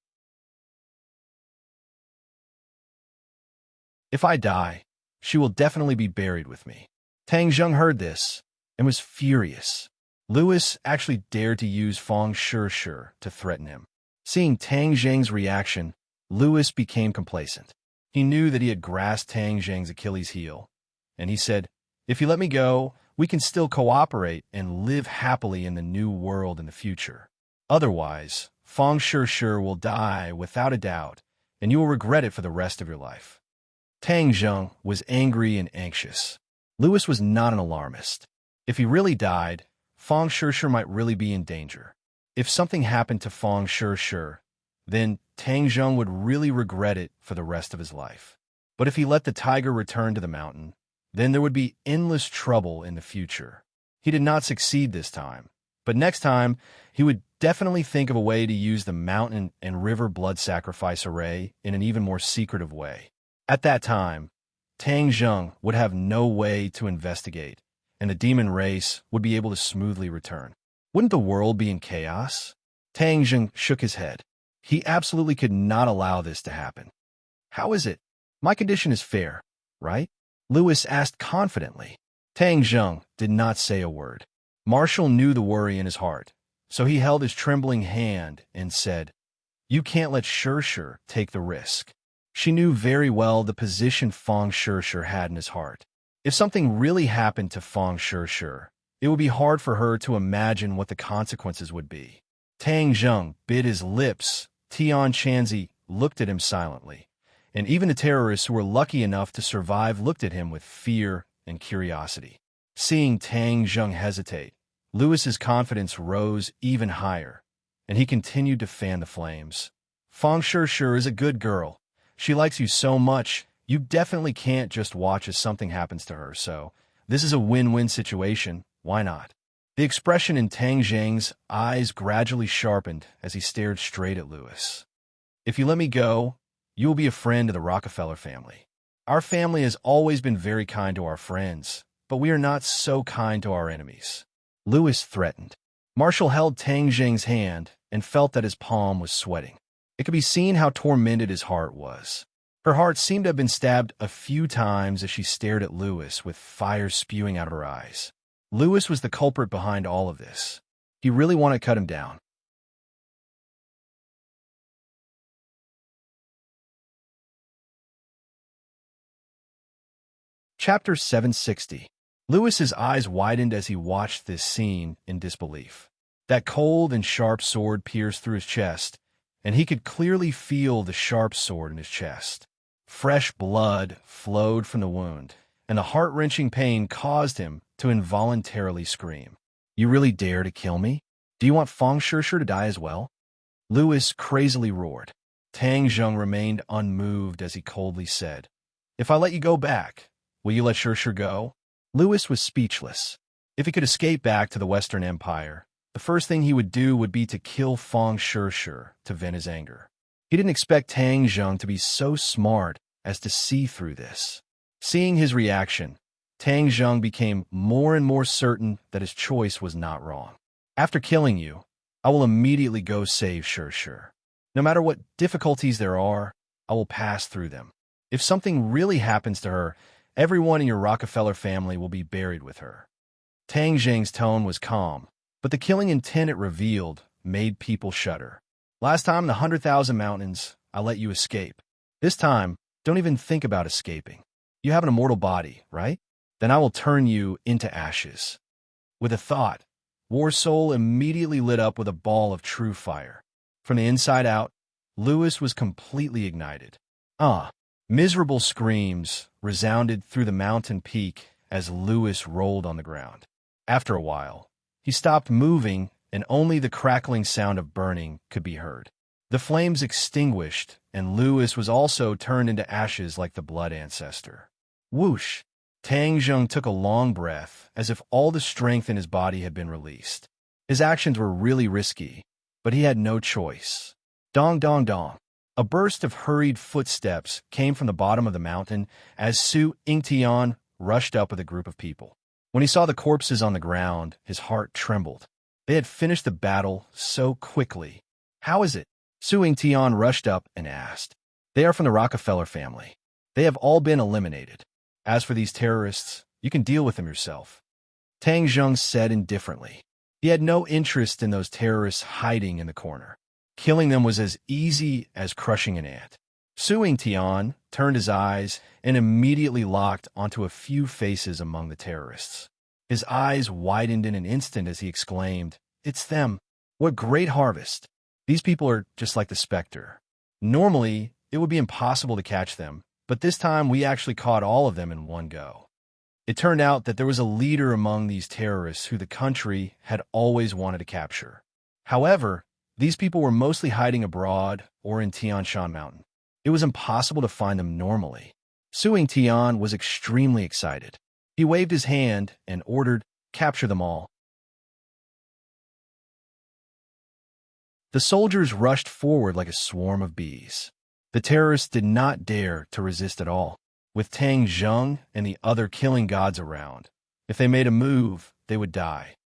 If I die, she will definitely be buried with me. Tang Zheng heard this and was furious. Louis actually dared to use Feng Shishir to threaten him. Seeing Tang Zheng's reaction, Louis became complacent. He knew that he had grasped Tang Zheng's Achilles heel, and he said, If you let me go, we can still cooperate and live happily in the new world in the future. Otherwise, Feng Shishir will die without a doubt, and you will regret it for the rest of your life. Tang Zheng was angry and anxious. Louis was not an alarmist. If he really died, Feng Shishir might really be in danger. If something happened to Feng Shishir, then Tang Zheng would really regret it for the rest of his life. But if he let the tiger return to the mountain, then there would be endless trouble in the future. He did not succeed this time, but next time he would definitely think of a way to use the mountain and river blood sacrifice array in an even more secretive way. At that time, Tang Zheng would have no way to investigate, and the demon race would be able to smoothly return. Wouldn't the world be in chaos? Tang Zheng shook his head. He absolutely could not allow this to happen. How is it? My condition is fair, right? Louis asked confidently. Tang Zheng did not say a word. Marshall knew the worry in his heart, so he held his trembling hand and said, "You can't let Shirshir take the risk." She knew very well the position Fong Shirshir had in his heart. If something really happened to Fong Shirshir, it would be hard for her to imagine what the consequences would be. Tang Zheng bit his lips. Tian Chanzi looked at him silently, and even the terrorists who were lucky enough to survive looked at him with fear and curiosity. Seeing Tang Zheng hesitate, Lewis's confidence rose even higher, and he continued to fan the flames. "Fong Shirshir is a good girl. She likes you so much, you definitely can't just watch as something happens to her, so this is a win-win situation. Why not?" The expression in Tang Zheng's eyes gradually sharpened as he stared straight at Lewis. "If you let me go, you will be a friend of the Rockefeller family. Our family has always been very kind to our friends, but we are not so kind to our enemies," Lewis threatened. Marshall held Tang Zheng's hand and felt that his palm was sweating. It could be seen how tormented his heart was. Her heart seemed to have been stabbed a few times as she stared at Lewis with fire spewing out of her eyes. Lewis was the culprit behind all of this. He really wanted to cut him down. Chapter 760. Lewis's eyes widened as he watched this scene in disbelief. That cold and sharp sword pierced through his chest, and he could clearly feel the sharp sword in his chest. Fresh blood flowed from the wound, and the heart-wrenching pain caused him to involuntarily scream. "You really dare to kill me? Do you want Fong Shirshir to die as well?" Lewis crazily roared. Tang Zheng remained unmoved as he coldly said, "If I let you go back, will you let Shirshir go?" Lewis was speechless. If he could escape back to the Western Empire, the first thing he would do would be to kill Fong Shirshir to vent his anger. He didn't expect Tang Zheng to be so smart as to see through this. Seeing his reaction, Tang Zheng became more and more certain that his choice was not wrong. "After killing you, I will immediately go save Shirshir. No matter what difficulties there are, I will pass through them. If something really happens to her, everyone in your Rockefeller family will be buried with her." Tang Zheng's tone was calm, but the killing intent it revealed made people shudder. "Last time in the 100,000 Mountains, I let you escape. This time, don't even think about escaping. You have an immortal body, right? Then I will turn you into ashes." With a thought, War Soul immediately lit up with a ball of true fire. From the inside out, Lewis was completely ignited. Miserable screams resounded through the mountain peak as Lewis rolled on the ground. After a while, he stopped moving and only the crackling sound of burning could be heard. The flames extinguished, and Lewis was also turned into ashes like the blood ancestor. Whoosh! Tang Zheng took a long breath, as if all the strength in his body had been released. His actions were really risky, but he had no choice. Dong dong dong. A burst of hurried footsteps came from the bottom of the mountain as Su Yingtian rushed up with a group of people. When he saw the corpses on the ground, his heart trembled. They had finished the battle so quickly. "How is it?" Su Yingtian rushed up and asked. "They are from the Rockefeller family. They have all been eliminated. As for these terrorists, you can deal with them yourself," Tang Zheng said indifferently. He had no interest in those terrorists hiding in the corner. Killing them was as easy as crushing an ant. Su Yingtian turned his eyes and immediately locked onto a few faces among the terrorists. His eyes widened in an instant as he exclaimed, "It's them! What great harvest! These people are just like the Spectre. Normally, it would be impossible to catch them, but this time we actually caught all of them in one go." It turned out that there was a leader among these terrorists who the country had always wanted to capture. However, these people were mostly hiding abroad or in Tian Shan Mountain. It was impossible to find them normally. Su Yingtian was extremely excited. He waved his hand and ordered, "Capture them all." The soldiers rushed forward like a swarm of bees. The terrorists did not dare to resist at all. With Tang Zheng and the other killing gods around, if they made a move, they would die.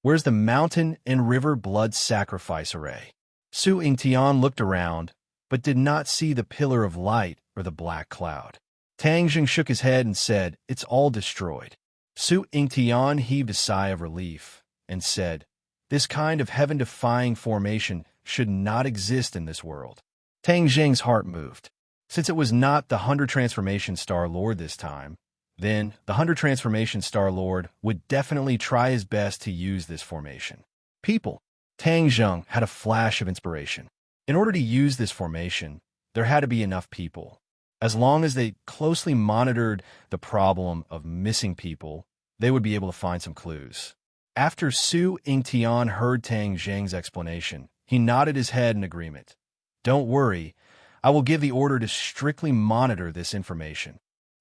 "Where's the mountain and river blood sacrifice array?" Su Yingtian looked around, but did not see the pillar of light or the black cloud. Tang Zheng shook his head and said, "It's all destroyed." Su Yingtian heaved a sigh of relief and said, "This kind of heaven-defying formation should not exist in this world." Tang Zheng's heart moved. Since it was not the 100 Transformation Star Lord this time, then the 100 Transformation Star Lord would definitely try his best to use this formation. People. Tang Zheng had a flash of inspiration. In order to use this formation, there had to be enough people. As long as they closely monitored the problem of missing people, they would be able to find some clues. After Su Yingtian heard Tang Zheng's explanation, he nodded his head in agreement. "Don't worry, I will give the order to strictly monitor this information."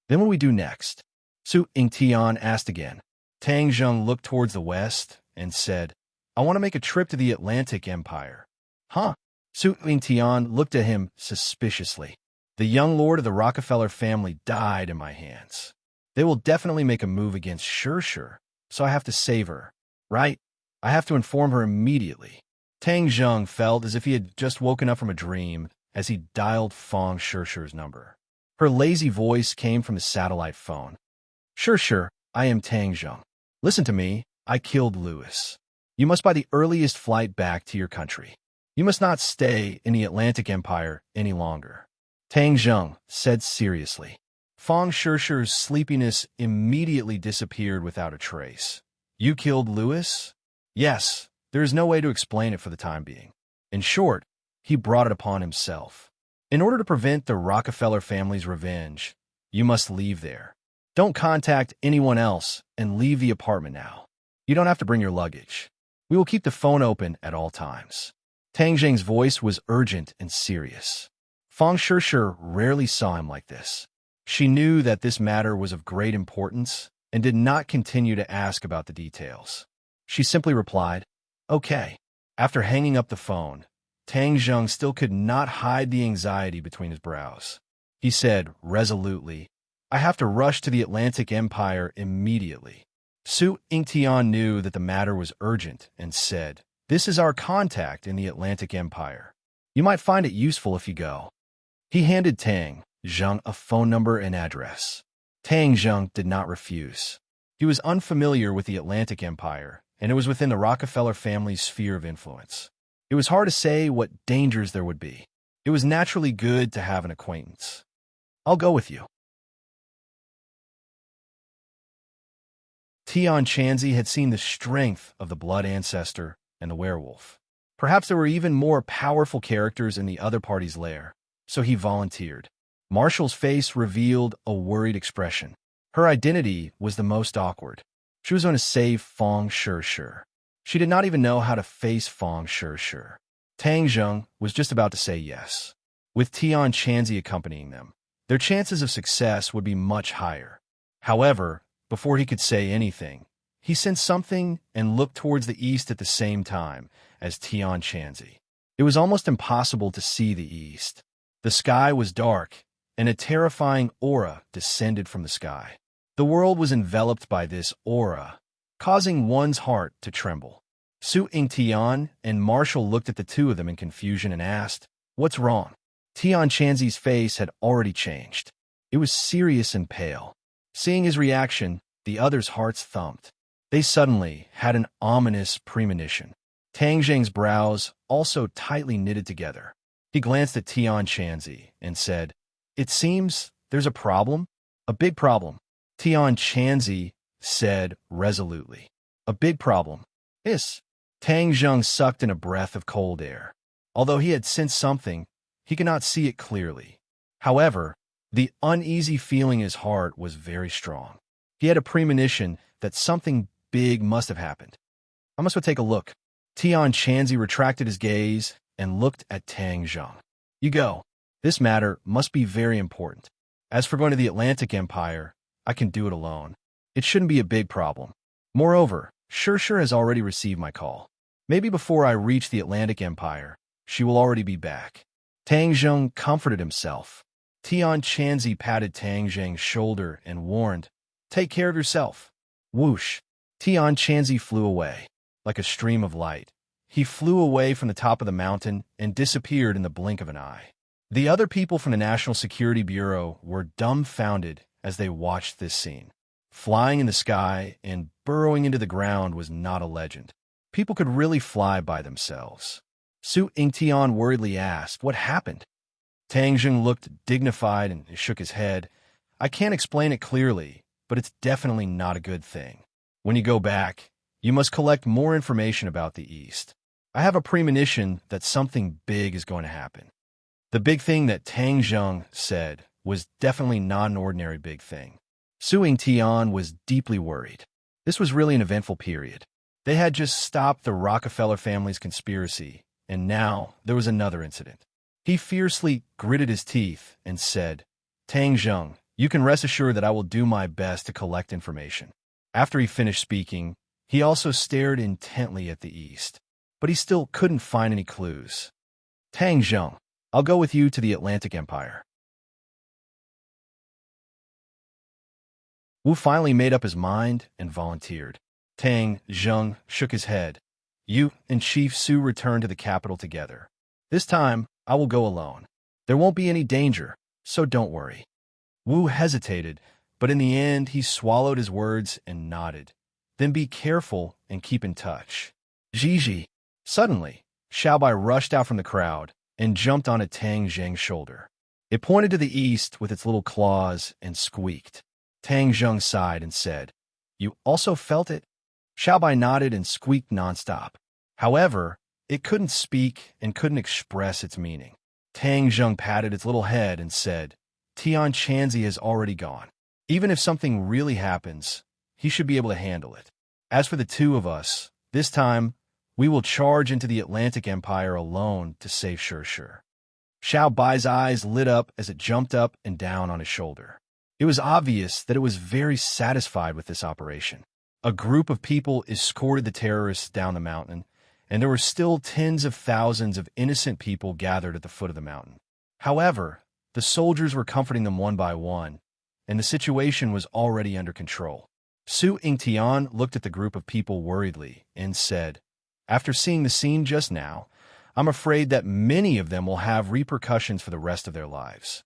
"Then what do we do next?" Su Yingtian asked again. Tang Zheng looked towards the west and said, "I want to make a trip to the Atlantic Empire." "Huh?" Su Yingtian looked at him suspiciously. "The young lord of the Rockefeller family died in my hands. They will definitely make a move against Shir, so I have to save her. Right? I have to inform her immediately." Tang Zheng felt as if he had just woken up from a dream as he dialed Fong Shir's number. Her lazy voice came from his satellite phone. Shir, I am Tang Zheng. Listen to me, I killed Louis. You must buy the earliest flight back to your country. You must not stay in the Atlantic Empire any longer." Tang Zheng said seriously. Fong Shir's sleepiness immediately disappeared without a trace. "You killed Louis?" "Yes, there is no way to explain it for the time being. In short, he brought it upon himself. In order to prevent the Rockefeller family's revenge, you must leave there. Don't contact anyone else and leave the apartment now. You don't have to bring your luggage. We will keep the phone open at all times." Tang Zheng's voice was urgent and serious. Fong Shir rarely saw him like this. She knew that this matter was of great importance and did not continue to ask about the details. She simply replied, "Okay." After hanging up the phone, Tang Zheng still could not hide the anxiety between his brows. He said resolutely, "I have to rush to the Atlantic Empire immediately." Su Yingtian knew that the matter was urgent and said, "This is our contact in the Atlantic Empire. You might find it useful if you go." He handed Tang Zheng a phone number and address. Tang Zheng did not refuse. He was unfamiliar with the Atlantic Empire, and it was within the Rockefeller family's sphere of influence. It was hard to say what dangers there would be. It was naturally good to have an acquaintance. "I'll go with you." Tian Chanzi had seen the strength of the blood ancestor and the werewolf. Perhaps there were even more powerful characters in the other party's lair, so he volunteered. Marshall's face revealed a worried expression. Her identity was the most awkward. She was going to save Fong Shir. She did not even know how to face Fong Shir. Tang Zheng was just about to say yes. With Tian Chanzi accompanying them, their chances of success would be much higher. However, before he could say anything, he sensed something and looked towards the east at the same time as Tian Chanzi. It was almost impossible to see the east. The sky was dark, and a terrifying aura descended from the sky. The world was enveloped by this aura, causing one's heart to tremble. Su Yingtian and Marshall looked at the two of them in confusion and asked, "What's wrong?" Tian Chanzi's face had already changed. It was serious and pale. Seeing his reaction, the others' hearts thumped. They suddenly had an ominous premonition. Tang Zheng's brows also tightly knitted together. He glanced at Tian Chanzi and said, "It seems there's a problem, a big problem." Tian Chanzi said resolutely, "A big problem." "Yes." Tang Zheng sucked in a breath of cold air. Although he had sensed something, he could not see it clearly. However, the uneasy feeling in his heart was very strong. He had a premonition that something big must have happened. "I must go take a look." Tian Chanzi retracted his gaze and looked at Tang Zheng. "You go. This matter must be very important. As for going to the Atlantic Empire, I can do it alone. It shouldn't be a big problem. Moreover, Shir has already received my call. Maybe before I reach the Atlantic Empire, she will already be back." Tang Zheng comforted himself. Tian Chanzi patted Tang Zheng's shoulder and warned, "Take care of yourself." Whoosh! Tian Chanzi flew away. Like a stream of light, he flew away from the top of the mountain and disappeared in the blink of an eye. The other people from the National Security Bureau were dumbfounded as they watched this scene. Flying in the sky and burrowing into the ground was not a legend. People could really fly by themselves. Su Ingtian worriedly asked, "What happened?" Tang Jing looked dignified and shook his head. "I can't explain it clearly, but it's definitely not a good thing. When you go back, you must collect more information about the East. I have a premonition that something big is going to happen." The big thing that Tang Jing said was definitely not an ordinary big thing. Su Ingtian was deeply worried. This was really an eventful period. They had just stopped the Rockefeller family's conspiracy, and now there was another incident. He fiercely gritted his teeth and said, "Tang Jing, you can rest assured that I will do my best to collect information." After he finished speaking, he also stared intently at the east, but he still couldn't find any clues. "Tang Jing, I'll go with you to the Atlantic Empire." Wu finally made up his mind and volunteered. Tang Jing shook his head. "You and Chief Su return to the capital together. This time, I will go alone. There won't be any danger, so don't worry." Wu hesitated, but in the end he swallowed his words and nodded. "Then be careful and keep in touch." Gigi. Suddenly, Xiaobai rushed out from the crowd and jumped onto Tang Jing's shoulder. It pointed to the east with its little claws and squeaked. Tang Jing sighed and said, "You also felt it?" Xiaobai nodded and squeaked nonstop. However, it couldn't speak and couldn't express its meaning. Tang Jing patted its little head and said, "Tian Chanzi has already gone. Even if something really happens, he should be able to handle it. As for the two of us, this time, we will charge into the Atlantic Empire alone to save Shur. Xiao Bai's eyes lit up as it jumped up and down on his shoulder. It was obvious that it was very satisfied with this operation. A group of people escorted the terrorists down the mountain, and there were still tens of thousands of innocent people gathered at the foot of the mountain. However, the soldiers were comforting them one by one, and the situation was already under control. Su Ingtian looked at the group of people worriedly and said, "After seeing the scene just now, I'm afraid that many of them will have repercussions for the rest of their lives."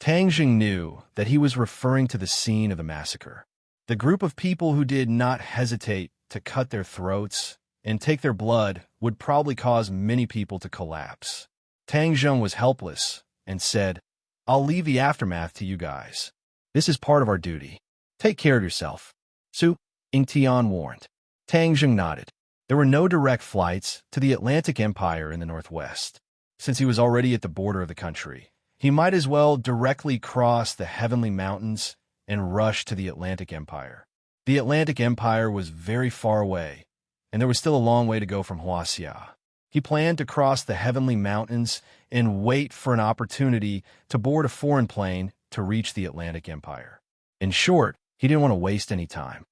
Tang Jing knew that he was referring to the scene of the massacre. The group of people who did not hesitate to cut their throats and take their blood would probably cause many people to collapse. Tang Jing was helpless and said, "I'll leave the aftermath to you guys. This is part of our duty. Take care of yourself," Su Ingtian warned. Tang Jing nodded. There were no direct flights to the Atlantic Empire in the northwest. Since he was already at the border of the country, he might as well directly cross the Heavenly Mountains and rush to the Atlantic Empire. The Atlantic Empire was very far away, and there was still a long way to go from Huaxia. He planned to cross the Heavenly Mountains and wait for an opportunity to board a foreign plane to reach the Atlantic Empire. In short, he didn't want to waste any time.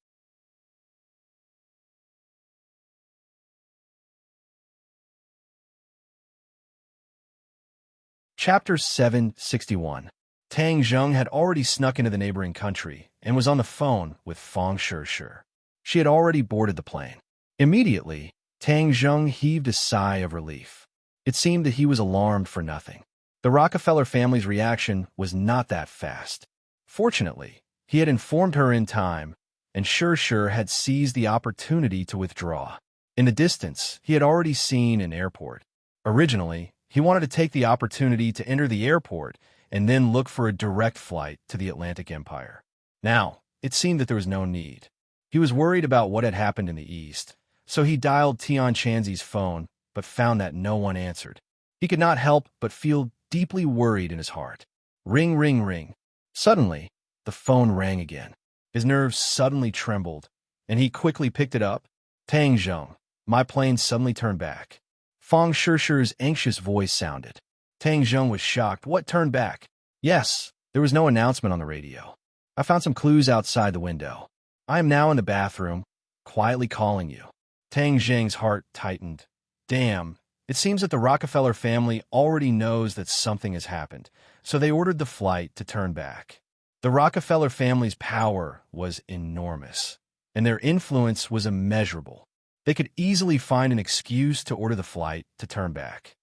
Chapter 761. Tang Jing had already snuck into the neighboring country and was on the phone with Fang Shur. She had already boarded the plane. Immediately, Tang Jing heaved a sigh of relief. It seemed that he was alarmed for nothing. The Rockefeller family's reaction was not that fast. Fortunately, he had informed her in time, and Shur had seized the opportunity to withdraw. In the distance, he had already seen an airport. Originally, he wanted to take the opportunity to enter the airport and then look for a direct flight to the Atlantic Empire. Now, it seemed that there was no need. He was worried about what had happened in the East, so he dialed Tian Chanzi's phone, but found that no one answered. He could not help but feel deeply worried in his heart. Ring, ring, ring. Suddenly, the phone rang again. His nerves suddenly trembled, and he quickly picked it up. "Tang Jing, my plane suddenly turned back." Fang Shur's anxious voice sounded. Tang Jing was shocked. "What turned back?" "Yes, there was no announcement on the radio. I found some clues outside the window. I am now in the bathroom, quietly calling you." Tang Jing's heart tightened. Damn, it seems that the Rockefeller family already knows that something has happened, so they ordered the flight to turn back. The Rockefeller family's power was enormous, and their influence was immeasurable. They could easily find an excuse to order the flight to turn back.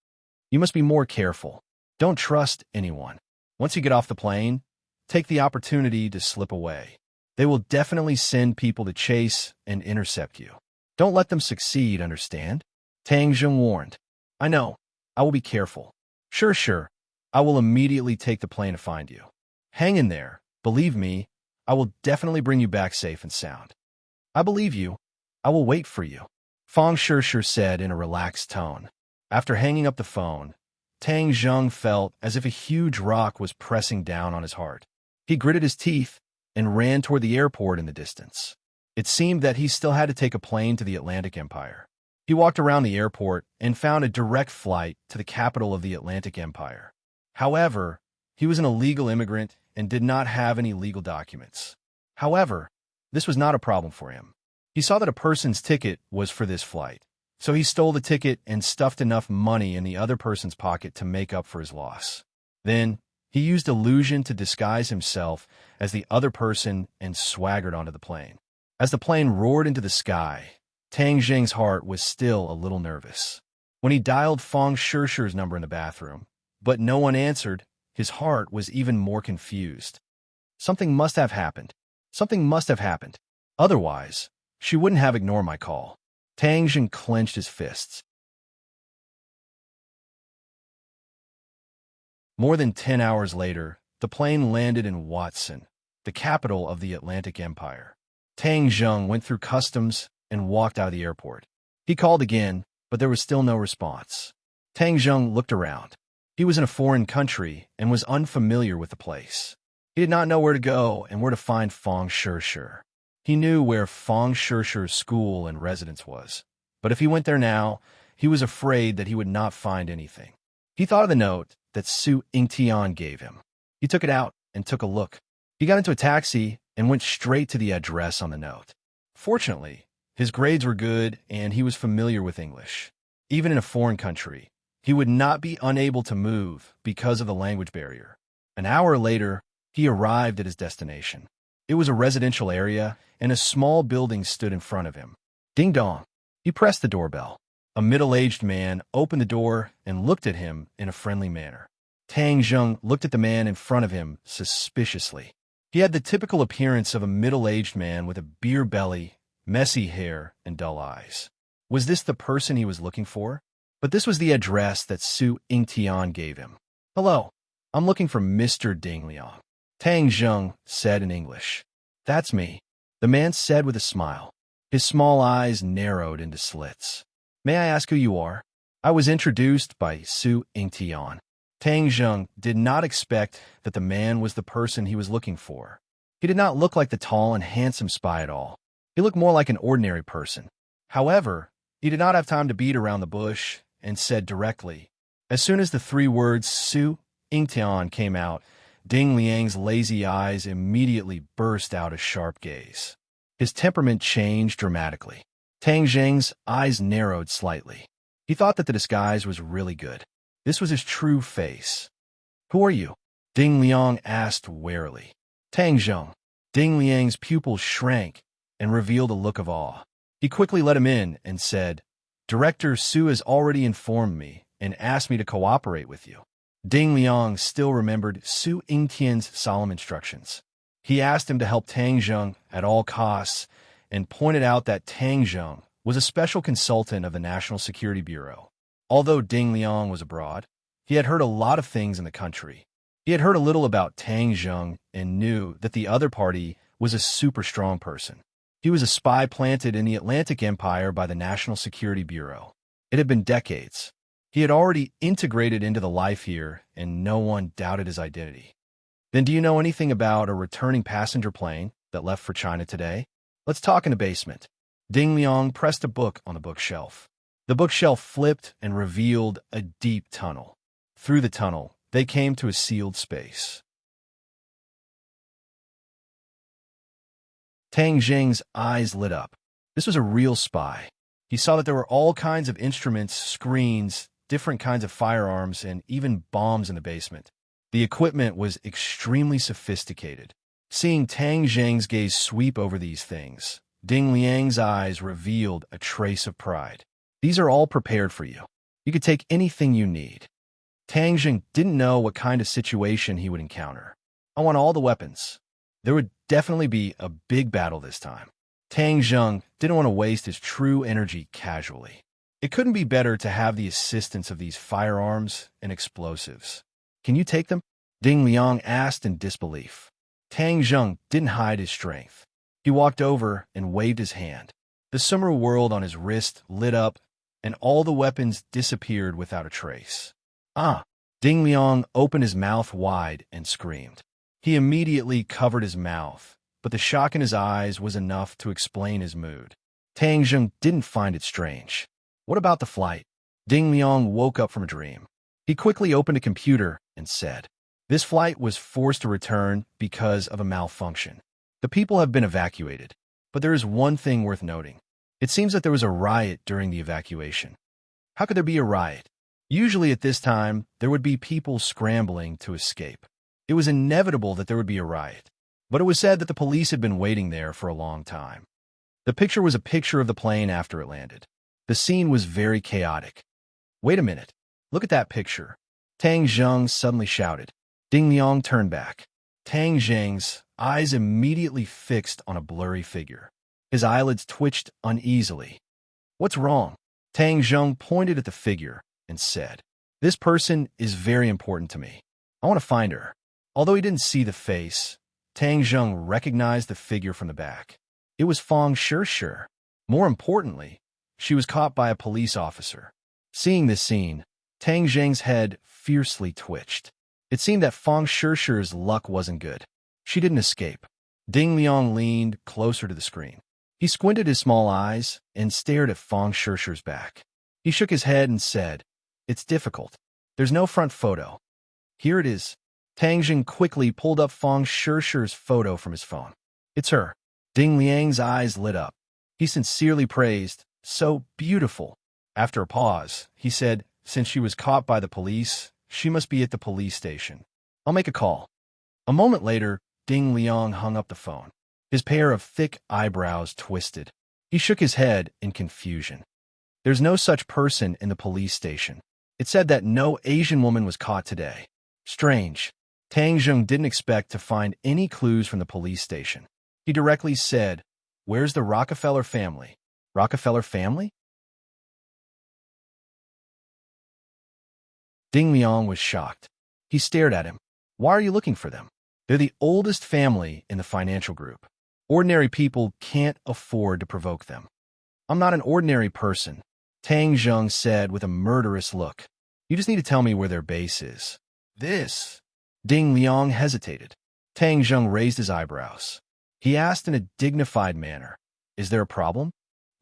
You must be more careful. Don't trust anyone. Once you get off the plane, take the opportunity to slip away. They will definitely send people to chase and intercept you. Don't let them succeed, understand? Tang Zheng warned. I know. I will be careful. Sure, sure. I will immediately take the plane to find you. Hang in there. Believe me, I will definitely bring you back safe and sound. I believe you. I will wait for you, Fang Shishir said in a relaxed tone. After hanging up the phone, Tang Zheng felt as if a huge rock was pressing down on his heart. He gritted his teeth and ran toward the airport in the distance. It seemed that he still had to take a plane to the Atlantic Empire. He walked around the airport and found a direct flight to the capital of the Atlantic Empire. However, he was an illegal immigrant and did not have any legal documents. However, this was not a problem for him. He saw that a person's ticket was for this flight, so he stole the ticket and stuffed enough money in the other person's pocket to make up for his loss. Then, he used illusion to disguise himself as the other person and swaggered onto the plane. As the plane roared into the sky, Tang Zheng's heart was still a little nervous. When he dialed Fang Shishir's number in the bathroom, but no one answered, his heart was even more confused. Something must have happened. Something must have happened. Otherwise, she wouldn't have ignored my call. Tang Zheng clenched his fists. More than 10 hours later, the plane landed in Watson, the capital of the Atlantic Empire. Tang Zheng went through customs and walked out of the airport. He called again, but there was still no response. Tang Zheng looked around. He was in a foreign country and was unfamiliar with the place. He did not know where to go and where to find Fang Shishir. He knew where Fang Shishir's school and residence was, but if he went there now, he was afraid that he would not find anything. He thought of the note that Su Yingtian gave him. He took it out and took a look. He got into a taxi and went straight to the address on the note. Fortunately, his grades were good and he was familiar with English. Even in a foreign country, he would not be unable to move because of the language barrier. An hour later, he arrived at his destination. It was a residential area, and a small building stood in front of him. Ding dong. He pressed the doorbell. A middle-aged man opened the door and looked at him in a friendly manner. Tang Zheng looked at the man in front of him suspiciously. He had the typical appearance of a middle-aged man with a beer belly, messy hair, and dull eyes. Was this the person he was looking for? But this was the address that Su Yingtian gave him. Hello, I'm looking for Mr. Ding Liang. Tang Zheng said in English. That's me, the man said with a smile. His small eyes narrowed into slits. May I ask who you are? I was introduced by Su Yingtian. Tang Zheng did not expect that the man was the person he was looking for. He did not look like the tall and handsome spy at all. He looked more like an ordinary person. However, he did not have time to beat around the bush and said directly. As soon as the three words Su Yingtian came out, Ding Liang's lazy eyes immediately burst out a sharp gaze. His temperament changed dramatically. Tang Zheng's eyes narrowed slightly. He thought that the disguise was really good. This was his true face. Who are you? Ding Liang asked warily. Tang Zheng. Ding Liang's pupils shrank and revealed a look of awe. He quickly let him in and said, Director Su has already informed me and asked me to cooperate with you. Ding Liang still remembered Su Yingtian's solemn instructions. He asked him to help Tang Zheng at all costs and pointed out that Tang Zheng was a special consultant of the National Security Bureau. Although Ding Liang was abroad, he had heard a lot of things in the country. He had heard a little about Tang Zheng and knew that the other party was a super strong person. He was a spy planted in the Atlantic Empire by the National Security Bureau. It had been decades. He had already integrated into the life here, and no one doubted his identity. Then do you know anything about a returning passenger plane that left for China today? Let's talk in the basement. Ding Liang pressed a book on the bookshelf. The bookshelf flipped and revealed a deep tunnel. Through the tunnel, they came to a sealed space. Tang Zheng's eyes lit up. This was a real spy. He saw that there were all kinds of instruments, screens, different kinds of firearms, and even bombs in the basement. The equipment was extremely sophisticated. Seeing Tang Zheng's gaze sweep over these things, Ding Liang's eyes revealed a trace of pride. These are all prepared for you. You could take anything you need. Tang Zheng didn't know what kind of situation he would encounter. I want all the weapons. There would definitely be a big battle this time. Tang Zheng didn't want to waste his true energy casually. It couldn't be better to have the assistance of these firearms and explosives. Can you take them? Ding Liang asked in disbelief. Tang Zheng didn't hide his strength. He walked over and waved his hand. The summer world on his wrist lit up, and all the weapons disappeared without a trace. Ah! Ding Liang opened his mouth wide and screamed. He immediately covered his mouth, but the shock in his eyes was enough to explain his mood. Tang Zheng didn't find it strange. What about the flight? Ding Liang woke up from a dream. He quickly opened a computer and said, "This flight was forced to return because of a malfunction. The people have been evacuated, but there is one thing worth noting. It seems that there was a riot during the evacuation." How could there be a riot? Usually at this time, there would be people scrambling to escape. It was inevitable that there would be a riot, but it was said that the police had been waiting there for a long time. The picture was a picture of the plane after it landed. The scene was very chaotic. "Wait a minute. Look at that picture." Tang Zheng suddenly shouted. Ding Liang turned back. Tang Zheng's eyes immediately fixed on a blurry figure. His eyelids twitched uneasily. "What's wrong?" Tang Zheng pointed at the figure and said, "This person is very important to me. I want to find her." Although he didn't see the face, Tang Zheng recognized the figure from the back. It was Fang Shishir. More importantly, she was caught by a police officer. Seeing this scene, Tang Zheng's head fiercely twitched. It seemed that Fang Shishir's luck wasn't good. She didn't escape. Ding Liang leaned closer to the screen. He squinted his small eyes and stared at Fang Shishir's back. He shook his head and said, "It's difficult. There's no front photo." "Here it is." Tang Zheng quickly pulled up Fang Shishir's photo from his phone. "It's her." Ding Liang's eyes lit up. He sincerely praised, "So beautiful." After a pause, he said, "Since she was caught by the police, she must be at the police station. I'll make a call." A moment later, Ding Liang hung up the phone. His pair of thick eyebrows twisted. He shook his head in confusion. "There's no such person in the police station. It said that no Asian woman was caught today." Strange. Tang Zheng didn't expect to find any clues from the police station. He directly said, "Where's the Rockefeller family?" "Rockefeller family?" Ding Liang was shocked. He stared at him. "Why are you looking for them? They're the oldest family in the financial group. Ordinary people can't afford to provoke them." "I'm not an ordinary person," Tang Zheng said with a murderous look. "You just need to tell me where their base is." "This..." Ding Liang hesitated. Tang Zheng raised his eyebrows. He asked in a dignified manner, "Is there a problem?"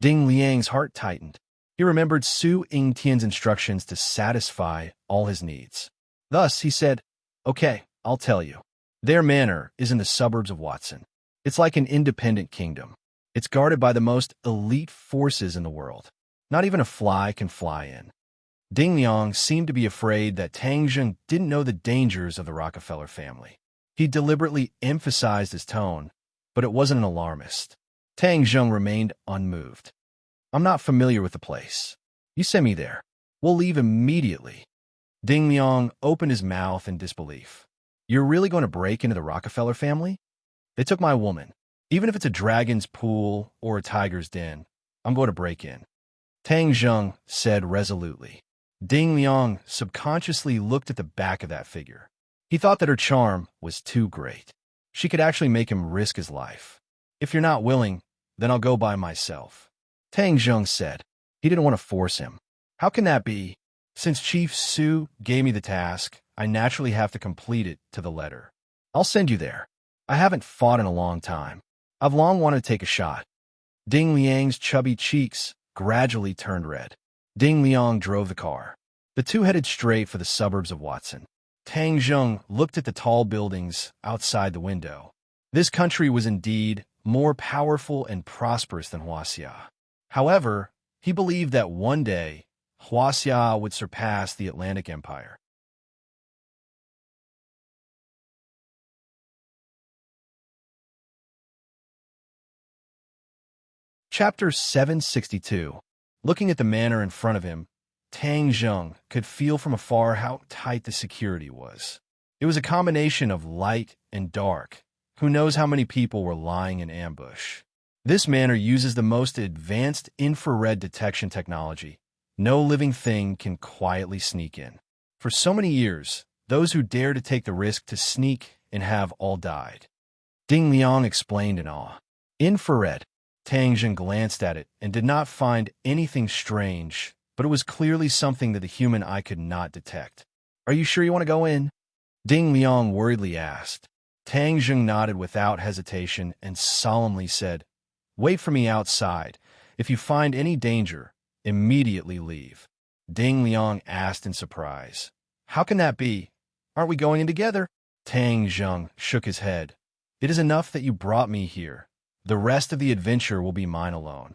Ding Liang's heart tightened. He remembered Su Yingtian's instructions to satisfy all his needs. Thus, he said, "Okay, I'll tell you. Their manor is in the suburbs of Watson. It's like an independent kingdom. It's guarded by the most elite forces in the world. Not even a fly can fly in." Ding Liang seemed to be afraid that Tang Zheng didn't know the dangers of the Rockefeller family. He deliberately emphasized his tone, but it wasn't an alarmist. Tang Zheng remained unmoved. "I'm not familiar with the place. You send me there. We'll leave immediately." Ding Liang opened his mouth in disbelief. "You're really going to break into the Rockefeller family? They took my woman. Even if it's a dragon's pool or a tiger's den, I'm going to break in." Tang Zheng said resolutely. Ding Liang subconsciously looked at the back of that figure. He thought that her charm was too great. She could actually make him risk his life. "If you're not willing, then I'll go by myself," Tang Zheng said. He didn't want to force him. "How can that be? Since Chief Su gave me the task, I naturally have to complete it to the letter. I'll send you there. I haven't fought in a long time. I've long wanted to take a shot." Ding Liang's chubby cheeks gradually turned red. Ding Liang drove the car. The two headed straight for the suburbs of Watson. Tang Zheng looked at the tall buildings outside the window. This country was indeed more powerful and prosperous than Huaxia. However, he believed that one day, Huaxia would surpass the Atlantic Empire. Chapter 762. Looking at the manor in front of him, Tang Zheng could feel from afar how tight the security was. It was a combination of light and dark. Who knows how many people were lying in ambush? This manor uses the most advanced infrared detection technology. No living thing can quietly sneak in. For so many years, those who dare to take the risk to sneak and have all died. Ding Liang explained in awe. Infrared. Tang Jing glanced at it and did not find anything strange, but it was clearly something that the human eye could not detect. Are you sure you want to go in? Ding Liang worriedly asked. Tang Jing nodded without hesitation and solemnly said, "Wait for me outside. If you find any danger, immediately leave." Ding Liang asked in surprise, "How can that be? Aren't we going in together?" Tang Jing shook his head. "It is enough that you brought me here. The rest of the adventure will be mine alone."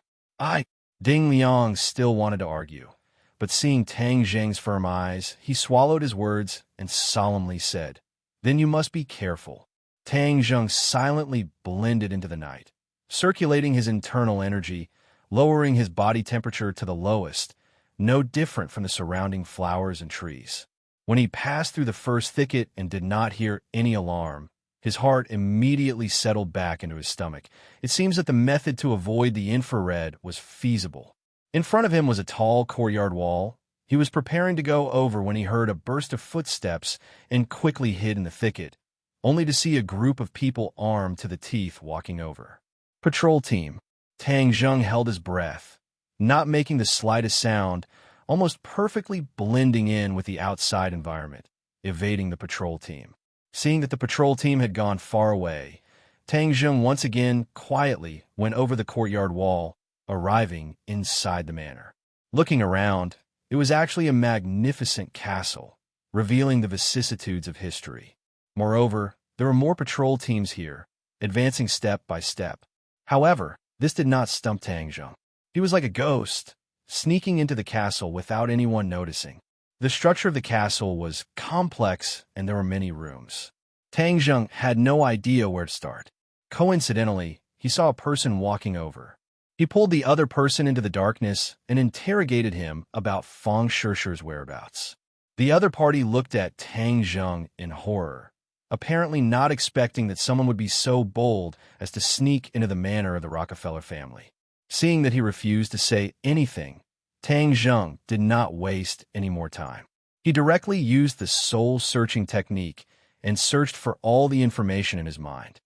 Ding Liang still wanted to argue, but seeing Tang Jing's firm eyes, he swallowed his words and solemnly said, "Then you must be careful." Tang Jing silently blended into the night, circulating his internal energy, lowering his body temperature to the lowest, no different from the surrounding flowers and trees. When he passed through the first thicket and did not hear any alarm, his heart immediately settled back into his stomach. It seems that the method to avoid the infrared was feasible. In front of him was a tall courtyard wall. He was preparing to go over when he heard a burst of footsteps and quickly hid in the thicket, only to see a group of people armed to the teeth walking over. Patrol team. Tang Jing held his breath, not making the slightest sound, almost perfectly blending in with the outside environment, evading the patrol team. Seeing that the patrol team had gone far away, Tang Jing once again quietly went over the courtyard wall, arriving inside the manor. Looking around, it was actually a magnificent castle, revealing the vicissitudes of history. Moreover, there were more patrol teams here, advancing step by step. However, this did not stump Tang Jing. He was like a ghost, sneaking into the castle without anyone noticing. The structure of the castle was complex and there were many rooms. Tang Jing had no idea where to start. Coincidentally, he saw a person walking over. He pulled the other person into the darkness and interrogated him about Fang Shishir's whereabouts. The other party looked at Tang Jing in horror, apparently not expecting that someone would be so bold as to sneak into the manor of the Rockefeller family. Seeing that he refused to say anything, Tang Jing did not waste any more time. He directly used the soul-searching technique and searched for all the information in his mind.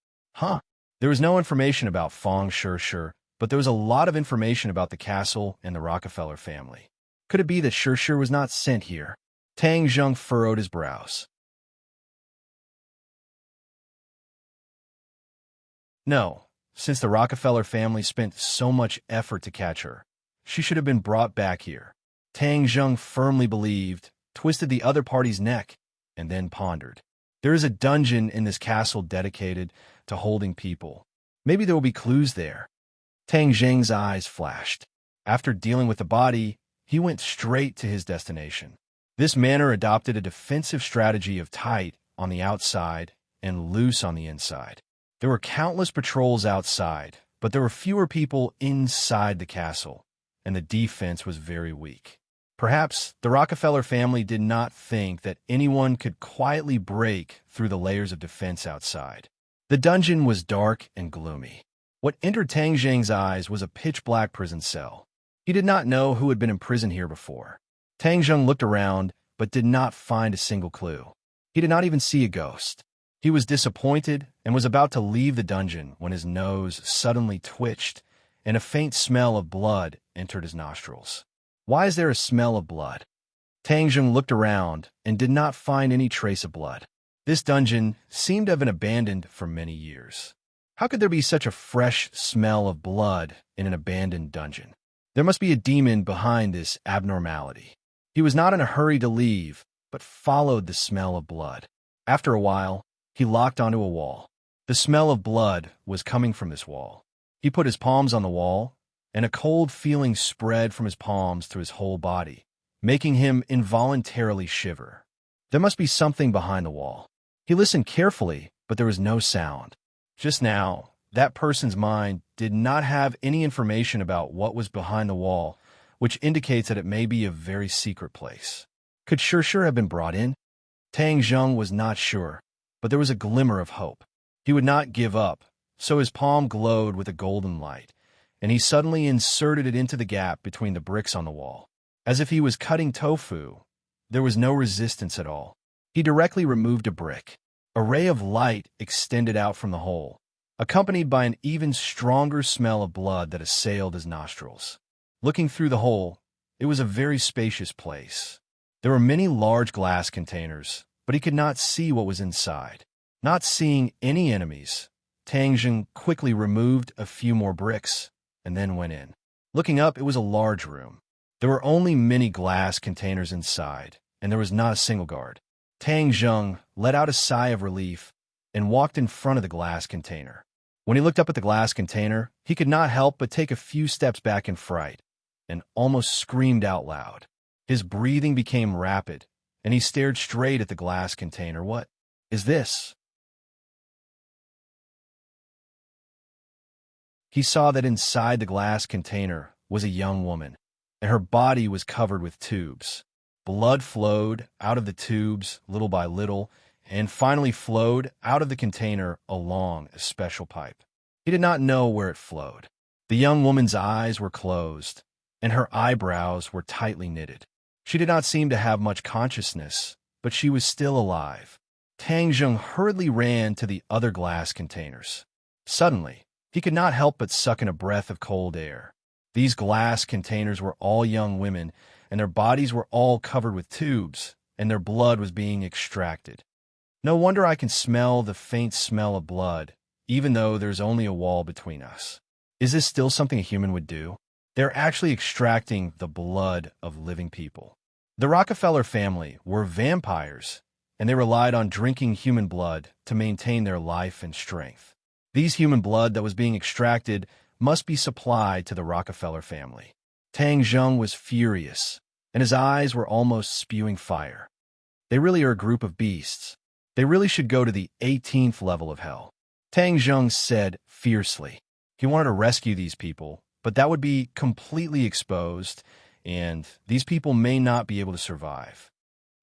There was no information about Fang Shishir, but there was a lot of information about the castle and the Rockefeller family. Could it be that Shishir was not sent here? Tang Jing furrowed his brows. No, since the Rockefeller family spent so much effort to catch her, she should have been brought back here. Tang Jing firmly believed, twisted the other party's neck, and then pondered. There is a dungeon in this castle dedicated to holding people. Maybe there will be clues there. Tang Jing's eyes flashed. After dealing with the body, he went straight to his destination. This manor adopted a defensive strategy of tight on the outside and loose on the inside. There were countless patrols outside, but there were fewer people inside the castle, and the defense was very weak. Perhaps the Rockefeller family did not think that anyone could quietly break through the layers of defense outside. The dungeon was dark and gloomy. What entered Tang Jing's eyes was a pitch-black prison cell. He did not know who had been imprisoned here before. Tang Jing looked around, but did not find a single clue. He did not even see a ghost. He was disappointed and was about to leave the dungeon when his nose suddenly twitched and a faint smell of blood entered his nostrils. Why is there a smell of blood? Tang Jing looked around and did not find any trace of blood. This dungeon seemed to have been abandoned for many years. How could there be such a fresh smell of blood in an abandoned dungeon? There must be a demon behind this abnormality. He was not in a hurry to leave, but followed the smell of blood. After a while, he locked onto a wall. The smell of blood was coming from this wall. He put his palms on the wall, and a cold feeling spread from his palms to his whole body, making him involuntarily shiver. There must be something behind the wall. He listened carefully, but there was no sound. Just now, that person's mind did not have any information about what was behind the wall, which indicates that it may be a very secret place. Could Shishir have been brought in? Tang Jing was not sure, but there was a glimmer of hope. He would not give up, so his palm glowed with a golden light, and he suddenly inserted it into the gap between the bricks on the wall. As if he was cutting tofu, there was no resistance at all. He directly removed a brick. A ray of light extended out from the hole, accompanied by an even stronger smell of blood that assailed his nostrils. Looking through the hole, it was a very spacious place. There were many large glass containers, but he could not see what was inside. Not seeing any enemies, Tang Zheng quickly removed a few more bricks and then went in. Looking up, it was a large room. There were only many glass containers inside, and there was not a single guard. Tang Zheng let out a sigh of relief and walked in front of the glass container. When he looked up at the glass container, he could not help but take a few steps back in fright and almost screamed out loud. His breathing became rapid, and he stared straight at the glass container. What is this? He saw that inside the glass container was a young woman, and her body was covered with tubes. Blood flowed out of the tubes little by little, and finally flowed out of the container along a special pipe. He did not know where it flowed. The young woman's eyes were closed, and her eyebrows were tightly knitted. She did not seem to have much consciousness, but she was still alive. Tang Zheng hurriedly ran to the other glass containers. Suddenly, he could not help but suck in a breath of cold air. These glass containers were all young women, and their bodies were all covered with tubes, and their blood was being extracted. No wonder I can smell the faint smell of blood, even though there's only a wall between us. Is this still something a human would do? They're actually extracting the blood of living people. The Rockefeller family were vampires, and they relied on drinking human blood to maintain their life and strength. These human blood that was being extracted must be supplied to the Rockefeller family. Tang Zheng was furious, and his eyes were almost spewing fire. They really are a group of beasts. They really should go to the 18th level of hell. Tang Zheng said fiercely. He wanted to rescue these people, but that would be completely exposed, and these people may not be able to survive.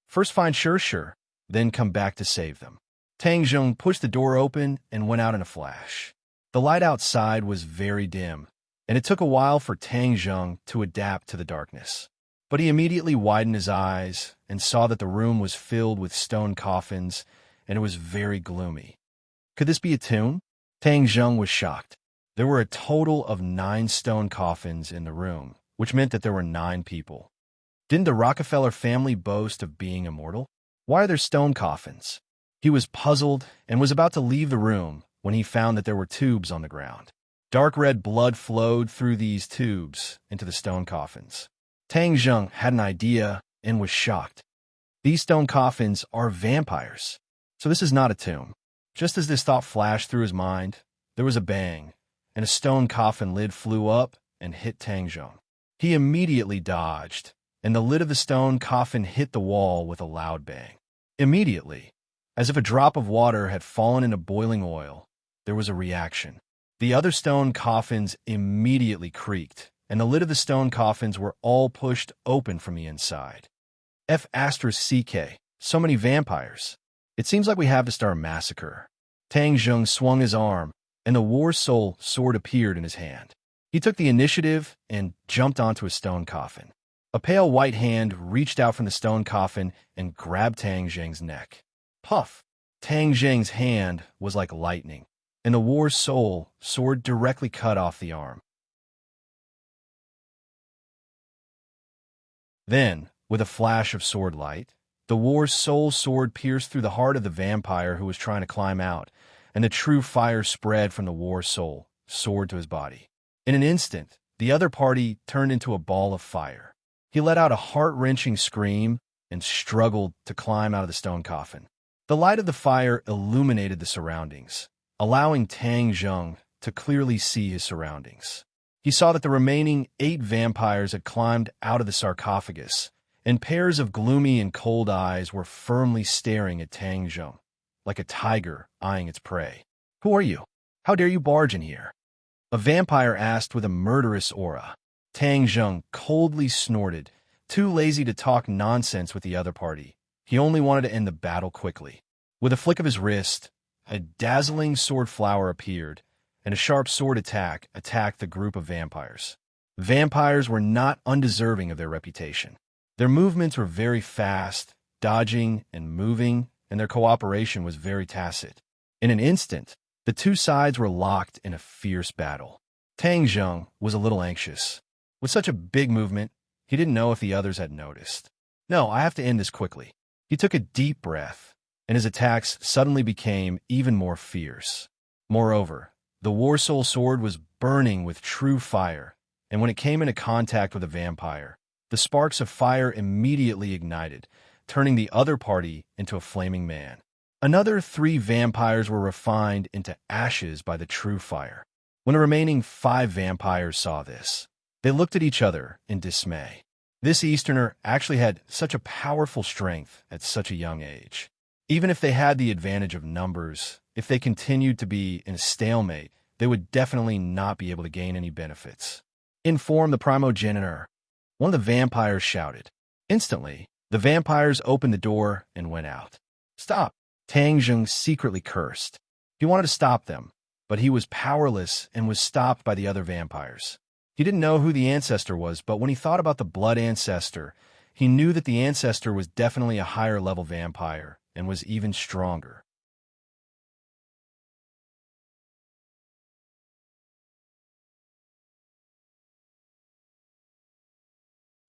First find Sure, then come back to save them. Tang Zheng pushed the door open and went out in a flash. The light outside was very dim, and it took a while for Tang Zheng to adapt to the darkness. But he immediately widened his eyes and saw that the room was filled with stone coffins, and it was very gloomy. Could this be a tomb? Tang Zheng was shocked. There were a total of 9 stone coffins in the room, which meant that there were 9 people. Didn't the Rockefeller family boast of being immortal? Why are there stone coffins? He was puzzled and was about to leave the room when he found that there were tubes on the ground. Dark red blood flowed through these tubes into the stone coffins. Tang Zheng had an idea and was shocked. These stone coffins are vampires, so this is not a tomb. Just as this thought flashed through his mind, there was a bang, and a stone coffin lid flew up and hit Tang Zheng. He immediately dodged, and the lid of the stone coffin hit the wall with a loud bang. Immediately, as if a drop of water had fallen into boiling oil, there was a reaction. The other stone coffins immediately creaked, and the lid of the stone coffins were all pushed open from the inside. F***, so many vampires. It seems like we have to start a massacre. Tang Zheng swung his arm, and the War Soul sword appeared in his hand. He took the initiative and jumped onto a stone coffin. A pale white hand reached out from the stone coffin and grabbed Tang Zheng's neck. Puff! Tang Zheng's hand was like lightning, and the War Soul sword directly cut off the arm. Then, with a flash of sword light, the War Soul sword pierced through the heart of the vampire who was trying to climb out, and the true fire spread from the War Soul sword to his body. In an instant, the other party turned into a ball of fire. He let out a heart-wrenching scream and struggled to climb out of the stone coffin. The light of the fire illuminated the surroundings, allowing Tang Zheng to clearly see his surroundings. He saw that the remaining 8 vampires had climbed out of the sarcophagus, and pairs of gloomy and cold eyes were firmly staring at Tang Zheng, like a tiger eyeing its prey. "Who are you? How dare you barge in here?" A vampire asked with a murderous aura. Tang Zheng coldly snorted, too lazy to talk nonsense with the other party. He only wanted to end the battle quickly. With a flick of his wrist, a dazzling sword flower appeared, and a sharp sword attack attacked the group of vampires. Vampires were not undeserving of their reputation. Their movements were very fast, dodging and moving, and their cooperation was very tacit. In an instant, the two sides were locked in a fierce battle. Tang Zheng was a little anxious. With such a big movement, he didn't know if the others had noticed. No, I have to end this quickly. He took a deep breath, and his attacks suddenly became even more fierce. Moreover, the War Soul sword was burning with true fire, and when it came into contact with a vampire, the sparks of fire immediately ignited, turning the other party into a flaming man. Another 3 vampires were refined into ashes by the true fire. When the remaining 5 vampires saw this, they looked at each other in dismay. This Easterner actually had such a powerful strength at such a young age. Even if they had the advantage of numbers, if they continued to be in a stalemate, they would definitely not be able to gain any benefits. Inform the primogenitor. One of the vampires shouted. Instantly, the vampires opened the door and went out. Stop! Tang Zheng secretly cursed. He wanted to stop them, but he was powerless and was stopped by the other vampires. He didn't know who the ancestor was, but when he thought about the blood ancestor, he knew that the ancestor was definitely a higher-level vampire and was even stronger.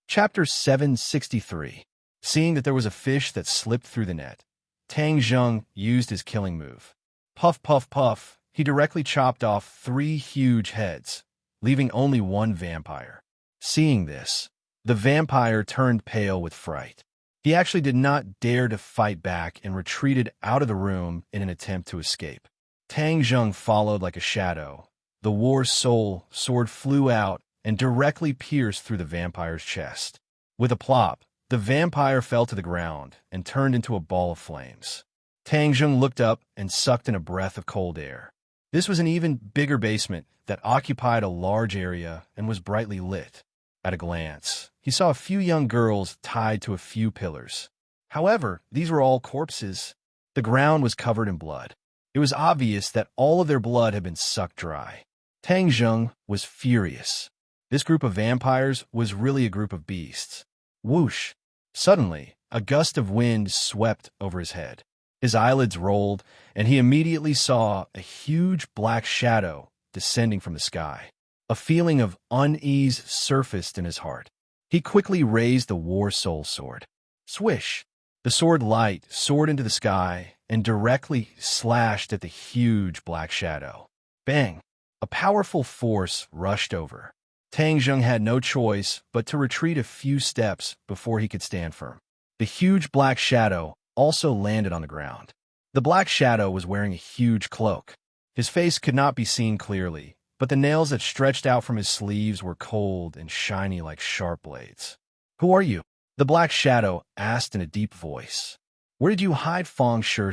Chapter 763. Seeing that there was a fish that slipped through the net, Tang Zheng used his killing move. Puff, puff, puff, he directly chopped off 3 huge heads, leaving only 1 vampire. Seeing this, the vampire turned pale with fright. He actually did not dare to fight back and retreated out of the room in an attempt to escape. Tang Zheng followed like a shadow. The War Soul sword flew out and directly pierced through the vampire's chest. With a plop, the vampire fell to the ground and turned into a ball of flames. Tang Zheng looked up and sucked in a breath of cold air. This was an even bigger basement that occupied a large area and was brightly lit. At a glance, he saw a few young girls tied to a few pillars. However, these were all corpses. The ground was covered in blood. It was obvious that all of their blood had been sucked dry. Tang Zheng was furious. This group of vampires was really a group of beasts. Whoosh! Suddenly, a gust of wind swept over his head. His eyelids rolled, and he immediately saw a huge black shadow descending from the sky. A feeling of unease surfaced in his heart. He quickly raised the War Soul sword. Swish! The sword light soared into the sky and directly slashed at the huge black shadow. Bang! A powerful force rushed over. Tang Zheng had no choice but to retreat a few steps before he could stand firm. The huge black shadow also landed on the ground. The black shadow was wearing a huge cloak. His face could not be seen clearly, but the nails that stretched out from his sleeves were cold and shiny like sharp blades. Who are you? The black shadow asked in a deep voice. Where did you hide, Fong Shi?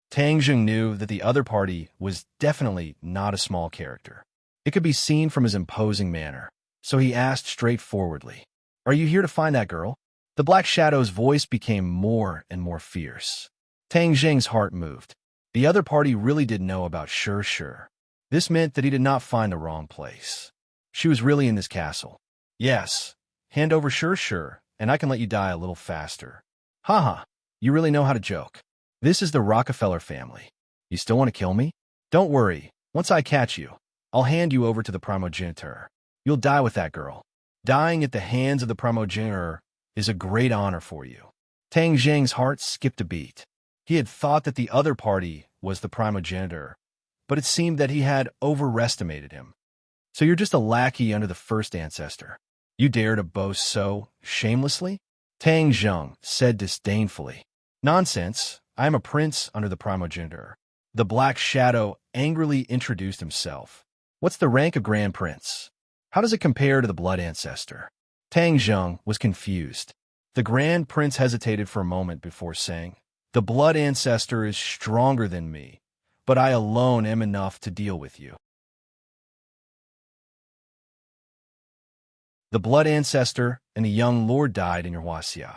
Tang Zheng knew that the other party was definitely not a small character. It could be seen from his imposing manner, so he asked straightforwardly, Are you here to find that girl? The black shadow's voice became more and more fierce. Tang Zheng's heart moved. The other party really did know about Shi. This meant that he did not find the wrong place. She was really in this castle. Yes, hand over Shi, and I can let you die a little faster. Haha, you really know how to joke. This is the Rockefeller family. You still want to kill me? Don't worry, once I catch you, I'll hand you over to the primogenitor. You'll die with that girl. Dying at the hands of the primogenitor is a great honor for you. Tang Zheng's heart skipped a beat. He had thought that the other party was the primogenitor, but it seemed that he had overestimated him. So you're just a lackey under the first ancestor. You dare to boast so shamelessly? Tang Zheng said disdainfully. Nonsense. I am a prince under the primogenitor. The black shadow angrily introduced himself. What's the rank of Grand Prince? How does it compare to the blood ancestor? Tang Zheng was confused. The Grand Prince hesitated for a moment before saying, The blood ancestor is stronger than me, but I alone am enough to deal with you. The blood ancestor and the young lord died in your Huaxia.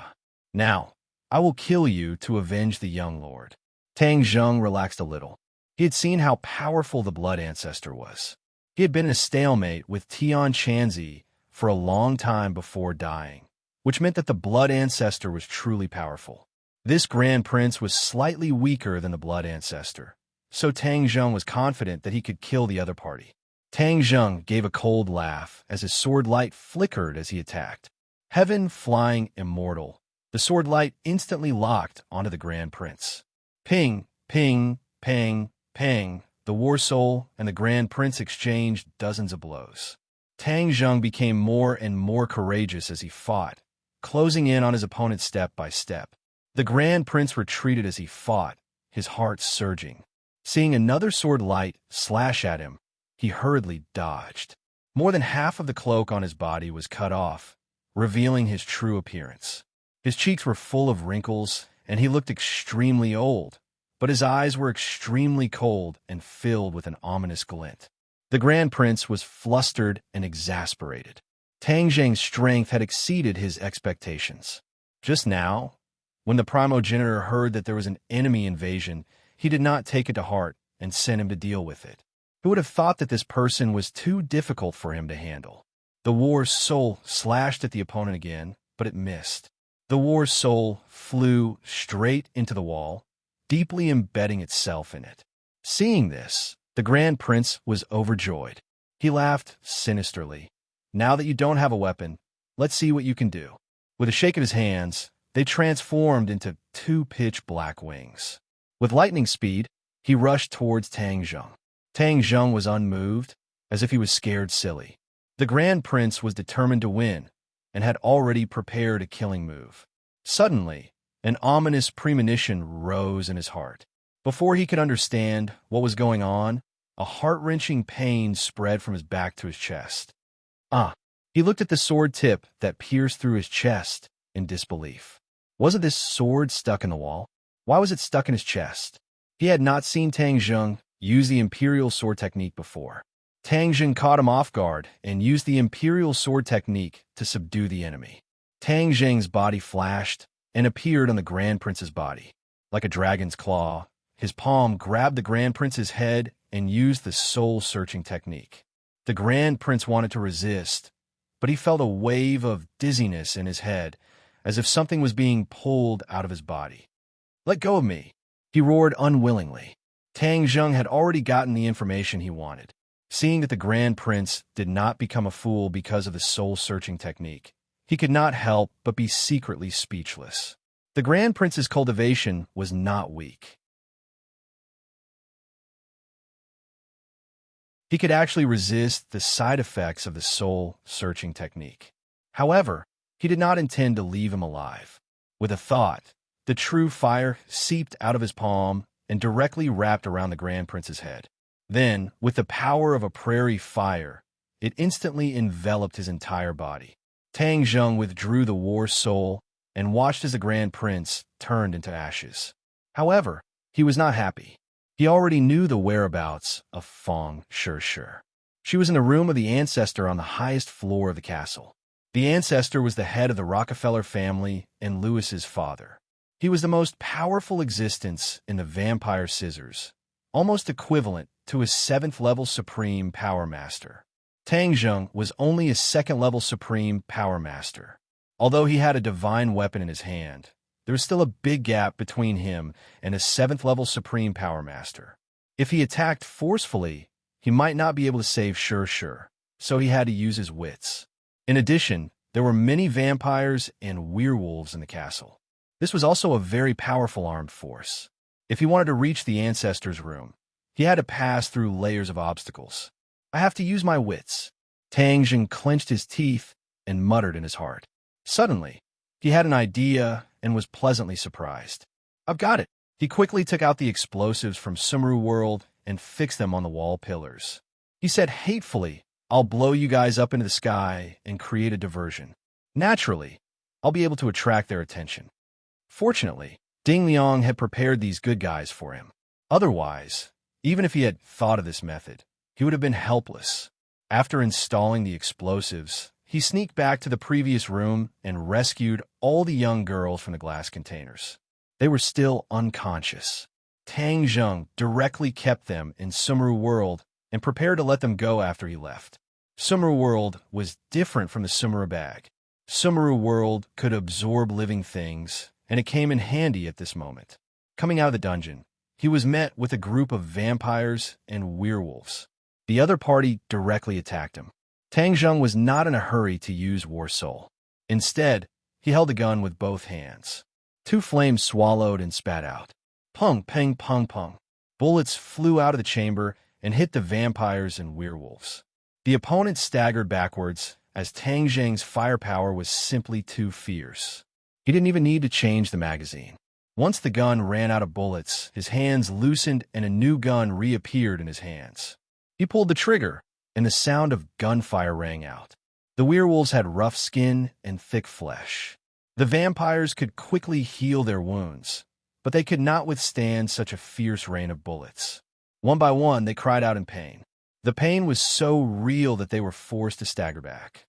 Now, I will kill you to avenge the young lord. Tang Zheng relaxed a little. He had seen how powerful the Blood Ancestor was. He had been in a stalemate with Tian Chanzi for a long time before dying, which meant that the Blood Ancestor was truly powerful. This Grand Prince was slightly weaker than the Blood Ancestor, so Tang Zheng was confident that he could kill the other party. Tang Zheng gave a cold laugh as his sword light flickered as he attacked. Heaven flying immortal, the sword light instantly locked onto the Grand Prince. Ping, ping, pang, pang, the War Soul and the Grand Prince exchanged dozens of blows. Tang Zheng became more and more courageous as he fought, closing in on his opponent step by step. The Grand Prince retreated as he fought, his heart surging. Seeing another sword light slash at him, he hurriedly dodged. More than half of the cloak on his body was cut off, revealing his true appearance. His cheeks were full of wrinkles, and he looked extremely old, but his eyes were extremely cold and filled with an ominous glint. The Grand Prince was flustered and exasperated. Tang Zheng's strength had exceeded his expectations. Just now, when the primogenitor heard that there was an enemy invasion, he did not take it to heart and sent him to deal with it. Who would have thought that this person was too difficult for him to handle? The War Soul slashed at the opponent again, but it missed. The War Soul flew straight into the wall, deeply embedding itself in it. Seeing this, the Grand Prince was overjoyed. He laughed sinisterly. Now that you don't have a weapon, let's see what you can do. With a shake of his hands, they transformed into two pitch-black wings. With lightning speed, he rushed towards Tang Zheng. Tang Zheng was unmoved, as if he was scared silly. The Grand Prince was determined to win, and had already prepared a killing move. Suddenly, an ominous premonition rose in his heart. Before he could understand what was going on, a heart-wrenching pain spread from his back to his chest. He looked at the sword tip that pierced through his chest in disbelief. Wasn't this sword stuck in the wall? Why was it stuck in his chest? He had not seen Tang Zheng use the Imperial Sword technique before. Tang Zheng caught him off guard and used the Imperial Sword technique to subdue the enemy. Tang Zheng's body flashed and appeared on the Grand Prince's body. Like a dragon's claw, his palm grabbed the Grand Prince's head and used the soul-searching technique. The Grand Prince wanted to resist, but he felt a wave of dizziness in his head, as if something was being pulled out of his body. "Let go of me," he roared unwillingly. Tang Zheng had already gotten the information he wanted. Seeing that the Grand Prince did not become a fool because of the soul-searching technique, he could not help but be secretly speechless. The Grand Prince's cultivation was not weak. He could actually resist the side effects of the soul-searching technique. However, he did not intend to leave him alive. With a thought, the true fire seeped out of his palm and directly wrapped around the Grand Prince's head. Then, with the power of a prairie fire, it instantly enveloped his entire body. Tang Zheng withdrew the War Soul and watched as the Grand Prince turned into ashes. However, he was not happy. He already knew the whereabouts of Feng Shi. She was in the room of the ancestor on the highest floor of the castle. The ancestor was the head of the Rockefeller family and Lewis's father. He was the most powerful existence in the Vampire Scissors, almost equivalent to a 7th-level Supreme Power Master. Tang Zheng was only a 2nd-level Supreme Power Master. Although he had a divine weapon in his hand, there was still a big gap between him and a 7th-level Supreme Power Master. If he attacked forcefully, he might not be able to save Shi, so he had to use his wits. In addition, there were many vampires and werewolves in the castle. This was also a very powerful armed force. If he wanted to reach the ancestor's room, he had to pass through layers of obstacles. "I have to use my wits." Tang Zheng clenched his teeth and muttered in his heart. Suddenly, he had an idea and was pleasantly surprised. "I've got it." He quickly took out the explosives from Sumru World and fixed them on the wall pillars. He said hatefully, "I'll blow you guys up into the sky and create a diversion. Naturally, I'll be able to attract their attention." Fortunately, Ding Liang had prepared these good guys for him. Otherwise, even if he had thought of this method, he would have been helpless. After installing the explosives, he sneaked back to the previous room and rescued all the young girls from the glass containers. They were still unconscious. Tang Zheng directly kept them in Sumru World and prepared to let them go after he left. Sumru World was different from the Sumru bag. Sumru World could absorb living things, and it came in handy at this moment. Coming out of the dungeon, he was met with a group of vampires and werewolves. The other party directly attacked him. Tang Zheng was not in a hurry to use War Soul. Instead, he held the gun with both hands. Two flames swallowed and spat out. Pung, peng, pung, pung. Bullets flew out of the chamber and hit the vampires and werewolves. The opponent staggered backwards as Tang Zheng's firepower was simply too fierce. He didn't even need to change the magazine. Once the gun ran out of bullets, his hands loosened and a new gun reappeared in his hands. He pulled the trigger, and the sound of gunfire rang out. The werewolves had rough skin and thick flesh. The vampires could quickly heal their wounds, but they could not withstand such a fierce rain of bullets. One by one, they cried out in pain. The pain was so real that they were forced to stagger back.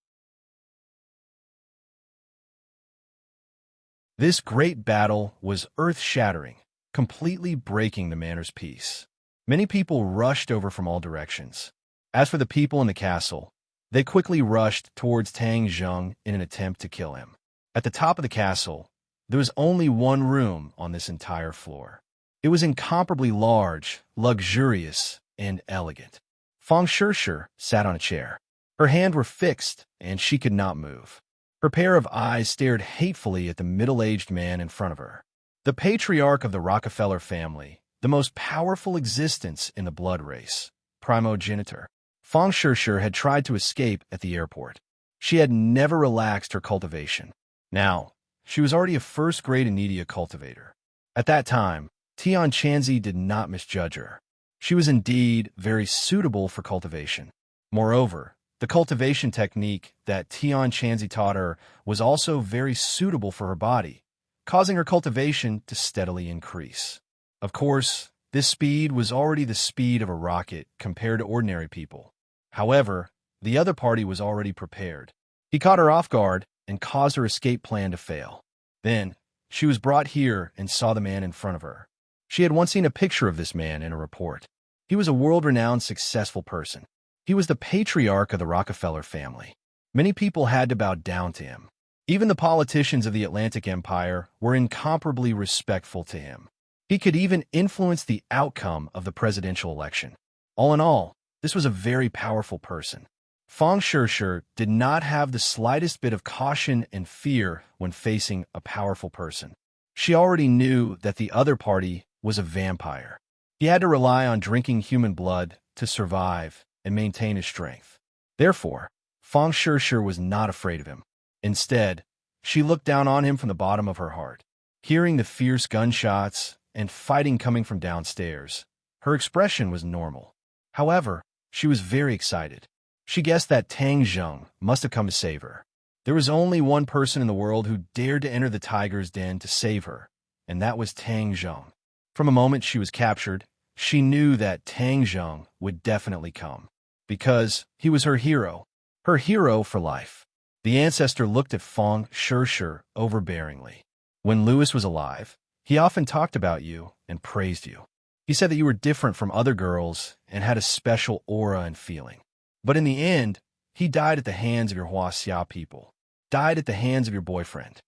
This great battle was earth-shattering, completely breaking the manor's peace. Many people rushed over from all directions. As for the people in the castle, they quickly rushed towards Tang Zheng in an attempt to kill him. At the top of the castle, there was only one room on this entire floor. It was incomparably large, luxurious, and elegant. Feng Shishir sat on a chair. Her hands were fixed, and she could not move. Her pair of eyes stared hatefully at the middle-aged man in front of her. The patriarch of the Rockefeller family, the most powerful existence in the blood race, primogenitor. Feng Shishir had tried to escape at the airport. She had never relaxed her cultivation. Now, she was already a first-grade Anidia cultivator. At that time, Tian Chanzi did not misjudge her. She was indeed very suitable for cultivation. Moreover, the cultivation technique that Tian Chanzi taught her was also very suitable for her body, causing her cultivation to steadily increase. Of course, this speed was already the speed of a rocket compared to ordinary people. However, the other party was already prepared. He caught her off guard and caused her escape plan to fail. Then, she was brought here and saw the man in front of her. She had once seen a picture of this man in a report. He was a world-renowned successful person. He was the patriarch of the Rockefeller family. Many people had to bow down to him. Even the politicians of the Atlantic Empire were incomparably respectful to him. He could even influence the outcome of the presidential election. All in all, this was a very powerful person. Feng Shishir did not have the slightest bit of caution and fear when facing a powerful person. She already knew that the other party was a vampire. He had to rely on drinking human blood to survive and maintain his strength. Therefore, Feng Shishir was not afraid of him. Instead, she looked down on him from the bottom of her heart. Hearing the fierce gunshots and fighting coming from downstairs, her expression was normal. However, she was very excited. She guessed that Tang Zheng must have come to save her. There was only one person in the world who dared to enter the tiger's den to save her, and that was Tang Zheng. From the moment she was captured, she knew that Tang Zheng would definitely come, because he was her hero for life. The ancestor looked at Feng Shishir overbearingly. When Louis was alive, he often talked about you and praised you. He said that you were different from other girls and had a special aura and feeling. But in the end, he died at the hands of your Huaxia people, died at the hands of your boyfriend.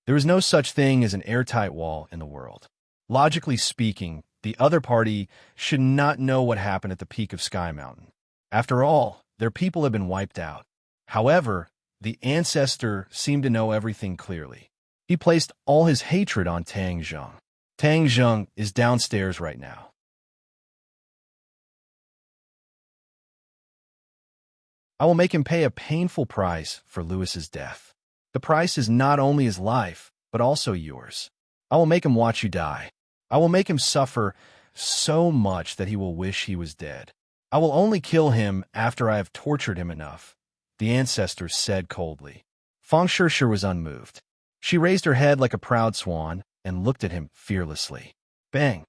There is no such thing as an airtight wall in the world. Logically speaking, the other party should not know what happened at the peak of Sky Mountain. After all, their people have been wiped out. However, the ancestor seemed to know everything clearly. He placed all his hatred on Tang Zheng. Tang Zheng is downstairs right now. I will make him pay a painful price for Louis's death. The price is not only his life, but also yours. I will make him watch you die. I will make him suffer so much that he will wish he was dead. I will only kill him after I have tortured him enough, the ancestor said coldly. Feng Shishir was unmoved. She raised her head like a proud swan and looked at him fearlessly. Bang!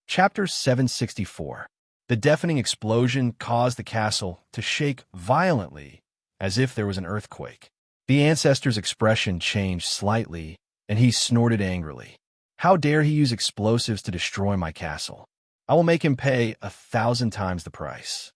Chapter 764. The deafening explosion caused the castle to shake violently, as if there was an earthquake. The ancestor's expression changed slightly, and he snorted angrily. How dare he use explosives to destroy my castle? I will make him pay 1,000 times the price.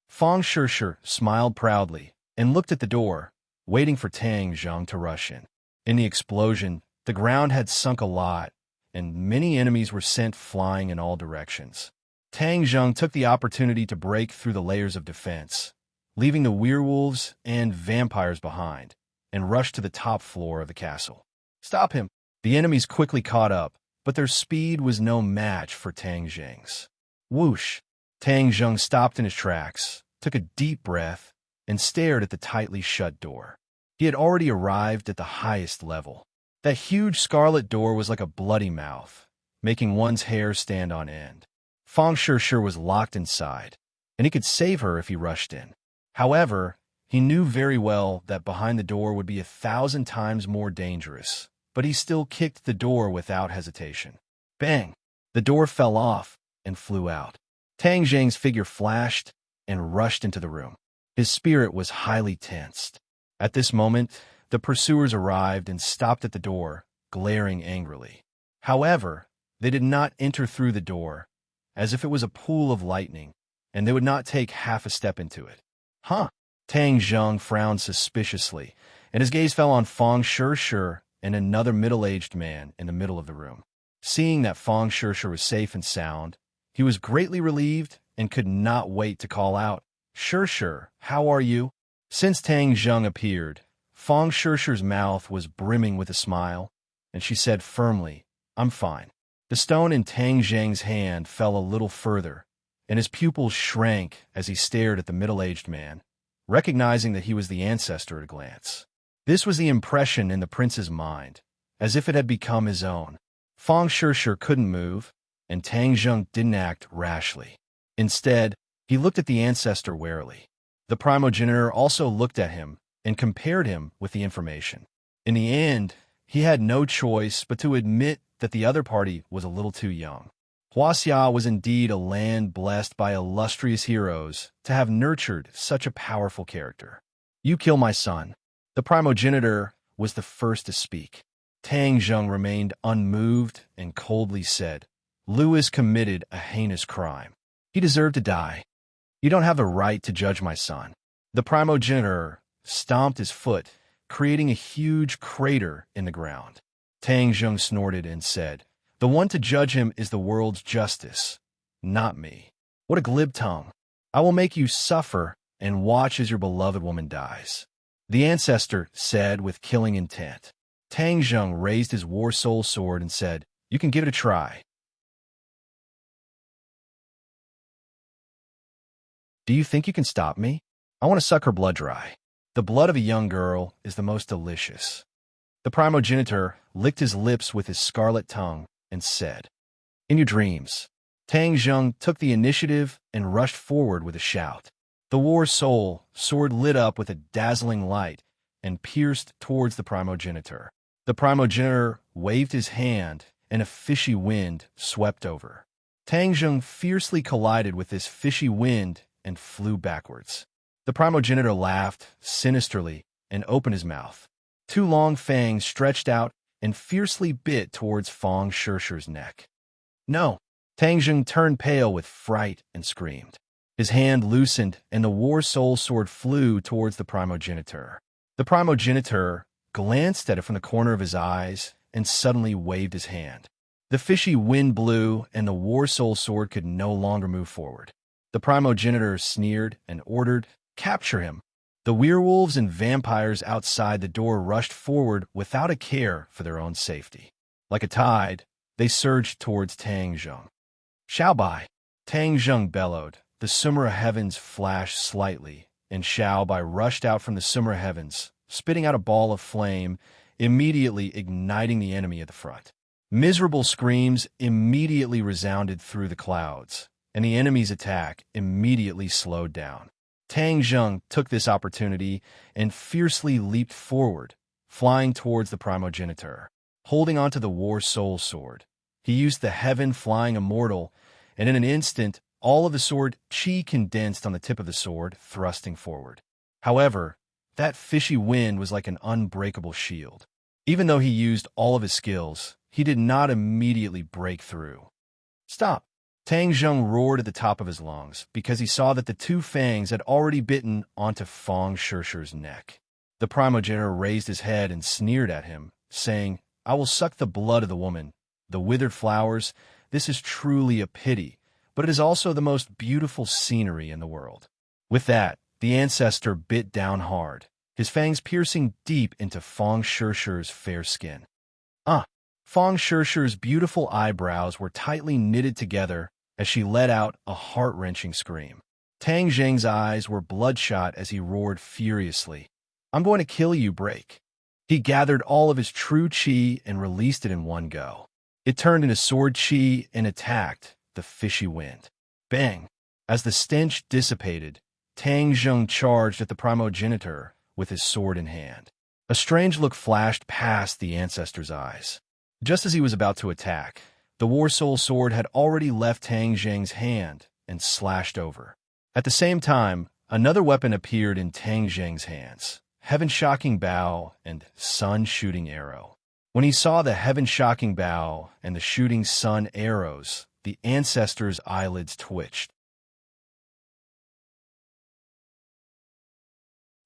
Fang Shishir smiled proudly and looked at the door, waiting for Tang Zheng to rush in. In the explosion, the ground had sunk a lot, and many enemies were sent flying in all directions. Tang Zheng took the opportunity to break through the layers of defense, leaving the werewolves and vampires behind, and rushed to the top floor of the castle. Stop him! The enemies quickly caught up, but their speed was no match for Tang Zheng's. Whoosh! Tang Zheng stopped in his tracks, took a deep breath, and stared at the tightly shut door. He had already arrived at the highest level. That huge scarlet door was like a bloody mouth, making one's hair stand on end. Fang Shishir was locked inside, and he could save her if he rushed in. However, he knew very well that behind the door would be 1,000 times more dangerous, but he still kicked the door without hesitation. Bang! The door fell off and flew out. Tang Zheng's figure flashed and rushed into the room. His spirit was highly tensed. At this moment, the pursuers arrived and stopped at the door, glaring angrily. However, they did not enter through the door, as if it was a pool of lightning, and they would not take half a step into it. Huh? Tang Zheng frowned suspiciously, and his gaze fell on Fang Shishir and another middle-aged man in the middle of the room. Seeing that Fang Shishir was safe and sound, he was greatly relieved and could not wait to call out, "Shishir, how are you?" Since Tang Zheng appeared, Fang Shishir's mouth was brimming with a smile, and she said firmly, "I'm fine." The stone in Tang Zheng's hand fell a little further, and his pupils shrank as he stared at the middle-aged man, recognizing that he was the ancestor at a glance. This was the impression in the prince's mind, as if it had become his own. Fang Shishir couldn't move, and Tang Zheng didn't act rashly. Instead, he looked at the ancestor warily. The primogenitor also looked at him and compared him with the information. In the end, he had no choice but to admit that the other party was a little too young. Huaxia was indeed a land blessed by illustrious heroes to have nurtured such a powerful character. "You kill my son." The primogenitor was the first to speak. Tang Zheng remained unmoved and coldly said, "Louis committed a heinous crime. He deserved to die. You don't have the right to judge my son." The primogenitor stomped his foot, creating a huge crater in the ground. Tang Zheng snorted and said, "The one to judge him is the world's justice, not me." What a glib tongue. "I will make you suffer and watch as your beloved woman dies," the ancestor said with killing intent. Tang Zheng raised his war soul sword and said, "You can give it a try." "Do you think you can stop me? I want to suck her blood dry." The blood of a young girl is the most delicious. The primogenitor licked his lips with his scarlet tongue and said, "In your dreams." Tang Zheng took the initiative and rushed forward with a shout. The war soul sword lit up with a dazzling light and pierced towards the primogenitor. The primogenitor waved his hand, and a fishy wind swept over. Tang Zheng fiercely collided with this fishy wind and flew backwards. The primogenitor laughed sinisterly and opened his mouth. Two long fangs stretched out and fiercely bit towards Fang Shishir's neck. "No!" Tang Zheng turned pale with fright and screamed. His hand loosened, and the war soul sword flew towards the primogenitor. The primogenitor glanced at it from the corner of his eyes and suddenly waved his hand. The fishy wind blew, and the war soul sword could no longer move forward. The primogenitor sneered and ordered, "Capture him." The werewolves and vampires outside the door rushed forward without a care for their own safety. Like a tide, they surged towards Tang Zheng. "Xiao Bai!" Tang Zheng bellowed. The Sumera heavens flashed slightly, and Xiao Bai rushed out from the Sumera heavens, spitting out a ball of flame, immediately igniting the enemy at the front. Miserable screams immediately resounded through the clouds, and the enemy's attack immediately slowed down. Tang Zheng took this opportunity and fiercely leaped forward, flying towards the primogenitor. Holding onto the war soul sword, he used the heaven-flying immortal, and in an instant, all of the sword chi condensed on the tip of the sword, thrusting forward. However, that fishy wind was like an unbreakable shield. Even though he used all of his skills, he did not immediately break through. Stop! Tang Zheng roared at the top of his lungs because he saw that the two fangs had already bitten onto Fang Shishir's neck. The primogenitor raised his head and sneered at him, saying, "I will suck the blood of the woman. The withered flowers, this is truly a pity, but it is also the most beautiful scenery in the world." With that, the ancestor bit down hard, his fangs piercing deep into Fang Shishir's fair skin. Fang Shishir's beautiful eyebrows were tightly knitted together as she let out a heart-wrenching scream. Tang Zheng's eyes were bloodshot as he roared furiously, "I'm going to kill you, Break." He gathered all of his true chi and released it in one go. It turned into sword chi and attacked the fishy wind. Bang! As the stench dissipated, Tang Zheng charged at the primogenitor with his sword in hand. A strange look flashed past the ancestor's eyes. Just as he was about to attack, the War Soul sword had already left Tang Zheng's hand and slashed over. At the same time, another weapon appeared in Tang Zheng's hands, Heaven-Shocking Bow and Sun-Shooting Arrow. When he saw the Heaven-Shocking Bow and the Shooting Sun arrows, the ancestor's eyelids twitched.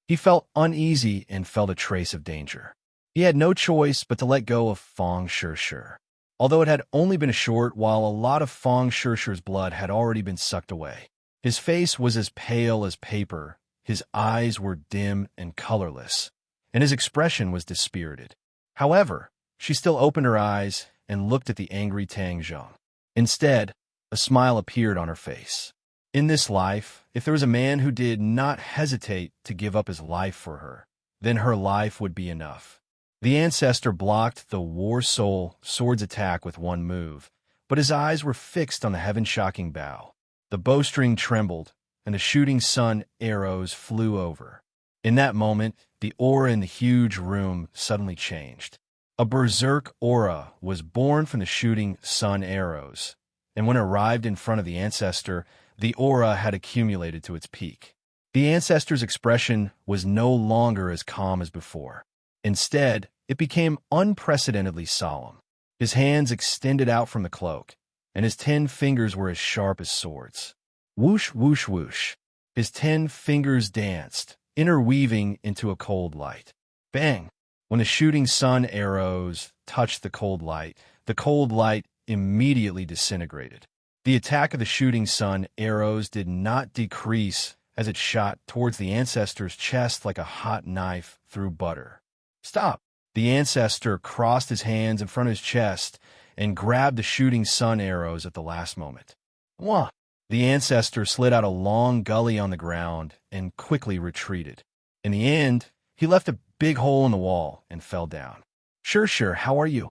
He felt uneasy and felt a trace of danger. He had no choice but to let go of Fang Shishir. Although it had only been a short while, a lot of Fang Shishir's blood had already been sucked away. His face was as pale as paper, his eyes were dim and colorless, and his expression was dispirited. However, she still opened her eyes and looked at the angry Tang Zheng. Instead, a smile appeared on her face. In this life, if there was a man who did not hesitate to give up his life for her, then her life would be enough. The ancestor blocked the War Soul sword's attack with one move, but his eyes were fixed on the Heaven-Shocking Bow. The bowstring trembled, and the Shooting Sun arrows flew over. In that moment, the aura in the huge room suddenly changed. A berserk aura was born from the Shooting Sun arrows, and when it arrived in front of the ancestor, the aura had accumulated to its peak. The ancestor's expression was no longer as calm as before. Instead, it became unprecedentedly solemn. His hands extended out from the cloak, and his 10 fingers were as sharp as swords. Whoosh, whoosh, whoosh. His 10 fingers danced, interweaving into a cold light. Bang! When the Shooting Sun arrows touched the cold light immediately disintegrated. The attack of the Shooting Sun arrows did not decrease as it shot towards the ancestor's chest like a hot knife through butter. Stop! The ancestor crossed his hands in front of his chest and grabbed the Shooting Sun arrows at the last moment. Wah! The ancestor slid out a long gully on the ground and quickly retreated. In the end, he left a big hole in the wall and fell down. Shishir, how are you?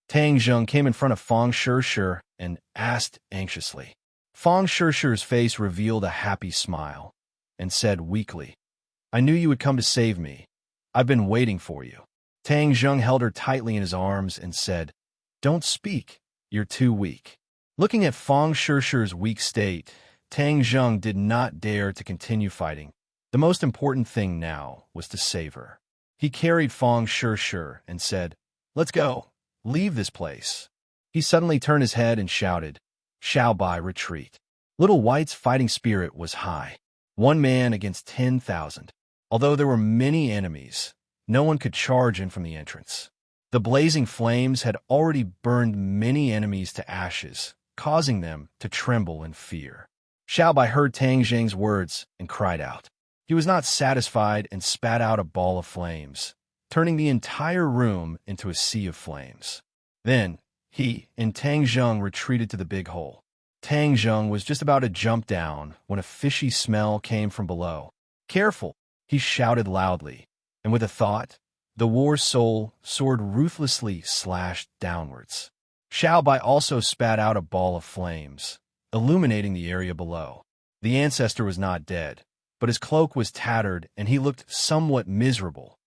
Tang Zheng came in front of Fang Shishir and asked anxiously. Fang Shishir's face revealed a happy smile and said weakly, "I knew you would come to save me. I've been waiting for you." Tang Zheng held her tightly in his arms and said, "Don't speak. You're too weak." Looking at Fang Shishir's weak state, Tang Zheng did not dare to continue fighting. The most important thing now was to save her. He carried Fang Shishir and said, "Let's go. Leave this place." He suddenly turned his head and shouted, "Xiaobai, retreat." Little White's fighting spirit was high. 1 man against 10,000. Although there were many enemies, no one could charge in from the entrance. The blazing flames had already burned many enemies to ashes, causing them to tremble in fear. Xiaobai heard Tang Zheng's words and cried out. He was not satisfied and spat out a ball of flames, turning the entire room into a sea of flames. Then, he and Tang Zheng retreated to the big hole. Tang Zheng was just about to jump down when a fishy smell came from below. "Careful!" he shouted loudly, and with a thought, the War Soul sword ruthlessly slashed downwards. Xiaobai also spat out a ball of flames, illuminating the area below. The ancestor was not dead, but his cloak was tattered and he looked somewhat miserable.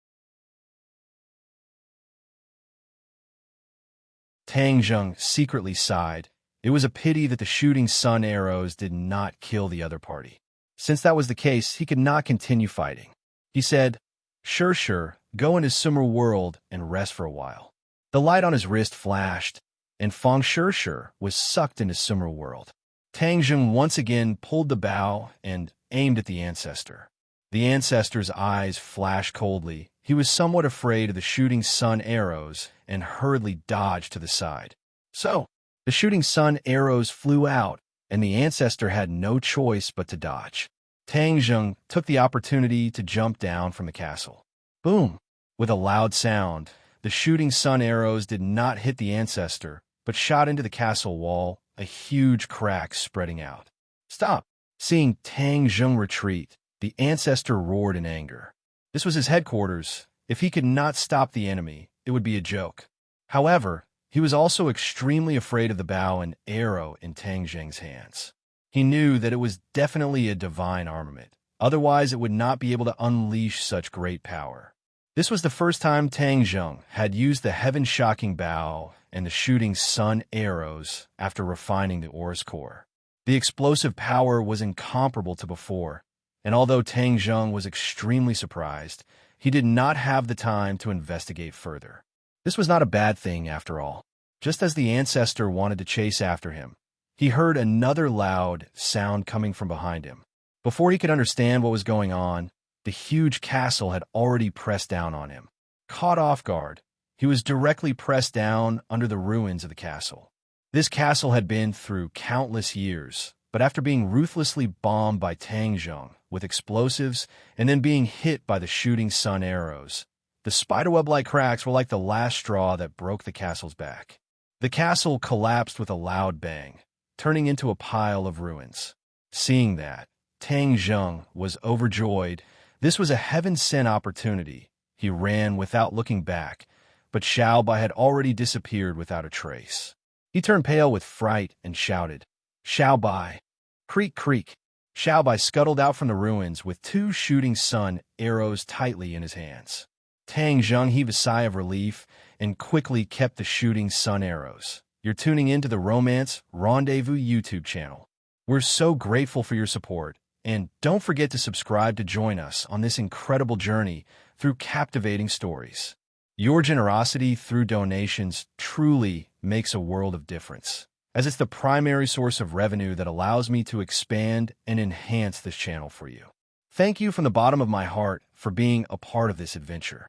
Tang Zheng secretly sighed It was a pity that the shooting sun arrows did not kill the other party. Since that was the case, he could not continue fighting. He said, sure, go in his summer world and rest for a while. The light on his wrist flashed, and Feng Sure was sucked into summer world. Tang Zheng once again pulled the bow and aimed at the ancestor. The ancestor's eyes flashed coldly. He was somewhat afraid of the shooting sun arrows and hurriedly dodged to the side. So, the shooting sun arrows flew out, and the ancestor had no choice but to dodge. Tang Zheng took the opportunity to jump down from the castle. Boom! With a loud sound, the shooting sun arrows did not hit the ancestor, but shot into the castle wall, a huge crack spreading out. Stop! Seeing Tang Zheng retreat, the ancestor roared in anger. This was his headquarters. If he could not stop the enemy, it would be a joke. However, he was also extremely afraid of the bow and arrow in Tang Zheng's hands. He knew that it was definitely a divine armament. Otherwise, it would not be able to unleash such great power. This was the first time Tang Zheng had used the heaven-shocking bow and the shooting sun arrows after refining the Aura's core. The explosive power was incomparable to before, and although Tang Zheng was extremely surprised, he did not have the time to investigate further. This was not a bad thing, after all. Just as the ancestor wanted to chase after him, he heard another loud sound coming from behind him. Before he could understand what was going on, the huge castle had already pressed down on him. Caught off guard, he was directly pressed down under the ruins of the castle. This castle had been through countless years, but after being ruthlessly bombed by Tang Zheng with explosives and then being hit by the shooting sun arrows, the spiderweb-like cracks were like the last straw that broke the castle's back. The castle collapsed with a loud bang, turning into a pile of ruins. Seeing that, Tang Zheng was overjoyed. This was a heaven-sent opportunity. He ran without looking back, but Xiao Bai had already disappeared without a trace. He turned pale with fright and shouted, Xiao Bai! Creak, creak! Xiao Bai scuttled out from the ruins with 2 shooting sun arrows tightly in his hands. Tang Zheng heaved a sigh of relief and quickly kept the shooting sun arrows. You're tuning into the Romance Rendezvous YouTube channel. We're so grateful for your support, and don't forget to subscribe to join us on this incredible journey through captivating stories. Your generosity through donations truly makes a world of difference, as it's the primary source of revenue that allows me to expand and enhance this channel for you. Thank you from the bottom of my heart for being a part of this adventure.